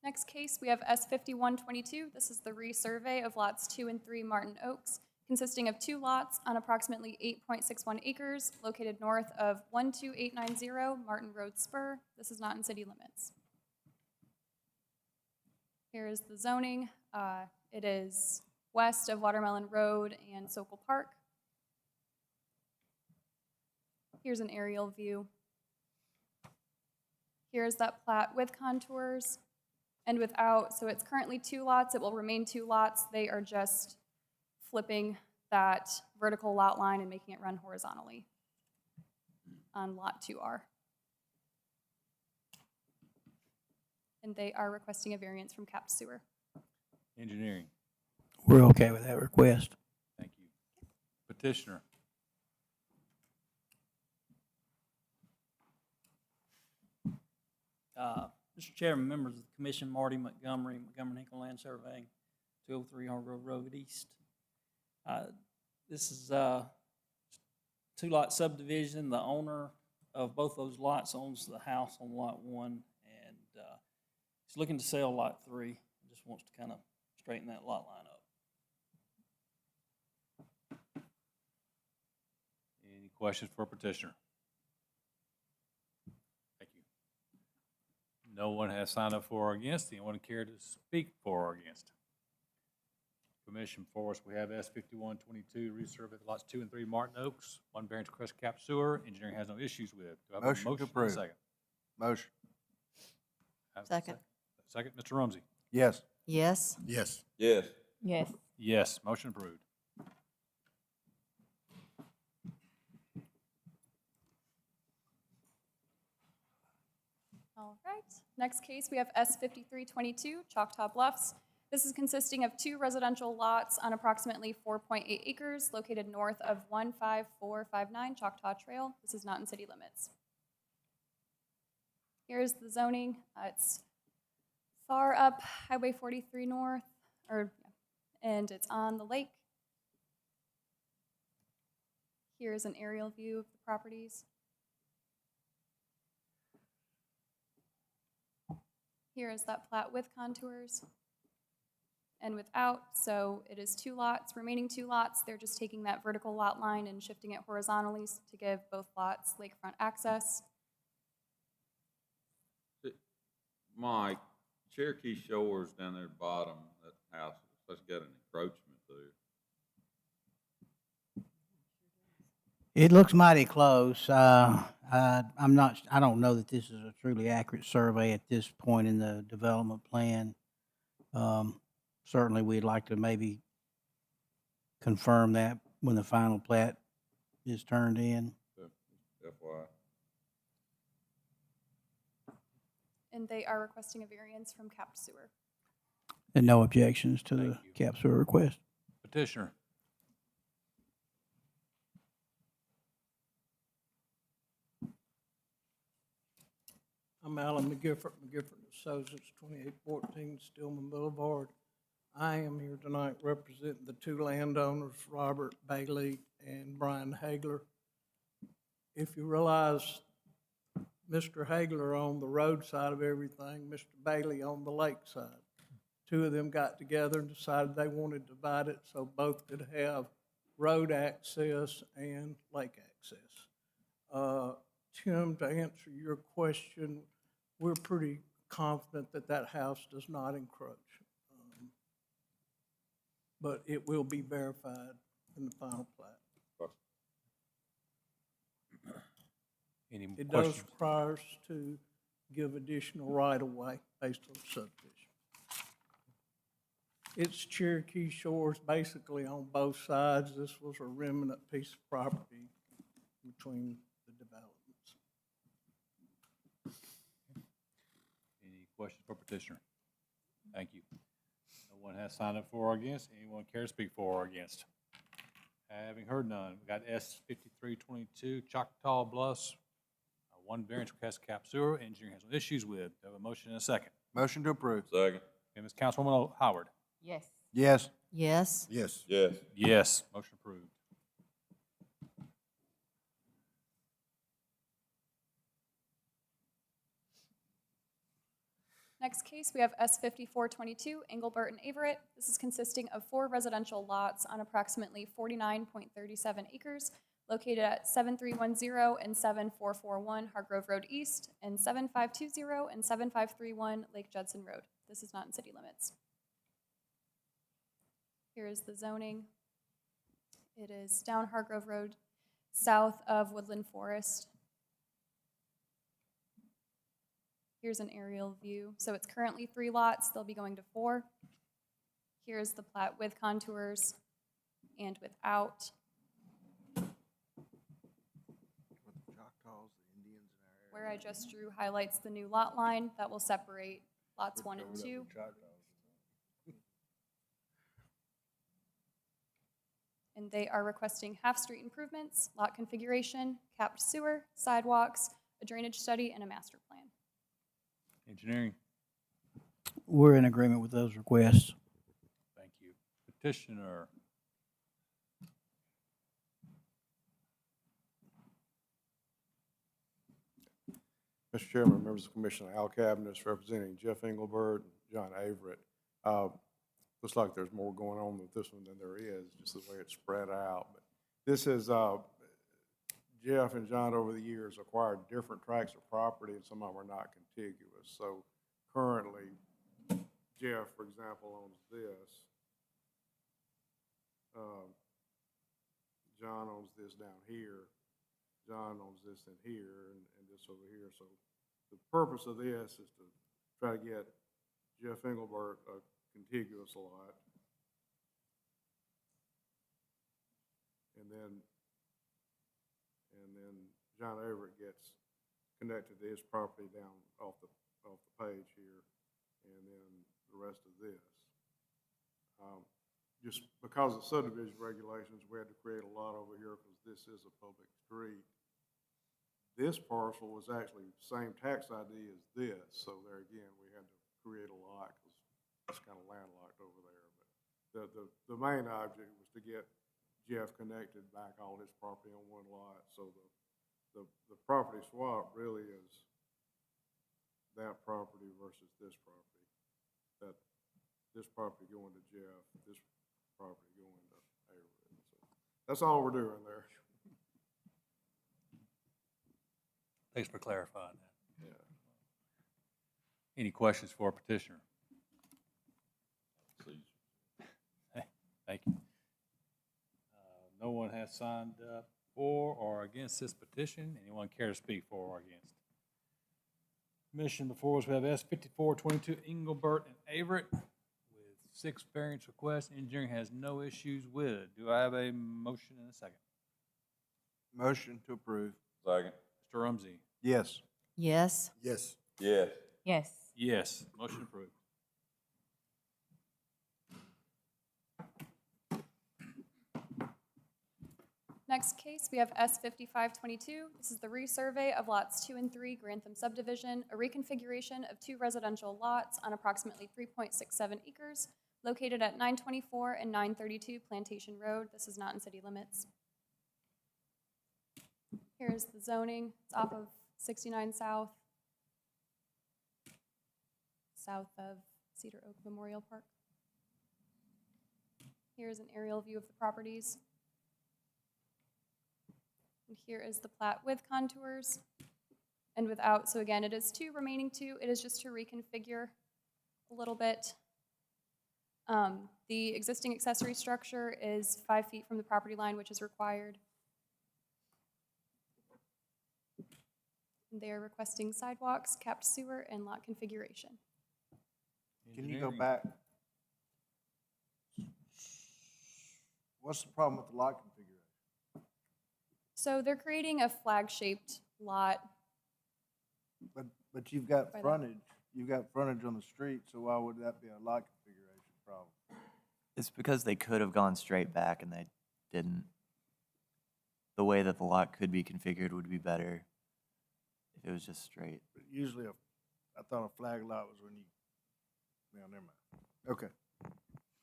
Next case, we have S 5122. This is the resurvey of lots 2 and 3 Martin Oaks, consisting of 2 lots on approximately 8.61 acres located north of 12890 Martin Road Spur. This is not in city limits. Here is the zoning. It is west of Watermelon Road and Sokol Park. Here's an aerial view. Here's that plat with contours and without. So it's currently 2 lots. It will remain 2 lots. They are just flipping that vertical lot line and making it run horizontally on Lot 2R. And they are requesting a variance from capped sewer. Engineering? We're okay with that request. Thank you. Petitioner? Mr. Chairman, members of the Commission, Marty Montgomery, Hinkle Land Surveying, 203 Hargrove Road East. This is a 2-lot subdivision. The owner of both those lots owns the house on Lot 1, and he's looking to sell Lot 3. Just wants to kind of straighten that lot line up. Any questions for petitioner? Thank you. No one has signed up for or against. Anyone care to speak for or against? Commission for us, we have S 5122, resurvey of lots 2 and 3 Martin Oaks, 1 variance request cap sewer. Engineering has no issues with. Do I have Motion a to motion? approve. Second. Motion. Have a Second. Second, Mr. Rumsey. Yes. Yes? Yes. Yes. Yes. Yes, motion approved. All right, next case, we have S 5322, Choctaw Bluffs. This is consisting of 2 residential lots on approximately 4.8 acres located north of 15459 Choctaw Trail. This is not in city limits. Here's the zoning. It's far up Highway 43 north, or and it's on the lake. Here's an aerial view of the properties. Here is that plat with contours and without, so it is 2 lots, remaining 2 lots. They're just taking that vertical lot line and shifting it horizontally to give both lots lakefront access. Mike, Cherokee Shores down there at the bottom, that house, it's got an encroachment there. It looks mighty close. I'm not, I don't know that this is a truly accurate survey at this point in the development plan. Certainly, we'd like to maybe confirm that when the final plat is turned in. FYI. And they are requesting a variance from capped sewer. And no objections to the Thank you. cap sewer request. Petitioner. I'm Alan McGifford Associates, 2814 Stillman Boulevard. I am here tonight representing the 2 landowners, Robert Bailey and Brian Hagler. If you realize, Mr. Hagler on the road side of everything, Mr. Bailey on the lake side. 2 of them got together and decided they wanted to divide it so both could have road access and lake access. Tim, to answer your question, we're pretty confident that that house does not encroach. But it will be verified in the final plat. Any It questions? does require us to give additional right-of-way based on subdivision. It's Cherokee Shores basically on both sides. This was a remnant piece of property between the developments. Any questions for petitioner? Thank you. No one has signed up for or against. Anyone care to speak for or against? Having heard none, we got S 5322 Choctaw Bluffs. 1 variance request cap sewer. Engineering has no issues with. Do I have a motion and a second? Motion to approve. Second. Okay, Ms. Councilwoman Howard. Yes. Yes. Yes. Yes. Yes. Yes. Motion approved. Next case, we have S 5422 Engelbert and Averett. This is consisting of 4 residential lots on approximately 49.37 acres located at 7310 and 7441 Hargrove Road East and 7520 and 7531 Lake Judson Road. This is not in city limits. Here is the zoning. It is down Hargrove Road, south of Woodland Forest. Here's an aerial view. So it's currently 3 lots. They'll be going to 4. Here's the plat with contours and without. Where I just drew highlights the new lot line that will separate lots 1 and 2. And they are requesting half-street improvements, lot configuration, capped sewer, sidewalks, a drainage study, and a master plan. Engineering. We're in agreement with those requests. Thank you. Petitioner. Mr. Chairman, members of the Commission, Al Cabinets representing Jeff Engelbert and John Averett. Looks like there's more going on with this one than there is, just the way it's spread out. But this is, Jeff and John over the years acquired different tracts of property, and some of them are not contiguous. So currently, Jeff, for example, owns this. John owns this down here. John owns this in here and this over here. So the purpose of this is to try to get Jeff Engelbert a contiguous lot. And then John Averett gets connected to his property down off the page here, and then the rest of this. Just because of subdivision regulations, we had to create a lot over here because this is a public street. This parcel was actually the same tax ID as this, so there again, we had to create a lot because it's kind of landlocked over there. the main object was to get Jeff connected back all his property on one lot. So the property swap really is that property versus this property. That this property going to Jeff, this property going to Avery. So that's all we're doing there. Thanks for clarifying that. Yeah. Any questions for petitioner? Hey, thank you. No one has signed up for or against this petition. Anyone care to speak for or against? Commission before us, we have S 5422 Engelbert and Averett with 6 variance requests. Engineering has no issues with. Do I have a motion and a second? Motion to approve. Second. Mr. Rumsey? Yes. Yes. Yes. Yes. Yes. Yes. Motion approved. Next case, we have S 5522. This is the resurvey of lots 2 and 3, Grantham subdivision, a reconfiguration of 2 residential lots on approximately 3.67 acres, located at 924 and 932 Plantation Road. This is not in city limits. Here's the zoning. It's off of 69 South, south of Cedar Oak Memorial Park. Here's an aerial view of the properties. And here is the plat with contours and without. So again, it is 2 remaining 2. It is just to reconfigure a little bit. The existing accessory structure is 5 feet from the property line, which is required. And they are requesting sidewalks, capped sewer, and lot configuration. Can you go back? What's the problem with the lot configuration? So they're creating a flag-shaped lot. But you've got By that. frontage. You've got frontage on the street, so why would that be a lot configuration problem? It's because they could have gone straight back and they didn't. The way that the lot could be configured would be better if it was just straight. But usually, I thought a flag lot was when you, well, never mind. Okay.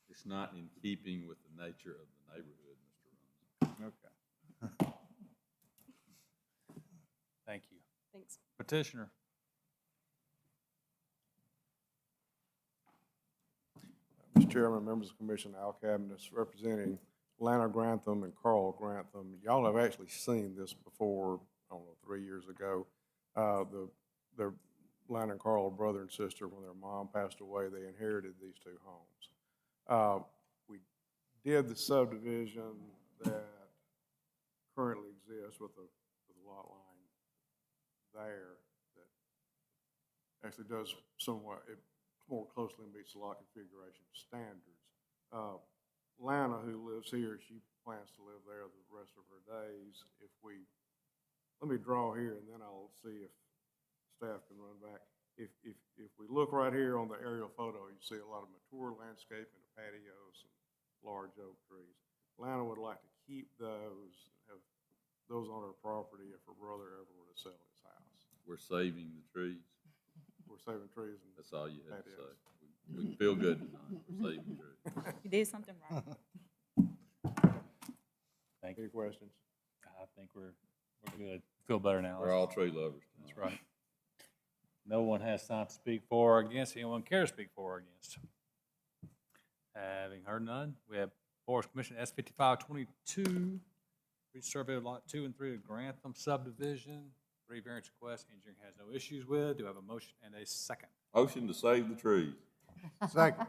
It's not in keeping with the nature of the neighborhood, Mr. Rumsey. Okay. Thank you. Thanks. Petitioner? Mr. Chairman, members of the commission, Al Cabinets, representing Lana Grantham and Carl Grantham. Y'all have actually seen this before, I don't know, 3 years ago. Their Lana and Carl, brother and sister, when their mom passed away, they inherited these 2 homes. We did the subdivision that currently exists with a lot line there that actually does somewhat, it more closely meets the lot configuration standards. Lana, who lives here, she plans to live there the rest of her days. Let me draw here and then I'll see if staff can run back. If we look right here on the aerial photo, you see a lot of mature landscape and patios and large oak trees. Lana would like to keep those and have those on her property if her brother ever were to sell his house. We're saving the trees. We're saving trees and That's all you had to patios. say. We feel good tonight. We're saving trees. You did something right. Thank Any you. questions? I think we're good. Feel better now. We're all tree lovers tonight. That's right. No one has time to speak for or against. Anyone care to speak for or against? Having heard none, we have Forest Commission S 5522, resurvey of lot 2 and 3 of Grantham subdivision. 3 variance requests. Engineering has no issues with. Do I have a motion and a second? Motion to save the trees. Second.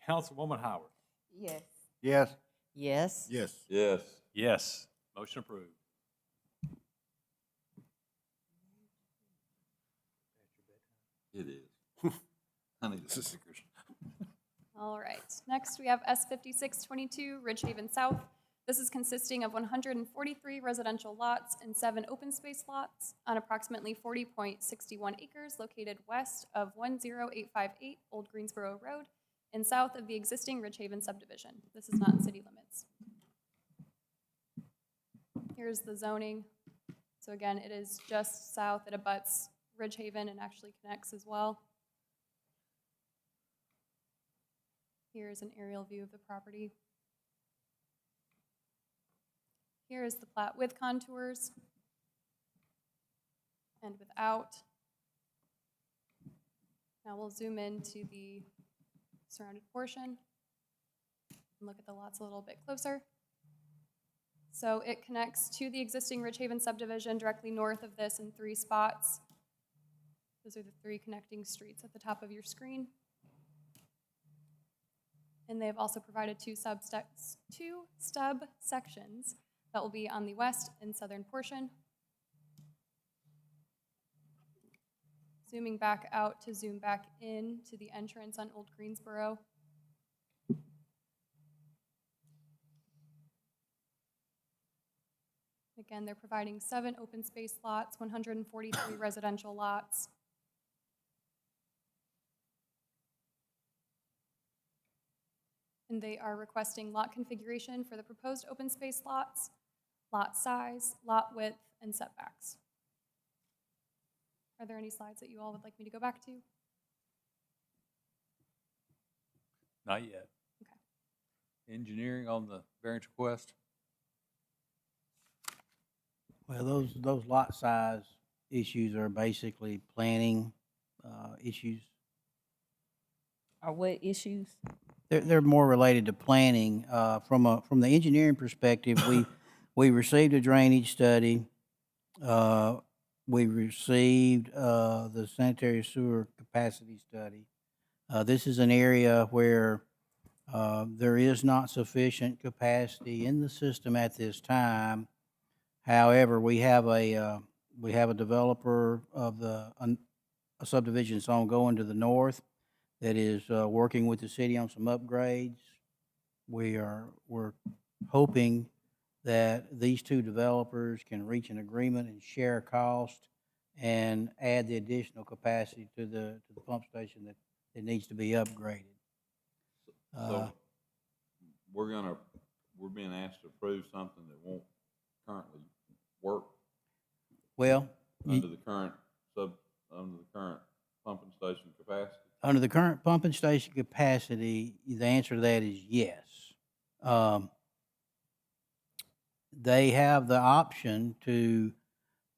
Councilwoman Howard. Yes. Yes. Yes. Yes. Yes. Yes. Motion approved. It is. I need the stickers. All right. Next, we have S 5622 Ridgehaven South. This is consisting of 143 residential lots and 7 open space lots on approximately 40.61 acres located west of 10858 Old Greensboro Road and south of the existing Ridgehaven subdivision. This is not in city limits. Here's the zoning. So again, it is just south. It abuts Ridgehaven and actually connects as well. Here's an aerial view of the property. Here is the plat with contours and without. Now we'll zoom into the surrounded portion and look at the lots a little bit closer. So it connects to the existing Ridge Haven subdivision directly north of this in 3 spots. Those are the 3 connecting streets at the top of your screen. And they have also provided 2 stub sections that will be on the west and southern portion. Zooming back out to zoom back in to the entrance on Old Greensboro. Again, they're providing 7 open space lots, 143 residential lots. And they are requesting lot configuration for the proposed open space lots, lot size, lot width, and setbacks. Are there any slides that you all would like me to go back to? Not yet. Okay. Engineering on the variance request? Well, those lot size issues are basically planning issues. Are what issues? They're more related to planning. From the engineering perspective, we received a drainage study. We received the sanitary sewer capacity study. This is an area where there is not sufficient capacity in the system at this time. However, we have a developer of a subdivision that's ongoing to the north that is working with the city on some upgrades. We're hoping that these 2 developers can reach an agreement and share cost and add the additional capacity to the pump station that needs to be upgraded. So we're being asked to approve something that won't currently work Well, under the current pumping station capacity? under the current pumping station capacity, the answer to that is yes. They have the option to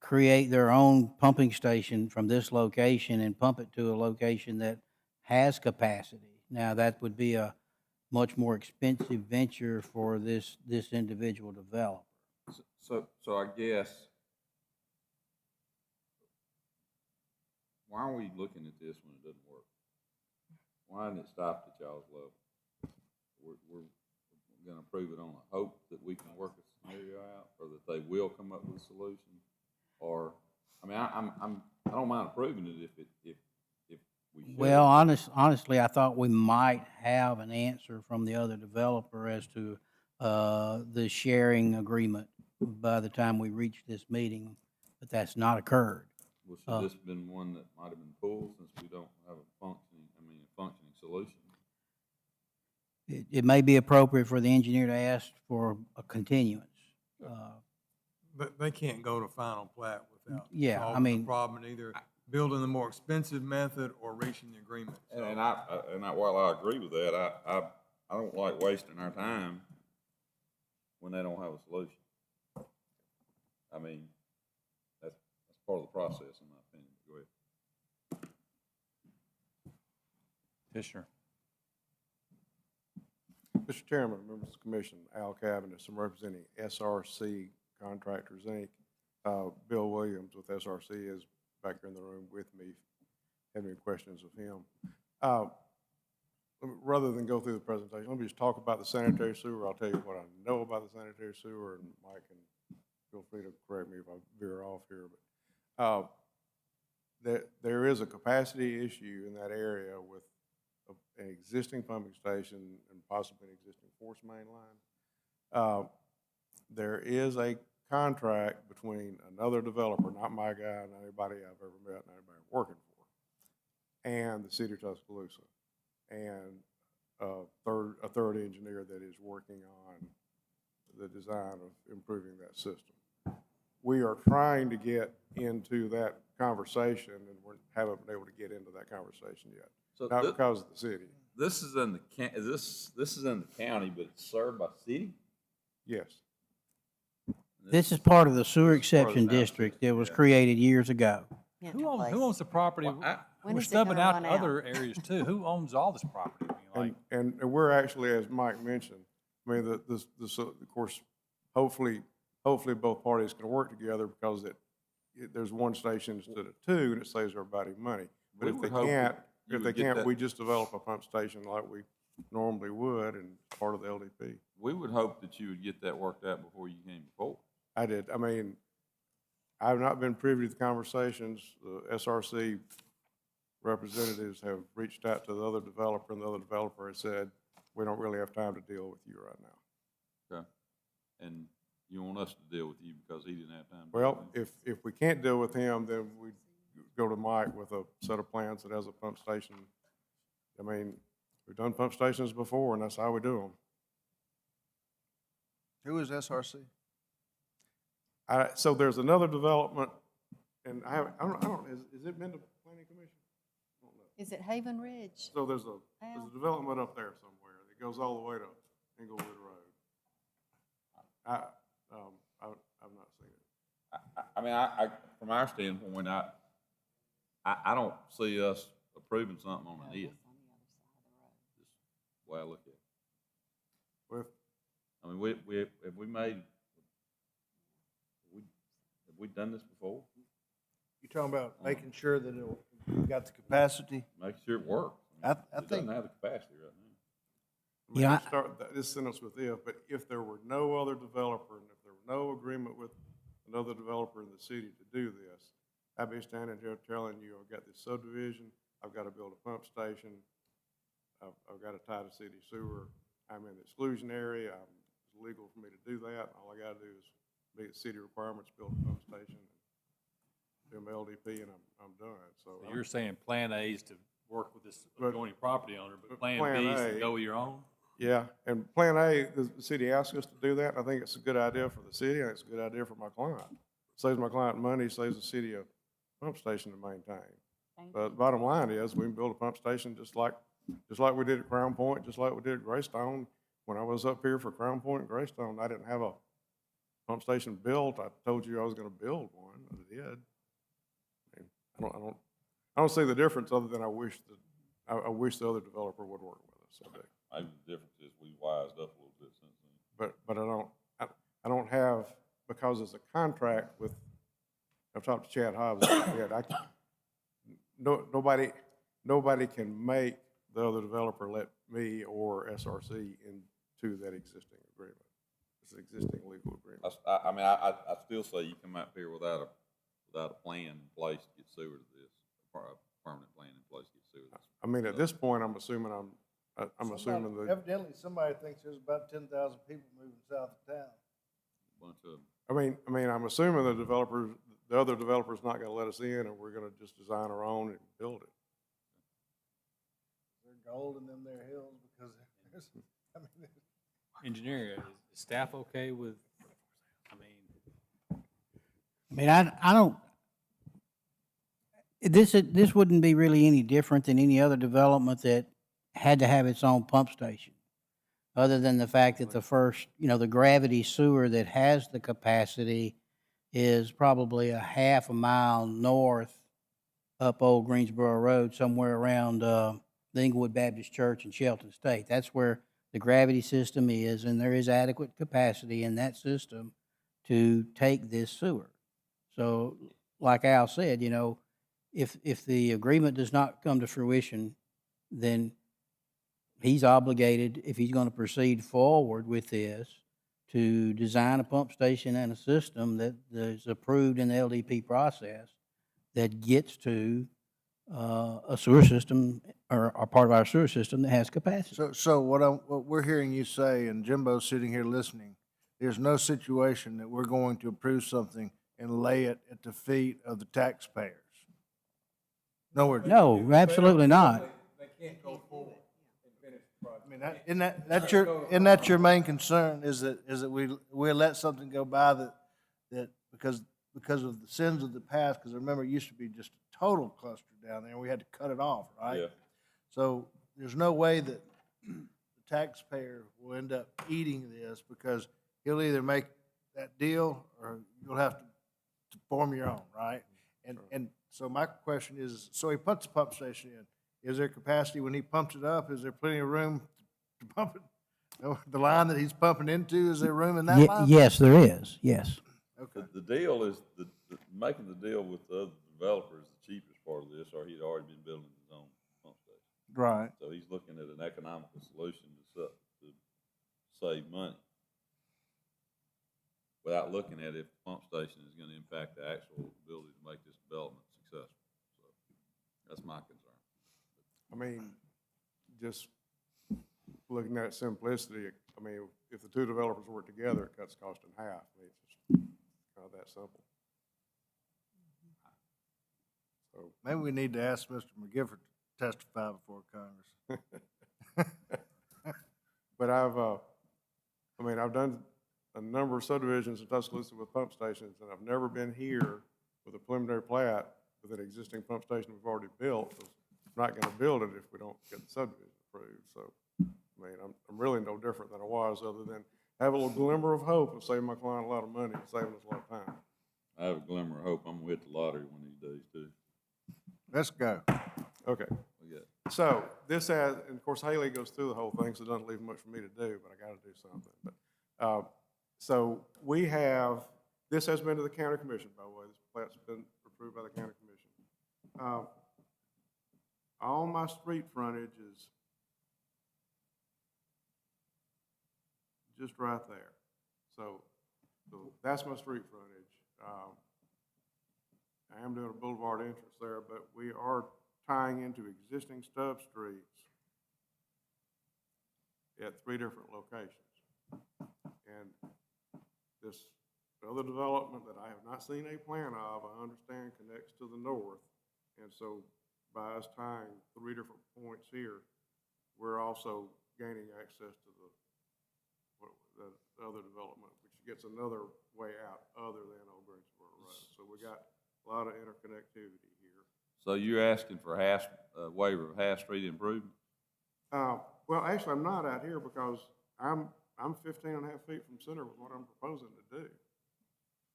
create their own pumping station from this location and pump it to a location that has capacity. Now, that would be a much more expensive venture for this individual developer. So I guess, why are we looking at this when it doesn't work? Why isn't it stopped at y'all's level? We're gonna approve it on a hope that we can work a scenario out, or that they will come up with a solution? Or, I mean, I don't mind approving it if we should. Well, honestly, I thought we might have an answer from the other developer as to the sharing agreement by the time we reach this meeting, but that's not occurred. Well, should this been one that might have been pulled, since we don't have a functioning solution? It may be appropriate for the engineer to ask for a continuance. But they can't go to final plat without Yeah, I solving the mean- problem, and either building the more expensive method or reaching the agreement. So- While I agree with that, I don't like wasting our time when they don't have a solution. I mean, that's part of the process, in my opinion. Go ahead. Commissioner. Mr. Chairman, members of the commission, Al Cabinet, I'm representing SRC Contractors, Inc. Bill Williams with SRC is back here in the room with me. Have any questions of him? Rather than go through the presentation, let me just talk about the sanitary sewer. I'll tell you what I know about the sanitary sewer, and Mike can feel free to correct me if I veer off here. But there is a capacity issue in that area with an existing pumping station and possibly an existing force main line. There is a contract between another developer, not my guy, not anybody I've ever met, not anybody I'm working for, and the city of Tuscaloosa, and a third engineer that is working on the design of improving that system. We are trying to get into that conversation, and we haven't been able to get into that conversation yet. So Not because of the city. this is in the this is in the county, but it's served by city? Yes. This is part of the sewer This is part of the exception township, district that was yeah. created years ago. Who owns the property? When We're is it stubbing gonna out run to out? other areas too. Who owns all this property? I mean, like, And we're actually, as Mike mentioned, I mean, of course, hopefully both parties can work together because there's one station instead of two, and it saves everybody money. But We if they would hope can't, that you would get that- we just develop a pump station like we normally would, and it's part of the LDP. We would hope that you would get that worked out before you came before. I did. I mean, I've not been privy to the conversations. The SRC representatives have reached out to the other developer, and the other developer has said, we don't really have time to deal with you right now. Okay. And you want us to deal with you because he didn't have time to deal Well, with you? if we can't deal with him, then we go to Mike with a set of plans that has a pump station. I mean, we've done pump stations before, and that's how we do them. Who is SRC? So there's another development, and I don't, has it been to planning commission? I don't know. Is it Haven Ridge? So there's a development up there somewhere that goes all the way to Englewood Road. I've not seen it. I mean, from our standpoint, I don't see us approving something on an if. Just the way I look at it. With, I mean, have we done this before? You talking about making sure that we got the capacity? Make sure it works. I It think, doesn't have the capacity right now. Yeah, start this sentence with if, but if there were no other developer, and if there were no agreement with another developer in the city to do this, I'd be standing here telling you, I've got this subdivision, I've got to build a pump station, I've got to tie to city sewer, I'm in the exclusion area, it's legal for me to do that, all I got to do is meet the city requirements, build a pump station, do my LDP, and I'm done. So you're saying Plan A is to work with this But- adjoining property owner, but Plan Plan B is A- to go with your own? yeah, and Plan A, the city asked us to do that. I think it's a good idea for the city, and it's a good idea for my client. Saves my client money, saves the city a pump station to maintain. But the bottom line is, we can build a pump station just like we did at Crown Point, just like we did at Greystone. When I was up here for Crown Point and Greystone, I didn't have a pump station built. I told you I was gonna build one, I did. I don't see the difference other than I wish the other developer would work with us. I do. I think the difference is we wised up a little bit since then. But I don't have, because it's a contract with, I've talked to Chad Hobbs, nobody can make the other developer let me or SRC into that existing agreement. It's an existing legal agreement. I mean, I still say you come out here without a plan in place to get sewer to this, a permanent plan in place to get sewer to this. I mean, at this point, I'm assuming assuming that, Evidently, somebody thinks there's about 10,000 people moving south of town. Bunch of, I'm assuming the other developer's not gonna let us in, and we're gonna just design our own and build it. They're gold in them there hills because there's, Engineer, is staff okay with, I don't, this wouldn't be really any different than any other development that had to have its own pump station, other than the fact that the first, the gravity sewer that has the capacity is probably a half a mile north up Old Greensboro Road, somewhere around the Inglewood Baptist Church in Shelton State. That's where the gravity system is, and there is adequate capacity in that system to take this sewer. So, like Al said, if the agreement does not come to fruition, then he's obligated, if he's going to proceed forward with this, to design a pump station and a system that is approved in the LDP process that gets to a sewer system or part of our sewer system that has capacity. So what we're hearing you say, and Jimbo's sitting here listening, there's no situation that we're going to approve something and lay it at the feet of the taxpayers. No, absolutely not. They can't go forward and finish the project. I mean, isn't that your main concern, is that we let something go by that because of the sins of the past, because remember, it used to be just a total cluster down there, and we had to cut it off, right? Yeah. So there's no way that the taxpayer will end up eating this, because he'll either make that deal or you'll have to form your own, right? And so my question is, so he puts a pump station in, is there capacity when he pumps it up? Is there plenty of room to pump it? The line that he's pumping into, is there room in that line? Yes, there is, yes. Okay. The deal is, making the deal with the other developer is the cheapest part of this, or he'd already been building his own pump station. Right. So he's looking at an economical solution to save money, without looking at if the pump station is gonna impact the actual ability to make this development successful. So that's my concern. I mean, just looking at simplicity, I mean, if the two developers work together, it cuts cost in half. I mean, it's just kind of that simple. So Maybe we need to ask Mr. McGifford to testify before Congress. But I've done a number of subdivisions in Tuscaloosa with pump stations, and I've never been here with a preliminary plat with an existing pump station we've already built. 'Cause I'm not gonna build it if we don't get the subdivision approved. So, I mean, I'm really no different than I was, other than have a little glimmer of hope of saving my client a lot of money and saving us a lot of time. I have a glimmer of hope I'm gonna hit the lottery one of these days too. Let's go. Okay. We got So this has, and of course Haley goes through the whole thing, so it doesn't leave much for me to do, but I gotta do something. But, so we have, this has been to the county commission, by the way. This plat's been approved by the county commission. All my street frontage is just right there. So that's my street frontage. I am doing a boulevard entrance there, but we are tying into existing stub streets at 3 different locations. And this other development that I have not seen a plan of, I understand connects to the north. And so by us tying 3 different points here, we're also gaining access to the other development, which gets another way out other than Old Greensboro Road. So we got a lot of interconnectivity here. So you're asking for waiver of half street improvement? Well, actually, I'm not out here because I'm 15 and a half feet from center with what I'm proposing to do.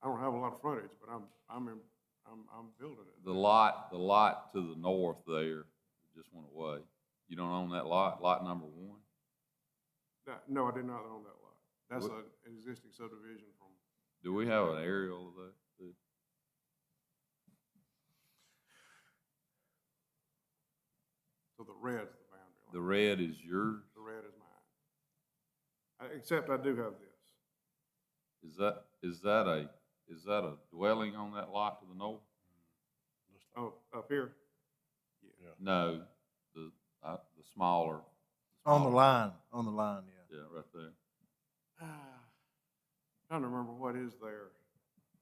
I don't have a lot of frontage, but I'm building it. The lot to the north there just went away. You don't own that lot number 1? No, I did not own that lot. That's an existing subdivision from. Do we have an aerial of that? So the red's the boundary line. The red is yours? The red is mine. Except I do have this. Is that a dwelling on that lot to the north? Oh, up here? Yeah. No, the smaller. On the line, yeah. Yeah, right there. Trying to remember what is there.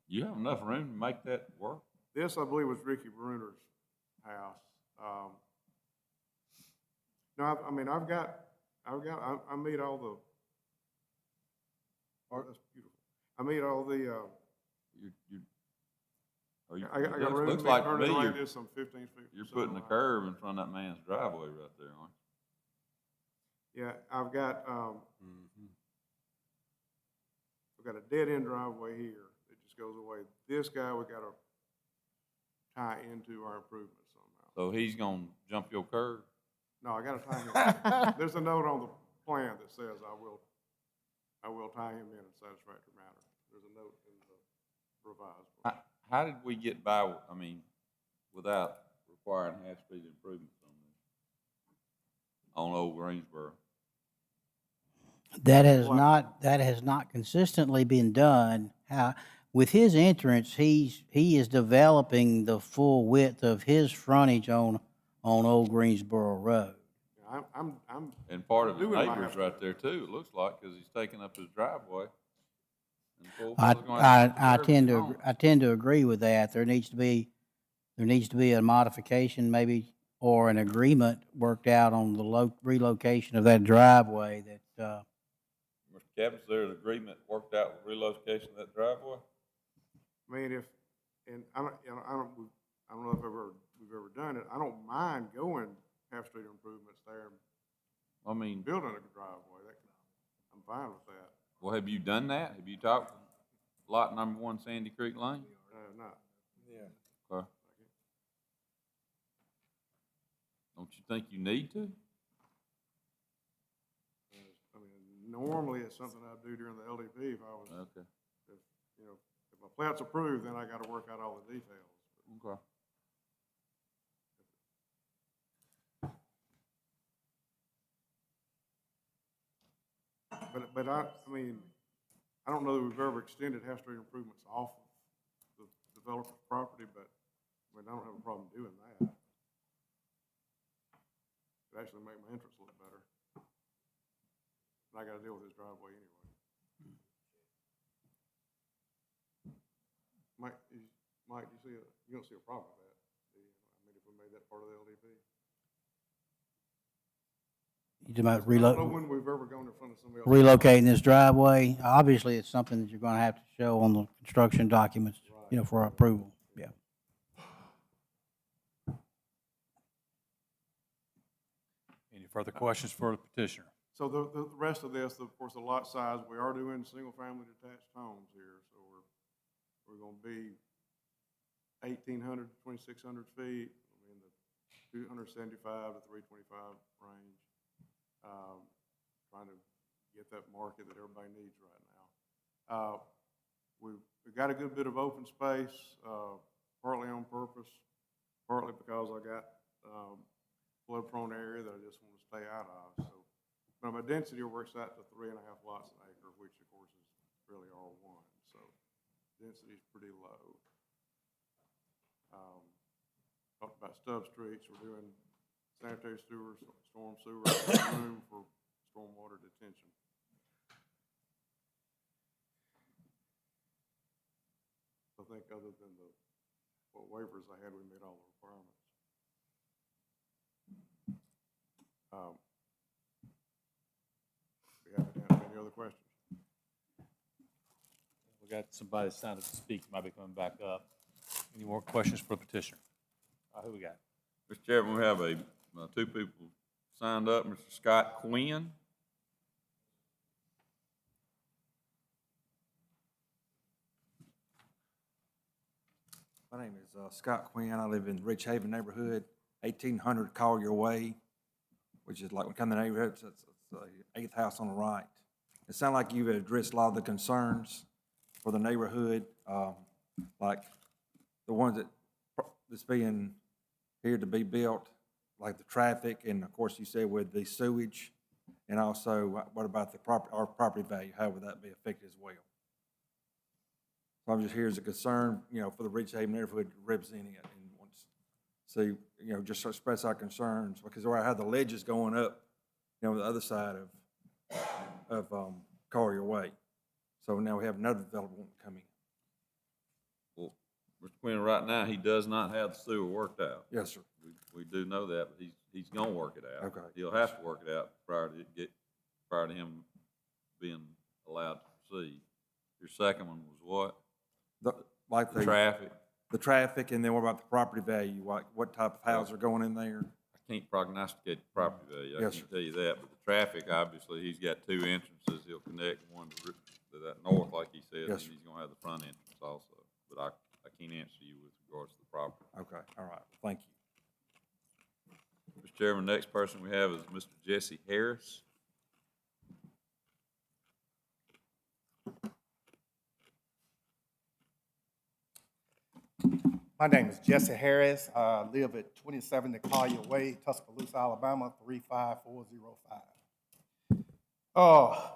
You have enough room to make that work? This, I believe, was Ricky Bruner's house. No, I mean, I meet all the, oh, that's beautiful. I meet all the, I got room looks to like turn to it me like this, I'm 15 feet. You're putting a curve in front of that man's driveway right there, aren't you? Yeah, I've got a dead end driveway here that just goes away. This guy, we gotta tie into our improvements somehow. So he's gonna jump your curve? No, I gotta tie him. There's a note on the plan that says I will tie him in a satisfactory manner. There's a note in the revised plan. How did we get by, without requiring half-speed improvements on Old Greensboro? That has not consistently been done. With his entrance, he is developing the full width of his frontage on Old Greensboro Road. And part of his doing my neighbor's half- right there too, it looks like, because he's taking up his driveway. And the poor I fella's gonna have to curve his own. tend to agree with that. There needs to be a modification maybe, or an agreement worked out on the relocation of that driveway that, Mr. Capps, is there an agreement worked out with relocation of that driveway? I mean, I don't know if we've ever done it. I don't mind going half-street improvements there, I mean, building a driveway, I'm fine with that. well, have you done that? Have you talked to lot number 1 Sandy Creek Lane? Not. Yeah. Okay. Don't you think you need to? I mean, normally it's something I'd do during the LDP if I was, Okay. if, you know, if my plat's approved, then I gotta work out all the details. Okay. But I mean, I don't know that we've ever extended half-street improvements off of the developer's property, but, I mean, I don't have a problem doing that. It'd actually make my entrance look better. And I gotta deal with his driveway anyway. Mike, you don't see a problem with that, do you? I mean, if we made that part of the LDP. You talking about I don't know when we've ever gone in front of somebody else. relocating this driveway? Obviously, it's something that you're gonna have to show on the construction documents, you know, for approval, yeah. Any further questions for the petitioner? So the rest of this, of course, the lot size, we are doing single-family detached homes here, so we're gonna be 1,800 to 2,600 feet, in the 275 to 325 range. Trying to get that market that everybody needs right now. We've got a good bit of open space, partly on purpose, partly because I got flood-prone area that I just want to stay out of. So, but my density works out to 3.5 lots an acre, which of course is really R1. So density is pretty low. Talked about stub streets. We're doing sanitary sewer, storm sewer, room for stormwater detention. I think other than what waivers I had, we made all the requirements. Be happy to answer any other questions. We got somebody signed up to speak, might be coming back up. Any more questions for the petitioner? Who we got? Mr. Chairman, we have two people signed up. Mr. Scott Quinn. My name is Scott Quinn. I live in Rich Haven neighborhood, 1800 Collier Way, which is like when you come to the neighborhood, it's the 8th house on the right. It sounds like you've addressed a lot of the concerns for the neighborhood, like the ones that's being here to be built, like the traffic, and of course you said with the sewage, and also what about the our property value? How would that be affected as well? So I'm just here as a concern, you know, for the Rich Haven neighborhood representing it, and want to see, you know, just express our concerns, because where I have the ledges going up, you know, the other side of Collier Way. So now we have another development coming. Well, Mr. Quinn, right now, he does not have the sewer worked out. Yes, sir. We do know that, but he's gonna work it out. Okay. He'll have to work it out prior to him being allowed to proceed. Your second one was what? The traffic. The traffic, and then what about the property value? What type of houses are going in there? I can't prognosticate the property value, I Yes, can't tell you that, but the traffic, obviously, he's got two entrances, he'll connect one to that north, like he said, and Yes, sir. he's gonna have the front entrance also, but I can't answer you with regards to the property. Okay, all right, thank you. Mr. Chairman, next person we have is Mr. Jesse Harris. My name is Jesse Harris. I live at 27 Collier Way, Tuscaloosa, Alabama, 35405.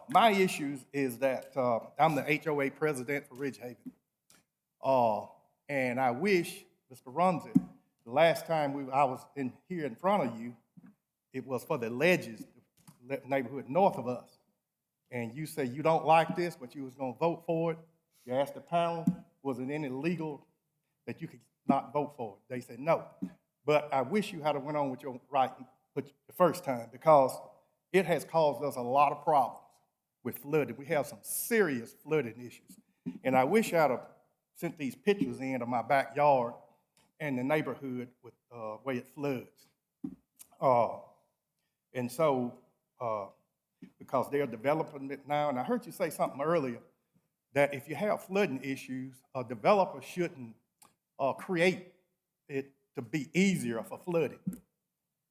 My issues is that I'm the HOA president for Ridge Haven. And I wish, Mr. Rumsey, the last time I was here in front of you, it was for the ledges, the neighborhood north of us. And you said you don't like this, but you was gonna vote for it. You asked the panel, was it any legal that you could not vote for it? They said no. But I wish you had went on with your right the first time, because it has caused us a lot of problems with flooding. We have some serious flooding issues. And I wish I'd have sent these pictures in of my backyard and the neighborhood with where it floods. And so, because they're developing it now, and I heard you say something earlier, that if you have flooding issues, a developer shouldn't create it to be easier for flooding.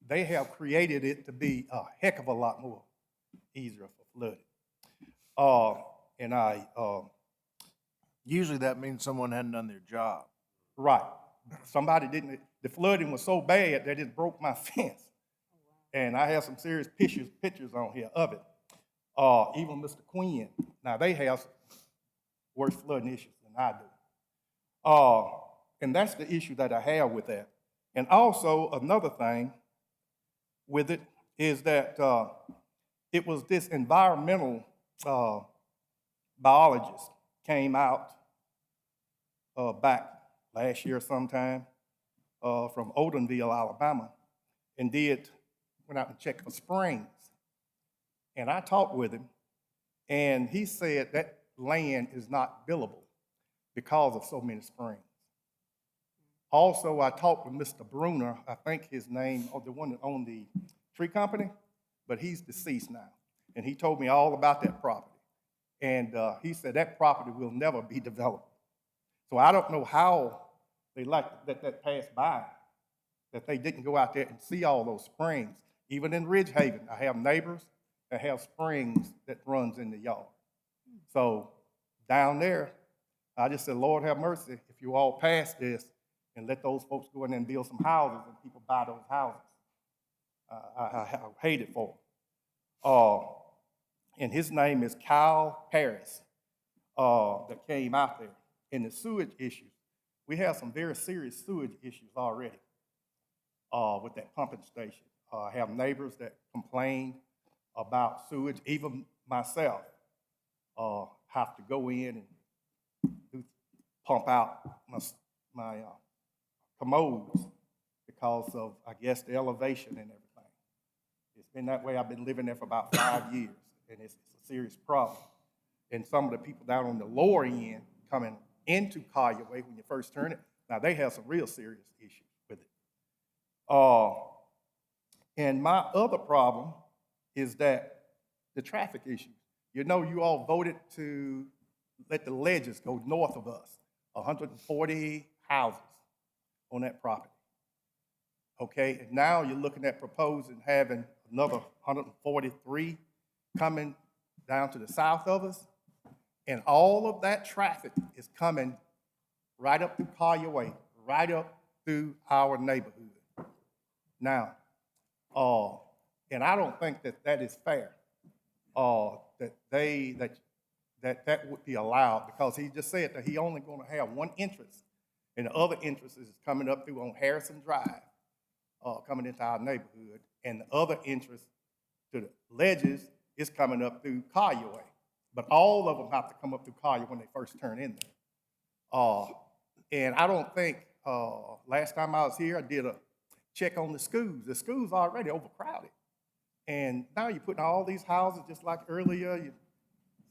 They have created it to be a heck of a lot more easier for flooding. Usually that means someone hadn't done their job. Right. Somebody didn't, the flooding was so bad that it broke my fence. And I have some serious pictures on here of it. Even Mr. Quinn, now they have worse flooding issues than I do. And that's the issue that I have with that. And also another thing with it is that it was this environmental biologist came out back last year sometime from Odenville, Alabama, and went out and checked for springs. And I talked with him, and he said that land is not buildable because of so many springs. Also, I talked with Mr. Bruner, I think his name, the one that owned the tree company, but he's deceased now. And he told me all about that property. And he said that property will never be developed. So I don't know how they let that pass by, that they didn't go out there and see all those springs. Even in Ridge Haven, I have neighbors that have springs that runs in the yard. So down there, I just said, Lord have mercy, if you all pass this and let those folks go in there and build some houses and people buy those houses. I hate it for them. And his name is Kyle Paris that came out there. In the sewage issues, we have some very serious sewage issues already with that pumping station. I have neighbors that complain about sewage. Even myself have to go in and pump out my commodes because of, I guess, the elevation and everything. It's been that way. I've been living there for about 5 years, and it's a serious problem. And some of the people down on the lower end coming into Collier Way when you first turn it, now they have some real serious issues with it. And my other problem is that the traffic issues. You know, you all voted to let the ledges go north of us, 140 houses on that property. Okay, and now you're looking at proposing having another 143 coming down to the south of us. And all of that traffic is coming right up through Collier Way, right up through our neighborhood. Now, and I don't think that is fair, that would be allowed, because he just said that he only going to have one entrance, and the other entrance is coming up through on Harrison Drive, coming into our neighborhood, and the other entrance to the ledges is coming up through Collier Way. But all of them have to come up through Collier when they first turn in there. And I don't think, last time I was here, I did a check on the schools. The schools are already overcrowded. And now you're putting all these houses, just like earlier, you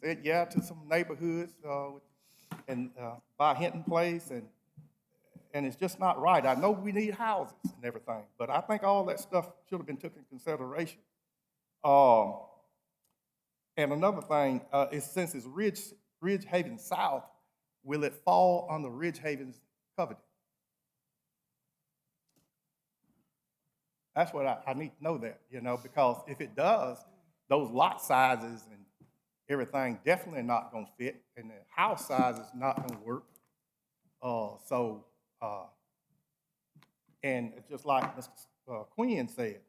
said yeah to some neighborhoods and by Hinton Place, and it's just not right. I know we need houses and everything, but I think all that stuff should have been taken into consideration. And another thing is, since it's Ridge Haven South, will it fall under Ridge Haven's covenant? That's what I need to know that, you know, because if it does, those lot sizes and everything definitely not going to fit, and the house size is not going to work. And it's just like Mr. Quinn said,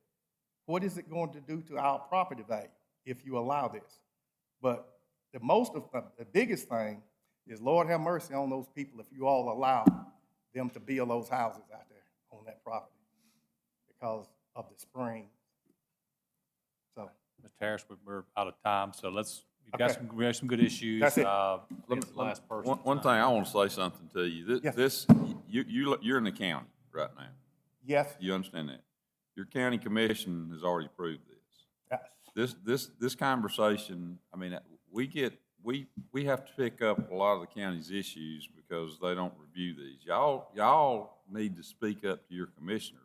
what is it going to do to our property value if you allow this? But the biggest thing is, Lord have mercy on those people if you all allow them to build those houses out there on that property because of the spring. So, Mr. Harris, we're out of time, so we have some good issues. That's it. Last person. One thing, I want to say something to you. Yes. You're in the county right now. Yes. You understand that? Your county commission has already approved this. Yes. This conversation, I mean, we have to pick up a lot of the county's issues because they don't review these. Y'all need to speak up to your commissioner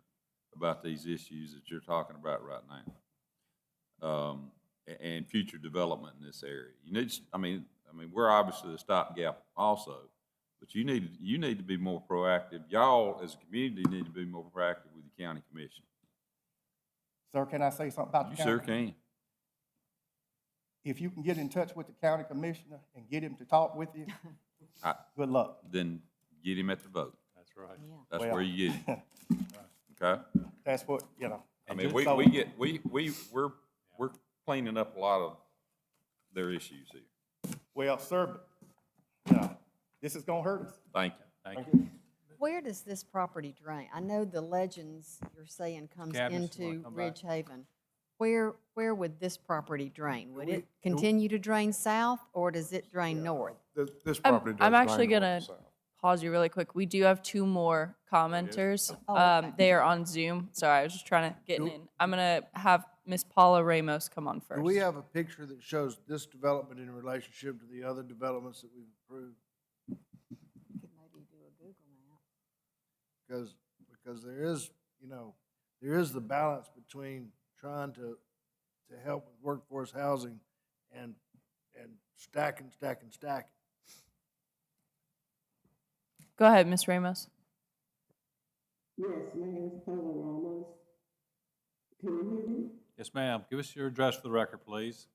about these issues that you're talking about right now. And future development in this area. You need, I mean, we're obviously a stopgap also, but you need to be more proactive. Y'all, as a community, need to be more proactive with the county commission. Sir, can I say something about the You county? sure can. If you can get in touch with the county commissioner and get him to talk with you, good luck. Then get him at the vote. That's right. Yeah. That's Well, where you get him. Okay? That's what, you know. I mean, So- we're cleaning up a lot of their issues here. Well, sir, you know, this is gonna hurt us. Thank you. Thank you. Where does this property drain? I know the Legends, you're saying, comes Cabinets, you wanna into come back? Ridge Haven. Where would this property drain? Would we- it continue to drain south, or does it drain north? This I'm property does actually drain gonna north and south. pause you really quick. We do have two more commenters. Oh, okay. They are on Zoom. Sorry, I was just trying to get in. I'm gonna have Miss Paula Ramos come on Do first. we have a picture that shows this development in relationship to the other developments that we've approved? Could maybe do a Google map. Because there is, you know, there is the balance between trying to help with workforce housing and stacking. Go ahead, Miss Ramos. Yes, my name is Paula Ramos. Can you hear me? Yes, ma'am. Give us your address for the record, please.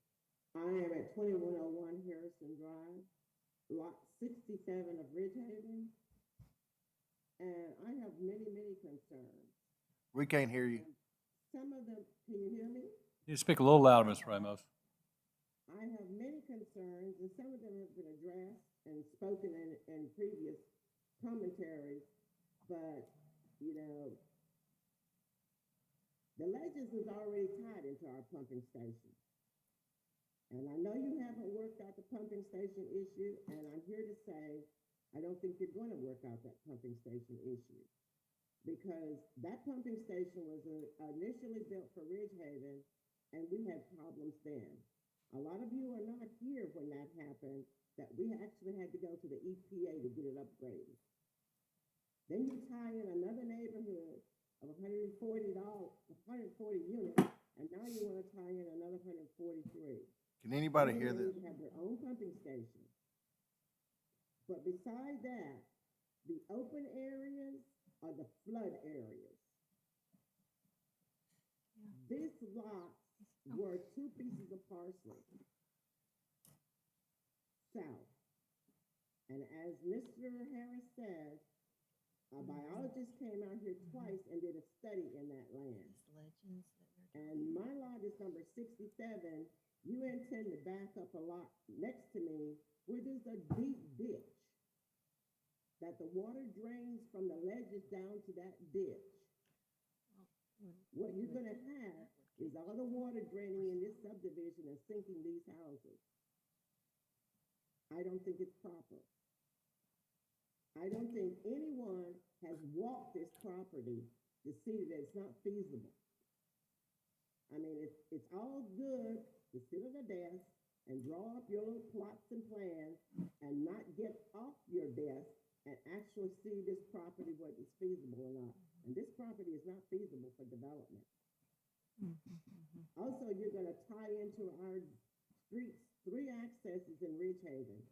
I am at 2101 Harrison Drive, lot 67 of Ridge Haven. And I have many concerns. We can't hear you. Some of them, can you hear me? You speak a little louder, Ms. Ramos. I have many concerns, and some of them have been addressed and spoken in previous commentaries, but, you know, the Legends is already tied into our pumping station. And I know you haven't worked out the pumping station issue, and I'm here to say, I don't think you're going to work out that pumping station issue. Because that pumping station was initially built for Ridge Haven, and we had problems then. A lot of you are not here when that happened, that we actually had to go to the EPA to get it upgraded. Then you tie in another neighborhood of 140 units, and now you want to tie in another 143. Can anybody hear this? They have their own pumping station. But beside that, the open areas are the flood areas. This lot were two pieces of parcel south. And as Mr. Harris said, a biologist came out here twice and did a study in that land. And my lot is number 67. You intend to back up a lot next to me where there's a deep ditch that the water drains from the ledges down to that ditch. What you're gonna have is all the water draining in this subdivision and sinking these houses. I don't think it's proper. I don't think anyone has walked this property to see that it's not feasible. I mean, it's all good to sit at a desk and draw up your little plots and plans and not get off your desk and actually see this property, whether it's feasible or not. And this property is not feasible for development. Also, you're gonna tie into our streets, 3 accesses in Ridge Haven.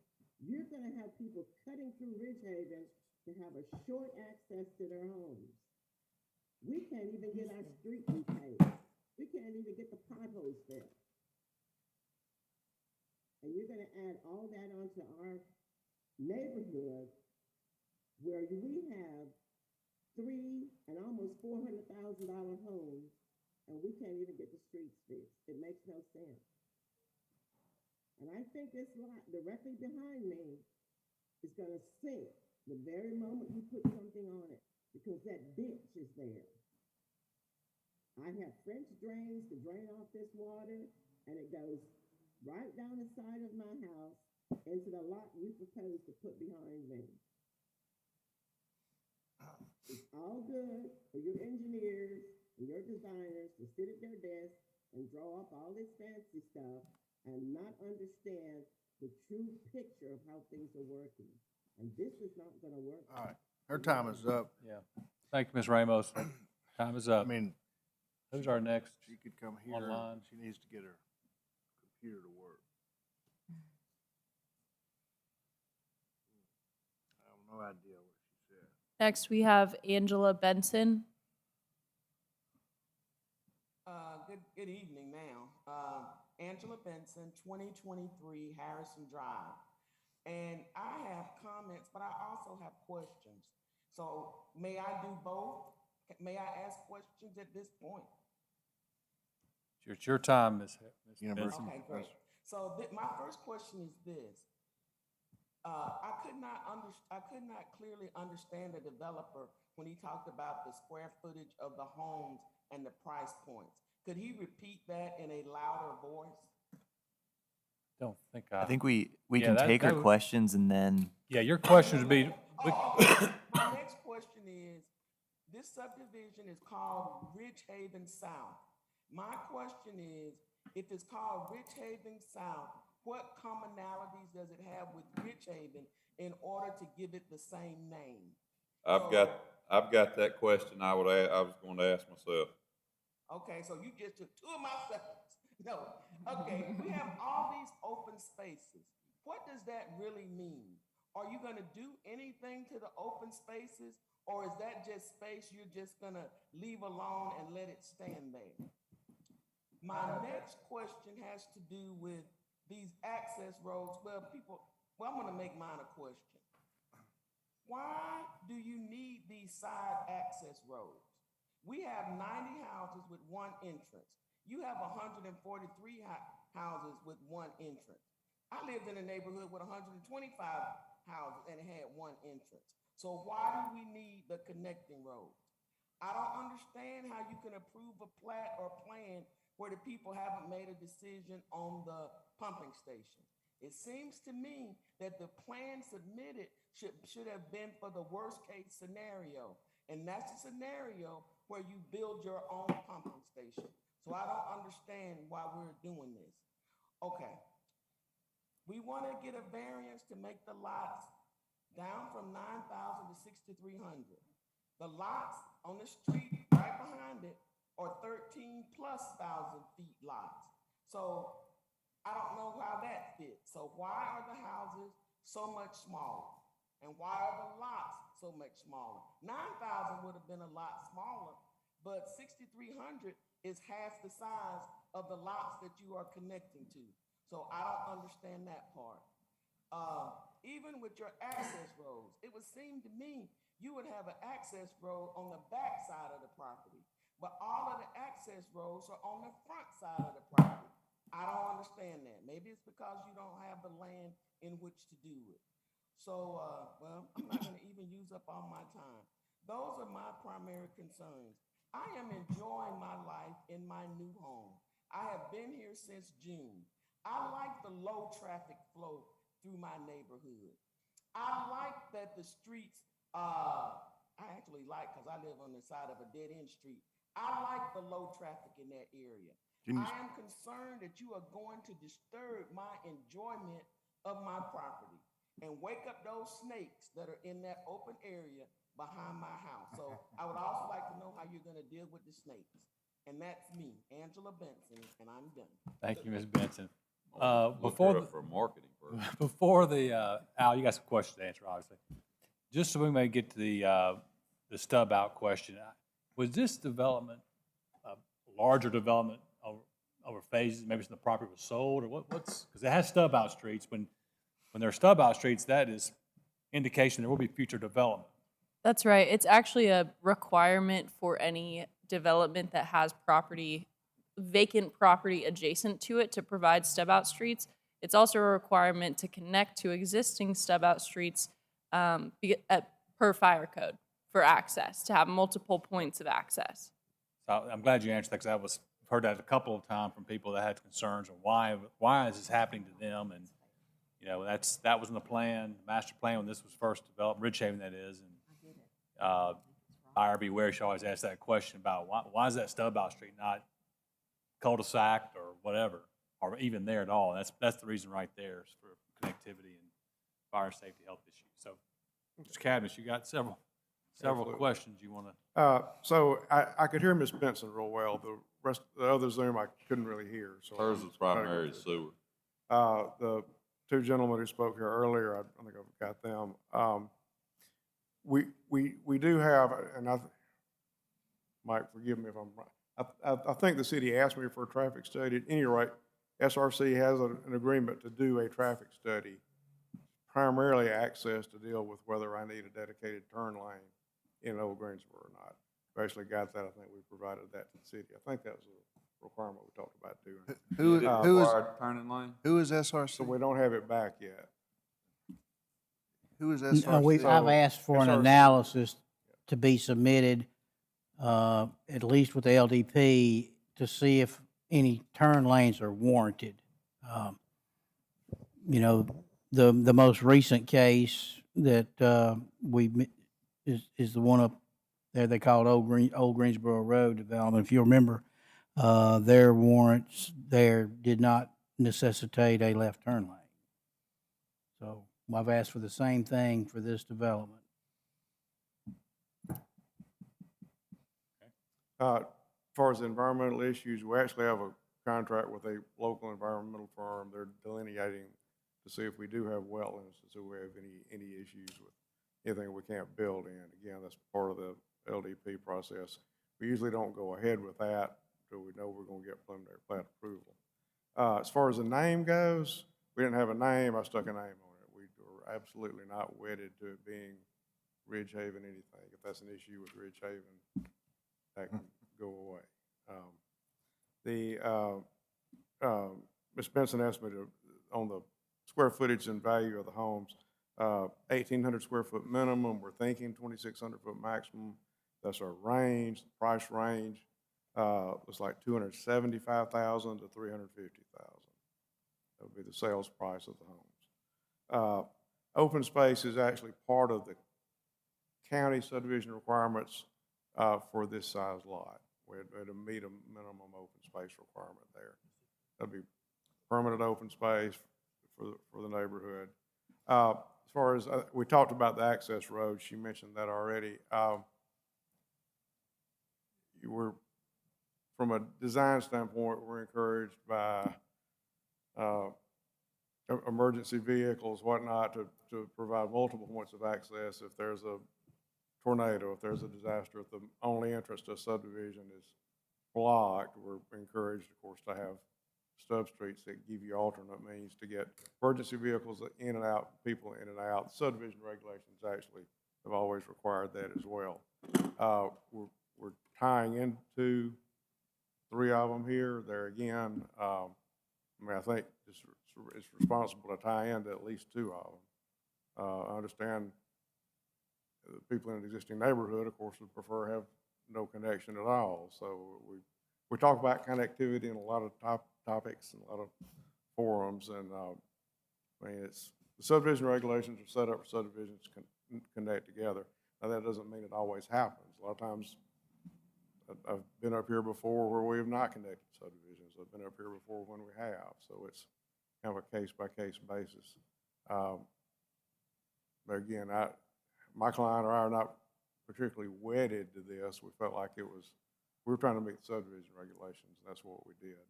You're gonna have people cutting through Ridge Haven to have a short access to their homes. We can't even get our street repaved. We can't even get the potholes fixed. And you're gonna add all that onto our neighborhood where we have $3 and almost $400,000 homes, and we can't even get the streets fixed. It makes no sense. And I think this lot directly behind me is gonna sink the very moment you put something on it, because that ditch is there. I have French drains to drain off this water, and it goes right down the side of my house into the lot you propose to put behind me. It's all good for your engineers and your designers to sit at their desks and draw up all this fancy stuff and not understand the true picture of how things are working. And this is not gonna work. All right, her time is up. Yeah. Thank you, Ms. Ramos. Time is I up. mean, Who's our next? she could come here, Online. she needs to get her computer to work. I have no idea what she said. Next, we have Angela Benson. Good evening now. Angela Benson, 2023 Harrison Drive. And I have comments, but I also have questions. So may I do both? May I ask questions at this point? It's your time, Ms. University. Benson. Okay, great. So my first question is this. I could not clearly understand the developer when he talked about the square footage of the homes and the price points. Could he repeat that in a louder voice? Don't think I think we Yeah, can that- take that her would- questions and then, Yeah, your questions would be, My next question is, this subdivision is called Ridge Haven South. My question is, if it's called Ridge Haven South, what commonalities does it have with Ridge Haven in order to give it the same name? I've got that question I was going to ask myself. Okay, so you just took two of my seconds. No, okay, we have all these open spaces. What does that really mean? Are you gonna do anything to the open spaces, or is that just space you're just gonna leave alone and let it stand there? My next question has to do with these access roads. Well, I'm gonna make mine a question. Why do you need these side access roads? We have 90 houses with one entrance. You have 143 houses with one entrance. I lived in a neighborhood with 125 houses and it had one entrance. So why do we need the connecting roads? I don't understand how you can approve a plat or plan where the people haven't made a decision on the pumping station. It seems to me that the plan submitted should have been for the worst case scenario. And that's the scenario where you build your own pumping station. So I don't understand why we're doing this. Okay. We want to get a variance to make the lots down from 9,000 to 6,300. The lots on the street right behind it are 13,000+ feet lots. So I don't know how that fits. So why are the houses so much smaller? And why are the lots so much smaller? 9,000 would have been a lot smaller, but 6,300 is half the size of the lots that you are connecting to. So I don't understand that part. Even with your access roads, it would seem to me you would have an access road on the back side of the property, but all of the access roads are on the front side of the property. I don't understand that. Maybe it's because you don't have the land in which to do it. So, well, I'm not gonna even use up all my time. Those are my primary concerns. I am enjoying my life in my new home. I have been here since June. I like the low traffic flow through my neighborhood. I like that the streets, I actually like, because I live on the side of a dead end street. I like the low traffic in that area. I am concerned that you are going to disturb my enjoyment of my property and wake up those snakes that are in that open area behind my house. So I would also like to know how you're gonna deal with the snakes. And that's me, Angela Benson, and I'm done. thank you, Ms. Benson. Look Before her the- up for a marketing person. Before Al, you got some questions to answer, obviously. Just so we may get to the stub out question, was this development a larger development over phases? Maybe the property was sold, or what's, because it has stub out streets. When there are stub out streets, that is indication there will be future development. That's right. It's actually a requirement for any development that has vacant property adjacent to it to provide stub out streets. It's also a requirement to connect to existing stub out streets per fire code for access, to have multiple points of access. So I'm glad you answered that, because I've heard that a couple of times from people that had concerns of why is this happening to them, and that was in the plan, the master plan when this was first developed, Ridge Haven that is, and buyer beware, she always asks that question about why is that stub out street not cul-de-sac or whatever, or even there at all. That's the reason right there, is for connectivity and fire safety health issues. So, Mr. Cabinet, you got several several Absolutely. questions you want to. So I could hear Ms. Benson real well. The other Zoom I couldn't really hear. So Hers is I'm trying to go primary through. sewer. The two gentlemen who spoke here earlier, I think I've got them. We do have, and Mike, forgive me if I'm wrong. I think the city asked me for a traffic study. At any rate, SRC has an agreement to do a traffic study, primarily access to deal with whether I need a dedicated turn lane in Old Greensboro or not. We actually got that. I think we provided that to the city. I think that was a requirement we talked about doing. Turning lane? Who is SRC? So we don't have it back yet. Who is No, SRC? I've asked for an SRC. analysis to be submitted, at least with the LDP, to see if any turn lanes are warranted. You know, the most recent case that is the one up there they called Old Greensboro Road development. If you remember, their warrants there did not necessitate a left turn lane. So I've asked for the same thing for this development. As far as environmental issues, we actually have a contract with a local environmental firm. They're delineating to see if we do have wetlands, to see if we have any issues with anything we can't build in. Again, that's part of the LDP process. We usually don't go ahead with that until we know we're going to get preliminary plat approval. As far as the name goes, we didn't have a name. I stuck a name on it. We were absolutely not wedded to it being Ridge Haven anything. If that's an issue with Ridge Haven, that can go away. Ms. Benson asked me to, on the square footage and value of the homes, 1,800 square foot minimum. We're thinking 2,600 foot maximum. That's our range, price range. It's like 275,000 to 350,000. That would be the sales price of the homes. Open space is actually part of the county subdivision requirements for this size lot. We had to meet a minimum open space requirement there. That'd be permanent open space for the neighborhood. As far as, we talked about the access road, she mentioned that already. From a design standpoint, we're encouraged by emergency vehicles, whatnot, to provide multiple points of access if there's a tornado, if there's a disaster, if the only entrance to a subdivision is blocked. We're encouraged, of course, to have stub streets that give you alternate means to get emergency vehicles in and out, people in and out. Subdivision regulations actually have always required that as well. We're tying into 3 of them here. There again, I think it's responsible to tie into at least 2 of them. I understand the people in an existing neighborhood, of course, would prefer to have no connection at all. So we talk about connectivity in a lot of topics and a lot of forums, and it's the subdivision regulations are set up for subdivisions to connect together. Now that doesn't mean it always happens. A lot of times, I've been up here before where we have not connected subdivisions. I've been up here before when we have. So it's kind of a case-by-case basis. But again, my client or I are not particularly wedded to this. We felt like we were trying to meet the subdivision regulations, and that's what we did.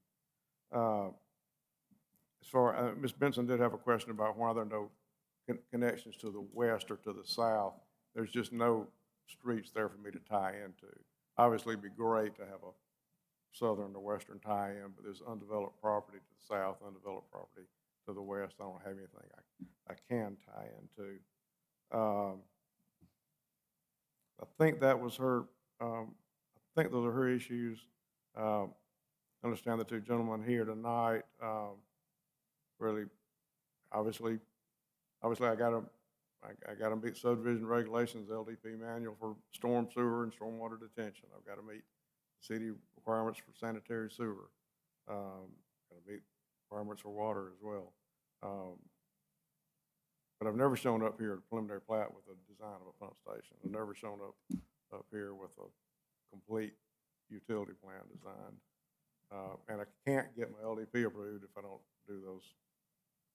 As far Ms. Benson did have a question about why there are no connections to the west or to the south. There's just no streets there for me to tie into. Obviously, it'd be great to have a southern or western tie-in, but there's undeveloped property to the south, undeveloped property to the west. I don't have anything I can tie into. I think that was her. I think those are her issues. I understand the 2 gentlemen here tonight. Really, obviously, I got to meet subdivision regulations, LDP manual for storm sewer and stormwater detention. I've got to meet city requirements for sanitary sewer. Got to meet requirements for water as well. But I've never shown up here at a preliminary plat with a design of a pump station. I've never shown up here with a complete utility plan designed. And I can't get my LDP approved if I don't do those.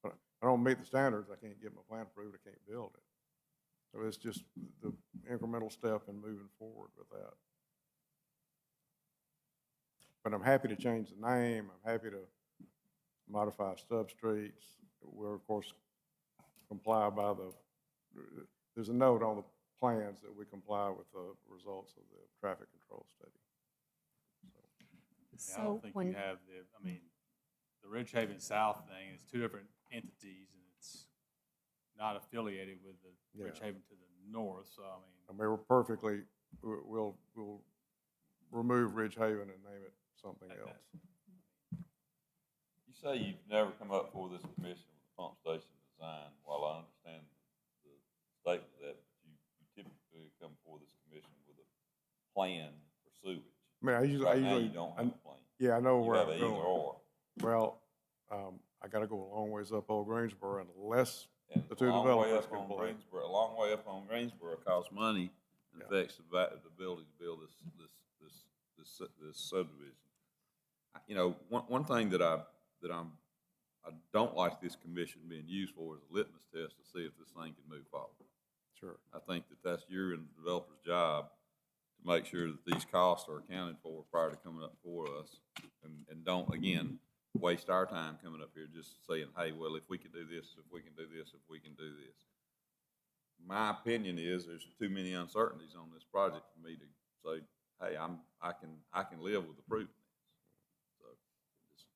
If I don't meet the standards, I can't get my plan approved, I can't build it. So it's just the incremental step in moving forward with that. But I'm happy to change the name. I'm happy to modify substreets. We'll, of course, comply by there's a note on the plans that we comply with the results of the traffic control study. Yeah, I don't think you have the Ridgehaven South thing is two different entities, and it's not affiliated with the Yeah. Ridgehaven to the north, so I mean. We're perfectly, we'll remove Ridgehaven and name it something else. You say you've never come up before this commission with a pump station design. While I understand the statement of that, but you typically come before this commission with a plan for sewage. I mean, I usually, Right now, you don't have a plan. Yeah, I know You where have I'm an going. either or. Well, I gotta go a long ways up Old Greensboro unless And the two a long way developers up can on play. Greensboro, a long way up on Greensboro costs money and affects the ability to build this subdivision. You know, one thing that I don't like this commission being used for is a litmus test to see if this thing can move forward. Sure. I think that that's your and the developer's job to make sure that these costs are accounted for prior to coming up for us, and don't, again, waste our time coming up here just saying, hey, well, if we can do this, if we can do this, if we can do this. My opinion is there's too many uncertainties on this project for me to say, hey, I can live with approving this. So that's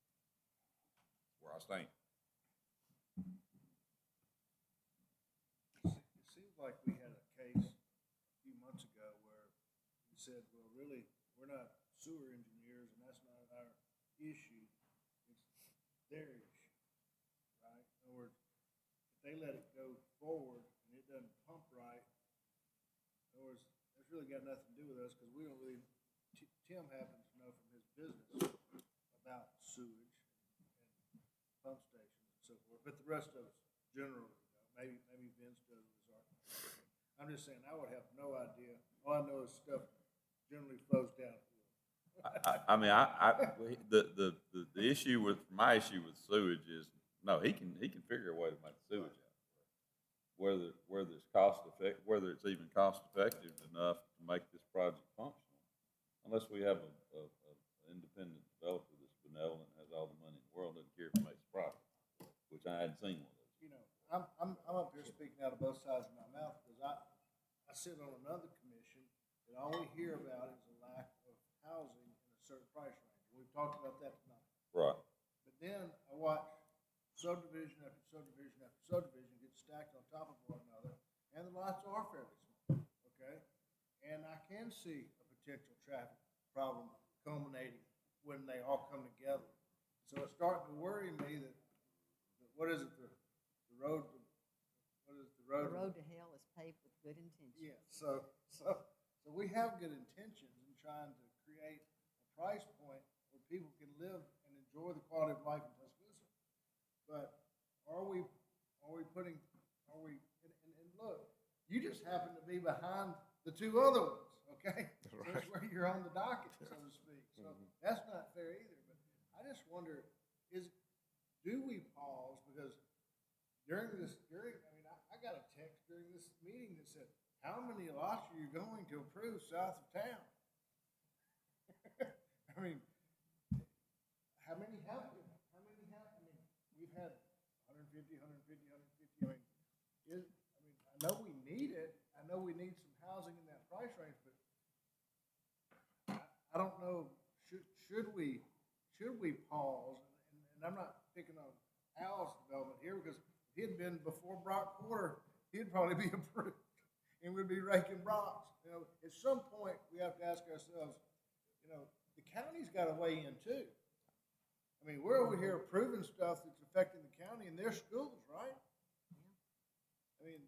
where I stand. It seems like we had a case a few months ago where we said, well, really, we're not sewer engineers, and that's not our issue. It's their issue, right? In other words, if they let it go forward and it doesn't pump right, in other words, that's really got nothing to do with us, because we don't really, Tim happens to know from his business about sewage and pump stations and so forth, but the rest of us generally don't. Maybe Vince does with his art. I'm just saying, I would have no idea. All I know is stuff generally flows downhill. The issue with, my issue with sewage is, no, he can figure a way to make sewage out. Whether it's even cost effective enough to make this project functional, unless we have an independent developer that's benevolent and has all the money in the world, doesn't care if it makes a profit, which I hadn't seen one of those. You know, I'm up here speaking out of both sides of my mouth, because I sit on another commission that all we hear about is a lack of housing in a certain price range. We've talked about that tonight. Right. But then I watch subdivision after subdivision after subdivision get stacked on top of one another, and the lots are fairly small, okay? And I can see a potential traffic problem culminating when they all come together. So it's starting to worry me that what is it, the road to, what is it, the road? The road to hell is paved with good intentions. Yeah, so we have good intentions in trying to create a price point where people can live and enjoy the quality of life in Tuscaloosa. But and look, you just happen to be behind the two other ones, okay? So that's where you're on the docket, so to speak. So that's not fair either. But I just wonder, do we pause? Because I got a text during this meeting that said, how many lots are you going to approve south of town? I mean, how many have we? We've had 150, 150, 150. I know we need it. I know we need some housing in that price range, but I don't know, should we pause? And I'm not picking on Al's development here, because if he had been before Brock Porter, he'd probably be approved, and we'd be raking rocks. You know, at some point, we have to ask ourselves, you know, the county's got to weigh in too. I mean, we're over here approving stuff that's affecting the county and their schools, right? I mean,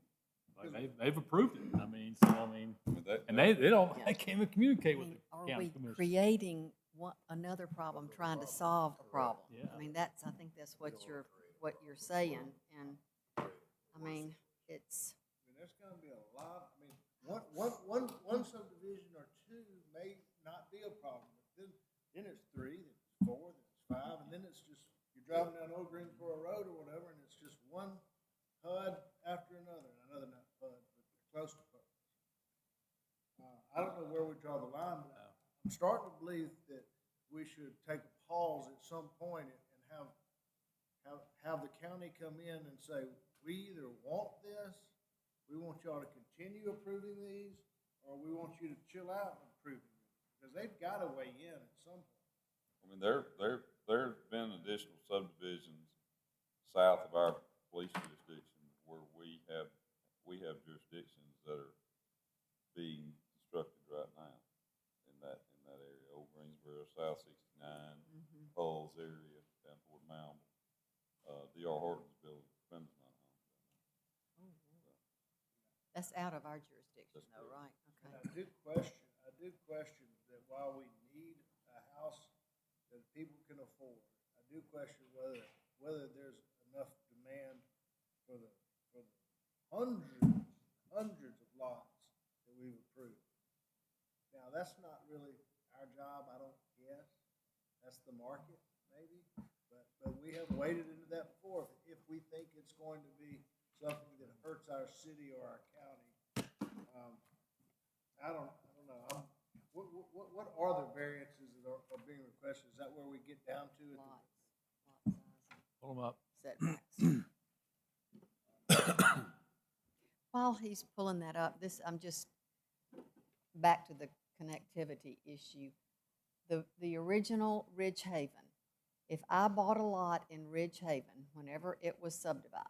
They've approved it. And they can't even communicate with the Are county we commission. creating another problem, trying to solve a problem? Yeah. I mean, I think that's what you're saying, and, I mean, it's. there's gonna be a lot, one subdivision or two may not be a problem, but then it's 3, then it's 4, then it's 5, and then it's just, you're driving down Old Greensboro Road or whatever, and it's just one HUD after another, not HUD, but close to perfect. I don't know where we draw the line, but I'm starting to believe that we should take a pause at some point and have the county come in and say, we either want this, we want y'all to continue approving these, or we want you to chill out and approve them. Because they've got to weigh in at some point. I mean, there's been additional subdivisions south of our police jurisdiction where we have jurisdictions that are being constructed right now in that area, Old Greensboro, South 69, Hulls area, down toward Mound. D.R. Horton's building, friends of mine home. That's out of our jurisdiction though, right? And Okay. I did question that while we need a house that people can afford, I do question whether there's enough demand for the hundreds of lots that we've approved. Now, that's not really our job, I don't guess. That's the market, maybe. But we have waded into that before. If we think it's going to be something that hurts our city or our county, I don't know. What are the variances that are being requested? Is that where we get down to? Lot size, Pull them up. setbacks. While he's pulling that up, I'm just back to the connectivity issue. The original Ridge Haven, if I bought a lot in Ridge Haven, whenever it was subdivided,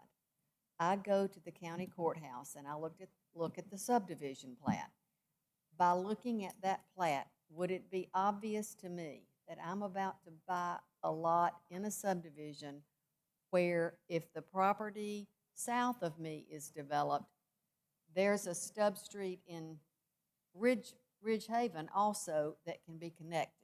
I go to the county courthouse and I look at the subdivision plat. By looking at that plat, would it be obvious to me that I'm about to buy a lot in a subdivision where if the property south of me is developed, there's a stub street in Ridge Haven also that can be connected?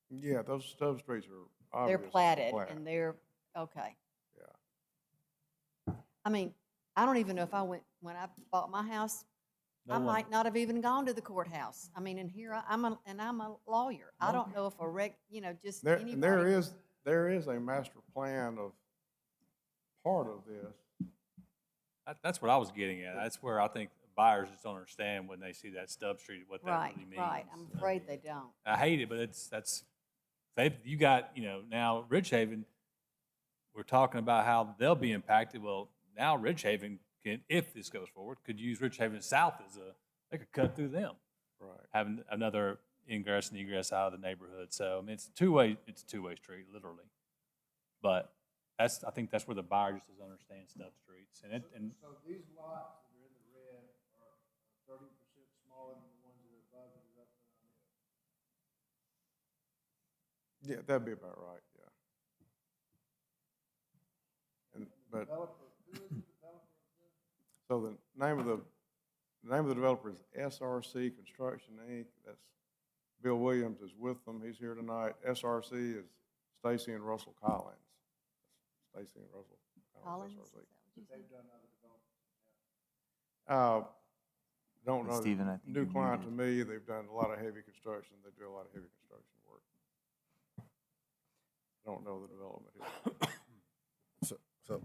Yeah, those stub streets are They're obvious. platted and they're, okay. Yeah. I mean, I don't even know if when I bought my house, I might not have even gone to the courthouse. I mean, and here I'm a lawyer. I don't know if just anybody. There is a master plan of part of this. That's what I was getting at. That's where I think buyers just don't understand when they see that stub street, what that really means. Right, I'm afraid they don't. I hate it, but you got, now Ridgehaven, we're talking about how they'll be impacted. Well, now Ridgehaven can, if this goes forward, could use Ridgehaven South they could cut through them. Right. Having another ingress and egress out of the neighborhood. So, I mean, it's a two-way street, literally. But I think that's where the buyer just doesn't understand stub streets. So these lots that are in the red are 30% smaller than the ones that are above it, is that what I mean? Yeah, that'd be about right, yeah. But Who is the developer of this? so the name of the developer is SRC Construction Inc. That's Bill Williams is with them. He's here tonight. SRC is Stacy and Russell Collins. Stacy and Russell Collins. SRC. They've done other developments. Don't know. Stephen, I think New you're client to muted. me. They've done a lot of heavy construction. They do a lot of heavy construction work. Don't know the development here. So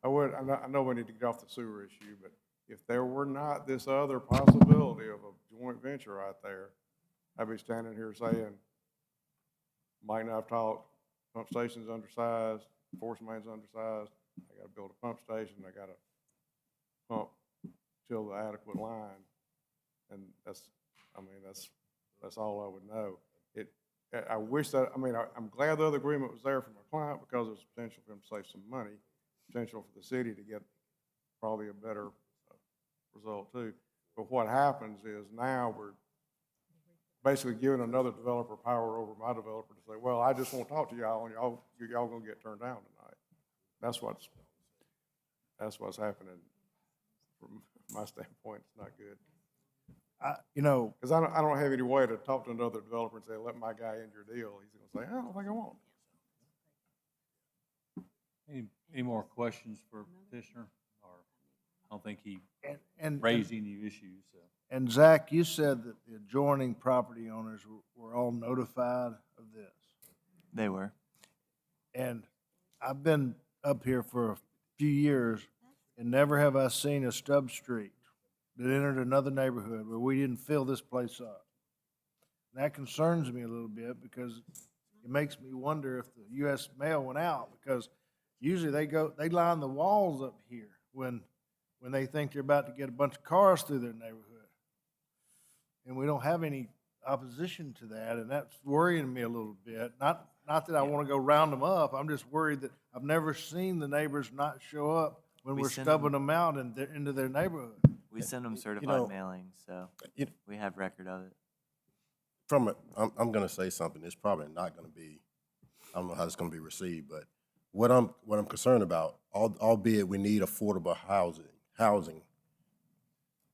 I know we need to get off the sewer issue, but if there were not this other possibility of a joint venture right there, I'd be standing here saying, might not have talked, pump station's undersized, force main's undersized, I gotta build a pump station, I gotta pump till the adequate line, and that's all I would know. I wish that, I'm glad the other agreement was there for my client because there's potential for him to save some money, potential for the city to get probably a better result too. But what happens is now we're basically giving another developer power over my developer to say, well, I just won't talk to y'all and y'all gonna get turned down tonight. That's what's happening from my standpoint. It's not good. Because I don't have any way to talk to another developer and say, let my guy end your deal. He's gonna say, I don't think I won't. Any more questions for petitioner? Or I don't think he And raised any issues, so. And Zach, you said that the adjoining property owners were all notified of this. They were. And I've been up here for a few years, and never have I seen a stub street that entered another neighborhood where we didn't fill this place up. And that concerns me a little bit because it makes me wonder if the US mail went out, because usually they line the walls up here when they think they're about to get a bunch of cars through their neighborhood. And we don't have any opposition to that, and that's worrying me a little bit. Not that I want to go round them up, I'm just worried that I've never seen the neighbors not show up when We we're send stubbing them- them out into their neighborhood. We send them know, certified mailings, so we have record of it. I'm gonna say something, it's probably not gonna be, I don't know how it's gonna be received, but what I'm concerned about, albeit we need affordable housing,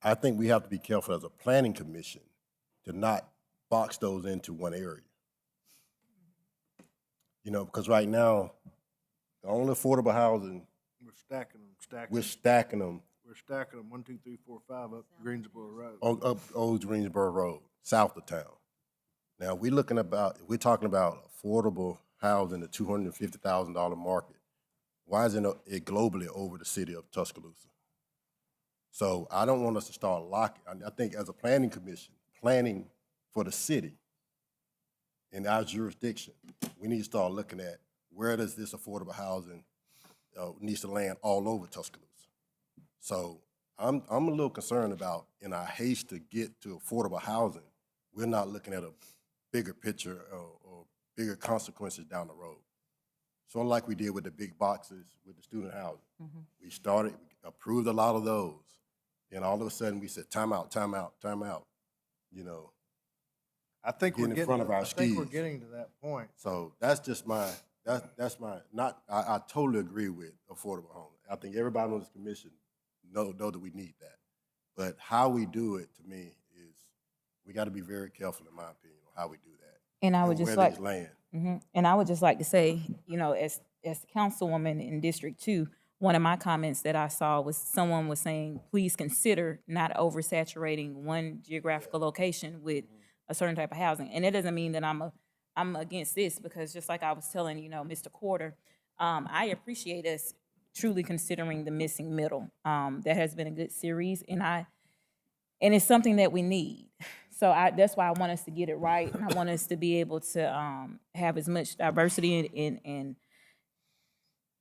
I think we have to be careful as a planning commission to not box those into one area. You know, because right now, the only affordable housing, We're stacking them. we're stacking them We're stacking them 1, 2, 3, 4, 5 up Greensboro Road. up Old Greensboro Road, south of town. Now, we're talking about affordable housing, the $250,000 market. Why isn't it globally over the city of Tuscaloosa? So I don't want us to start locking. I think as a planning commission, planning for the city in our jurisdiction, we need to start looking at where does this affordable housing needs to land all over Tuscaloosa. So I'm a little concerned about, in our haste to get to affordable housing, we're not looking at a bigger picture or bigger consequences down the road. Sort of like we did with the big boxes with the student housing. We approved a lot of those. And all of a sudden we said, time out. You know, I think we're getting in getting, front of our I think we're skis. getting to that point. So that's just I totally agree with affordable homes. I think everybody on this commission know that we need that. But how we do it, to me, is we got to be very careful, in my opinion, on how we do that. And I would just where like, these land. and I would just like to say, you know, as councilwoman in District 2, one of my comments that I saw was someone was saying, please consider not oversaturating one geographical location with a certain type of housing. And it doesn't mean that I'm against this, because just like I was telling, you know, Mr. Porter, I appreciate us truly considering the missing middle. That has been a good series, and it's something that we need. So that's why I want us to get it right, and I want us to be able to have as much diversity and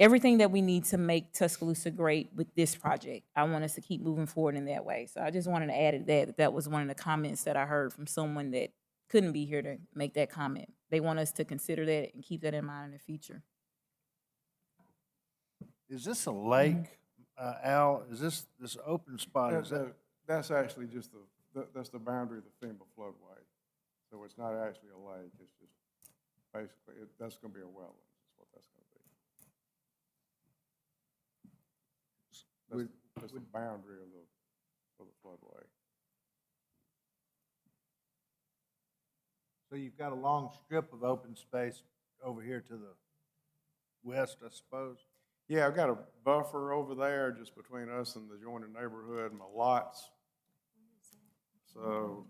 everything that we need to make Tuscaloosa great with this project. I want us to keep moving forward in that way. So I just wanted to add that was one of the comments that I heard from someone that couldn't be here to make that comment. They want us to consider that and keep that in mind in the future. Is this a lake, Al? Is this open spot? Is that? That's actually just that's the boundary of the FEMA floodway. So it's not actually a lake, it's just basically, that's gonna be a wetland, is what that's gonna be. That's the boundary of the floodway. So you've got a long strip of open space over here to the west, I suppose? Yeah, I've got a buffer over there just between us and the adjoining neighborhood, my lots. So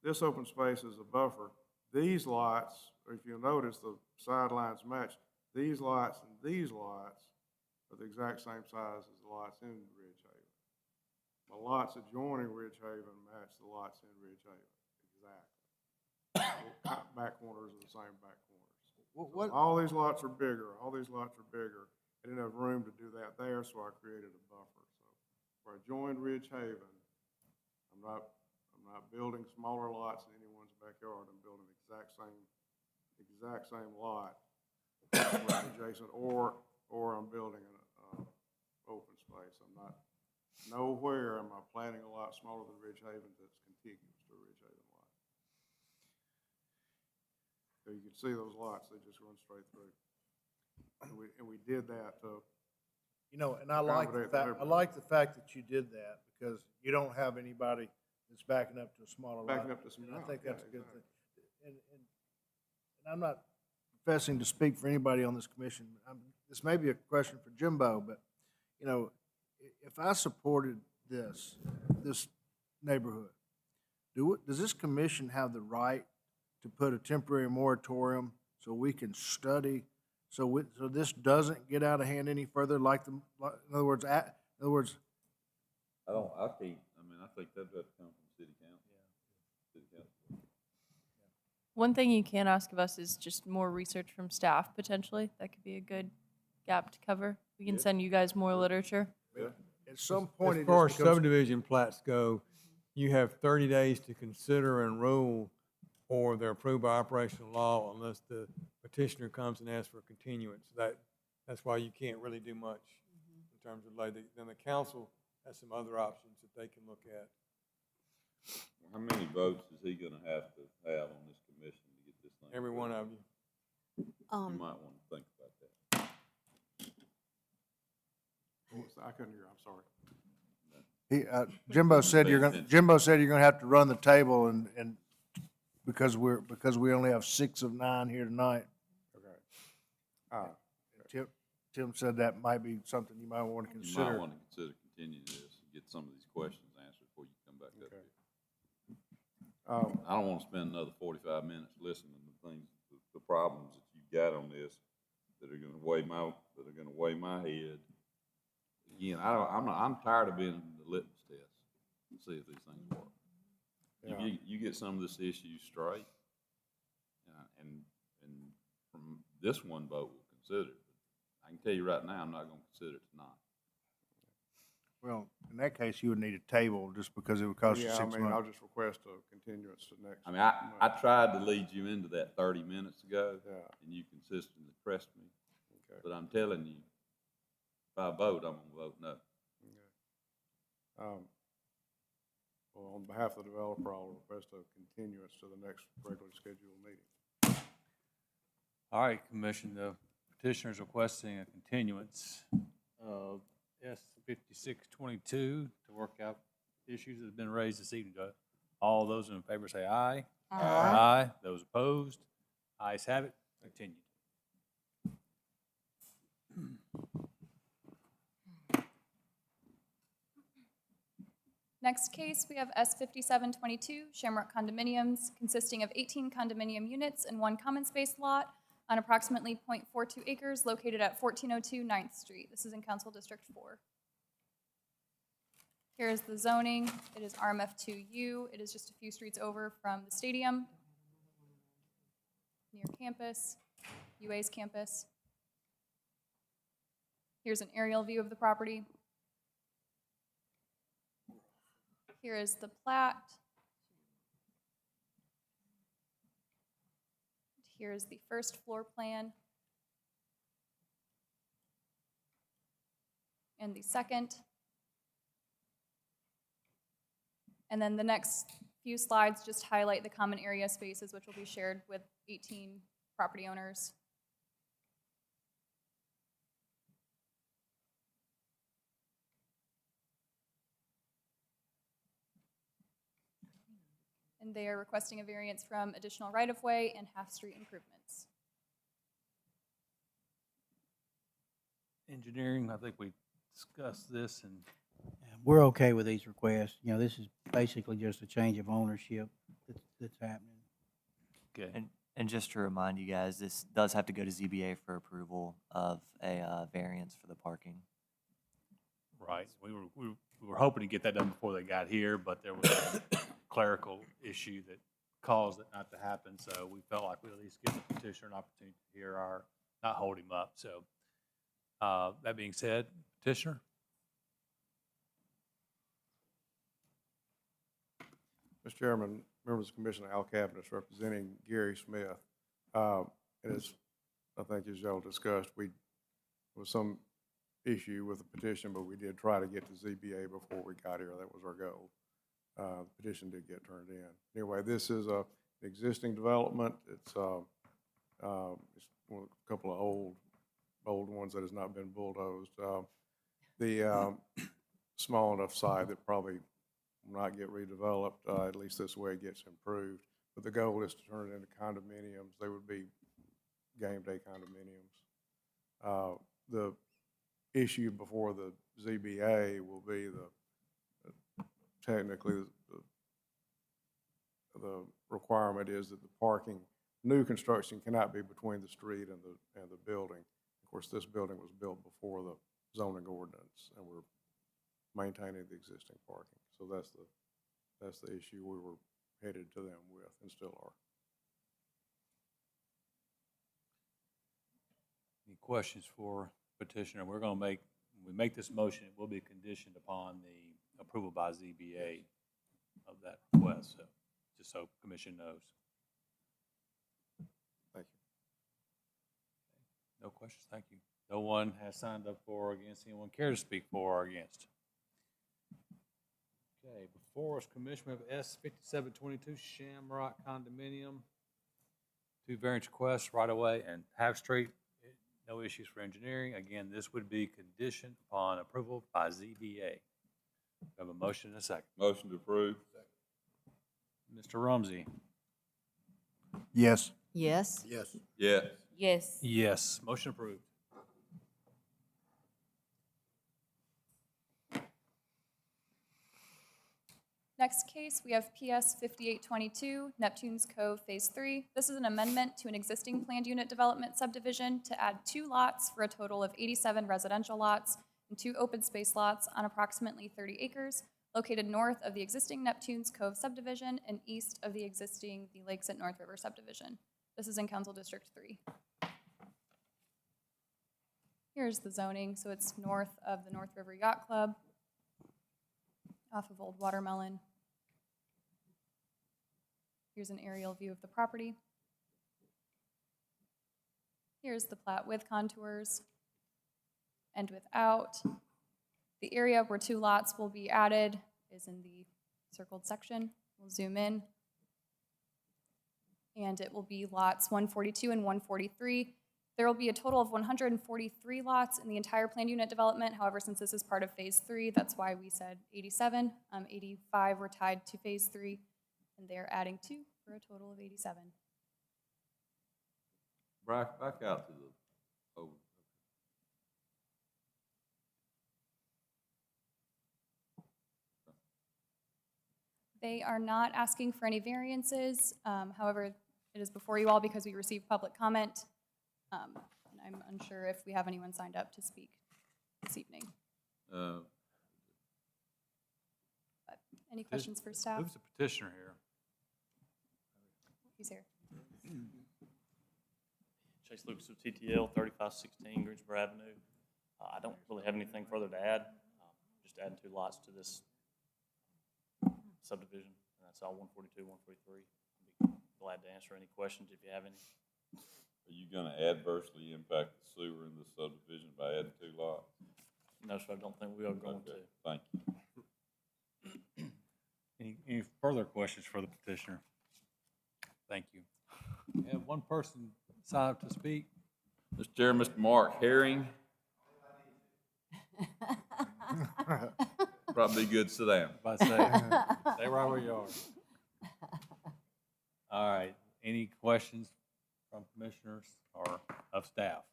this open space is a buffer. These lots, if you'll notice, the sidelines match. These lots and these lots are the exact same size as the lots in Ridge Haven. My lots adjoining Ridge Haven match the lots in Ridge Haven, exactly. Back corners are the same back corners. So all these lots are bigger. I didn't have room to do that there, so I created a buffer. So for I joined Ridge Haven, I'm not building smaller lots in anyone's backyard. I'm building the exact same lot adjacent, or I'm building an open space. I'm not, nowhere am I planning a lot smaller than Ridge Haven that's contiguous to a Ridge Haven lot. So you can see those lots, they just run straight through. And we did that to, You know, and I like the fact that you did that, because you don't have anybody that's backing up to a smaller lot. Backing up to some, I think that's a good thing. And I'm not professing to speak for anybody on this commission. This may be a question for Jimbo, but, you know, if I supported this neighborhood, does this commission have the right to put a temporary moratorium so we can study So this doesn't get out of hand any further, in other words, I don't, I can't, I mean, I think that's got to come from city council. City council. One thing you can ask of us is just more research from staff, potentially. That could be a good gap to cover. We can send you guys more literature. at some point, As it far as just becomes, subdivision plats go, you have 30 days to consider and rule, or they're approved by operational law unless the petitioner comes and asks for a continuance. That's why you can't really do much in terms of then the council has some other options that they can look at. How many votes is he gonna have to have on this commission to get this thing? Every one of you. You might want to think about that. I couldn't hear, I'm sorry. Jimbo said you're gonna have to run the table and because we only have 6 of 9 here tonight. Okay. Tim said that might be something you might want to You consider. might want to consider continuing this and get some of these questions answered before you come back up here. I don't want to spend another 45 minutes listening to things, the problems that you've got on this that are going to weigh my head. Again, I'm tired of being the litmus test to see if these things work. Yeah. You get some of this issue straight, and from this one vote, we'll consider it. I can tell you right now, I'm not going to consider it tonight. Well, in that case, you would need a table just because it would cost you Yeah, 6 I months. mean, I'll just request a continuance to next. I mean, I tried to lead you into that 30 minutes ago, Yeah. and you consistently pressed me. Okay. But I'm telling you, if I vote, I'm gonna vote no. Okay. Well, on behalf of the developer, I'll request a continuance to the next regularly scheduled meeting. All right, Commission, the petitioner's requesting a continuance of S 5622 to work out issues that have been raised this evening. All those in favor say aye. Aye. Aye. Those opposed? Ayes have it. Continued. Next case, we have S 5722 Shamrock Condominiums, consisting of 18 condominium units and 1 common space lot on approximately .42 acres located at 1402 9th Street. This is in Council District 4. Here is the zoning. It is RMF2U. It is just a few streets over from the stadium, near campus, UA's campus. Here's an aerial view of the property. Here is the plat. Here is the first floor plan. And the second. And then the next few slides just highlight the common area spaces, which will be shared with 18 property owners. And they are requesting a variance from additional right-of-way and half-street improvements. Engineering, I think we discussed this, and We're okay with these requests. You know, this is basically just a change of ownership that's happening. okay. And just to remind you guys, this does have to go to ZBA for approval of a variance for the parking. Right. We were hoping to get that done before they got here, but there was a clerical issue that caused it not to happen. So we felt like we'd at least give the petitioner an opportunity to hear not hold him up. So that being said, petitioner? Mr. Chairman, members of the Commission, Al Cabinet representing Gary Smith. As I think as y'all discussed, there was some issue with the petition, but we did try to get to ZBA before we got here. That was our goal. The petition did get turned in. Anyway, this is an existing development. It's a couple of old ones that has not been bulldozed. The small enough site that probably will not get redeveloped, at least this way it gets improved. But the goal is to turn it into condominiums. They would be game day condominiums. The issue before the ZBA will be technically the requirement is that the parking new construction cannot be between the street and the building. Of course, this building was built before the zoning ordinance, and we're maintaining the existing parking. So that's the issue we were headed to them with, and still are. Any questions for petitioner? We're going to when we make this motion, it will be conditioned upon the approval by ZBA of that request, so, just so commission knows. Thank you. No questions, thank you. No one has signed up for or against. Anyone care to speak for or against? Okay, before us, Commission, we have S5722 Shamrock Condominium. 2 variance requests, right away and Half Street. No issues for engineering. Again, this would be conditioned upon approval by ZBA. We have a motion and a second. Motion to approve. Mr. Rumsey. Yes. Yes. Yes. Yes. Yes. Yes. Motion approved. Next case, we have PS 5822, Neptune's Cove Phase 3. This is an amendment to an existing planned unit development subdivision to add 2 lots for a total of 87 residential lots and 2 open space lots on approximately 30 acres, located north of the existing Neptune's Cove subdivision and east of the existing the Lakes at North River subdivision. This is in Council District 3. Here's the zoning, so it's north of the North River Yacht Club, off of Old Watermelon. Here's an aerial view of the property. Here's the plat with contours and without. The area where 2 lots will be added is in the circled section. We'll zoom in. And it will be lots 142 and 143. There will be a total of 143 lots in the entire planned unit development. However, since this is part of Phase 3, that's why we said 87. 85 were tied to Phase 3, and they're adding 2 for a total of 87. Back out to the, oh. They are not asking for any variances. However, it is before you all because we received public comment. And I'm unsure if we have anyone signed up to speak this evening. But any questions for staff? Who's the petitioner here? He's here. Chase Lucas with TTL, 3516 Greensboro Avenue. I don't really have anything further to add. Just adding 2 lots to this subdivision. And that's all 142, 143. I'd be glad to answer any questions if you have any. Are you going to adversely impact the sewer in the subdivision by adding 2 lots? No, sir, I don't think we are going to. Thank you. Any further questions for the petitioner? Thank you. We have one person signed up to speak. Mr. Chair, Mr. Mark Herring. Probably good to sit down. Stay right where you are. All right. Any questions from commissioners or of staff?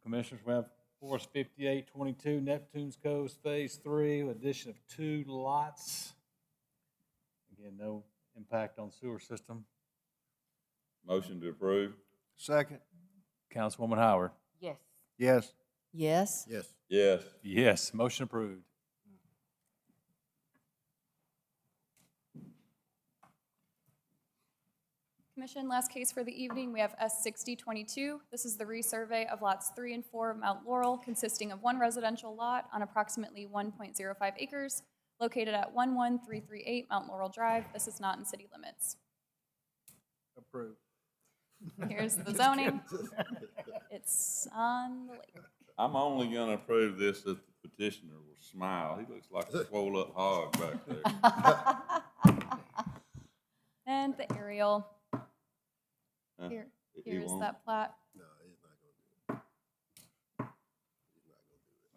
Commissioners, we have Forest 5822, Neptune's Cove Phase 3, addition of 2 lots. Again, no impact on sewer system. Motion to approve. Second. Councilwoman Howard. Yes. Yes. Yes. Yes. Yes. Yes, motion approved. Commission, last case for the evening, we have S6022. This is the resurvey of lots 3 and 4 of Mount Laurel, consisting of 1 residential lot on approximately 1.05 acres, located at 11338 Mount Laurel Drive. This is not in city limits. Approved. Here's the zoning. It's on the lake. I'm only going to approve this if the petitioner will smile. He looks like a swole up hog back there. And the aerial. Huh? Here's that plat. No, he's not gonna do it.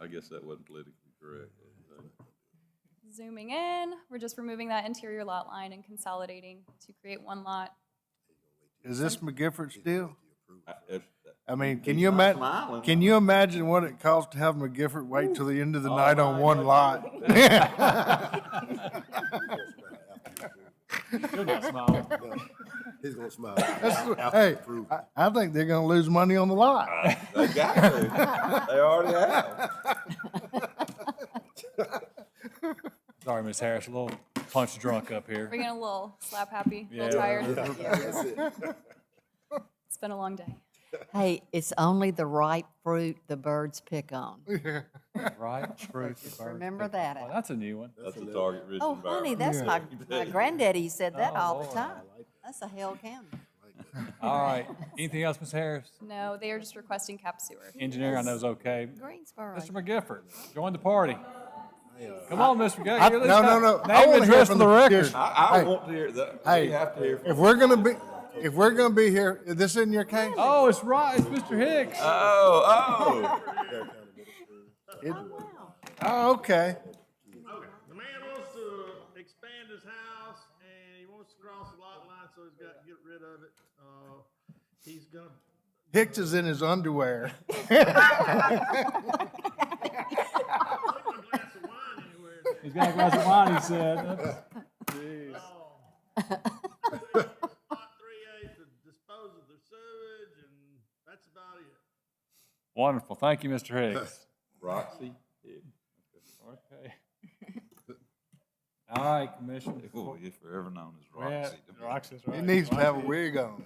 I guess that wasn't politically correct. Zooming in, we're just removing that interior lot line and consolidating to create 1 lot. Is this McGifford still? If- I mean, can He's you not imagine? smiling. Can you imagine what it costs to have McGifford wait till the end of the night on 1 lot? Still not smiling. He's gonna smile. Hey, I think they're gonna lose money on the lot. They got to. They already have. Sorry, Ms. Harris, a little punch drunk up here. We're getting a little slap happy, a Yeah. little tired. That's it. It's been a long day. Hey, it's only the ripe fruit the birds pick on. Right? Fruit, the bird. Remember that. Oh, that's a new one. That's a target-rich Oh, honey, that's my granddaddy said that Oh, all the Lord. time. That's a Hale County. All right. Anything else, Ms. Harris? No, they are just requesting cap sewer. Engineer, I know is okay. Greensboro. Mr. McGifford, join the party. Come on, Mr. McGifford. I- no, no. I Name wanna and hear address from for the the record. petitioner. I Hey. want to hear that. Hey, We have to hear from. if we're gonna be here, is this in your case? Oh, it's right. It's Mr. Hicks. Oh. Oh, okay. The man wants to expand his house and he wants to cross the lot line, so he's got to get rid of it. He's gonna. Hicks is in his underwear. He's got a glass of wine, he said. Jeez. Lot 3A to dispose of their sewage, and that's about it. Wonderful. Thank you, Mr. Hicks. Roxy. Okay. All right, Commissioner. Oh, he's forever known as Yeah, Roxy. Roxy's He right. needs to have a wig on.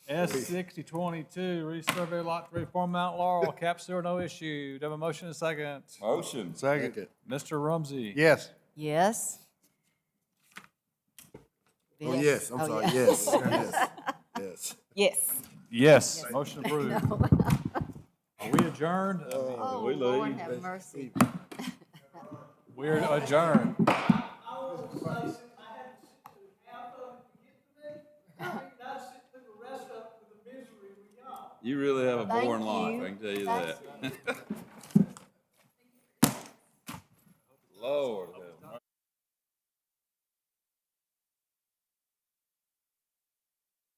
S6022, resurvey lot 3, Form Mount Laurel, cap sewer, no issue. Do I have a motion and a second? Motion. Second. Mr. Rumsey. Yes. Yes? Oh, yes, I'm Oh, sorry, yeah. yes, yes, yes. Yes. Yes. Motion approved. Are we adjourned? Oh, we Lord leave? have mercy. We're adjourned. You really have a Thank boring life, you. I can tell you That's that. Lord.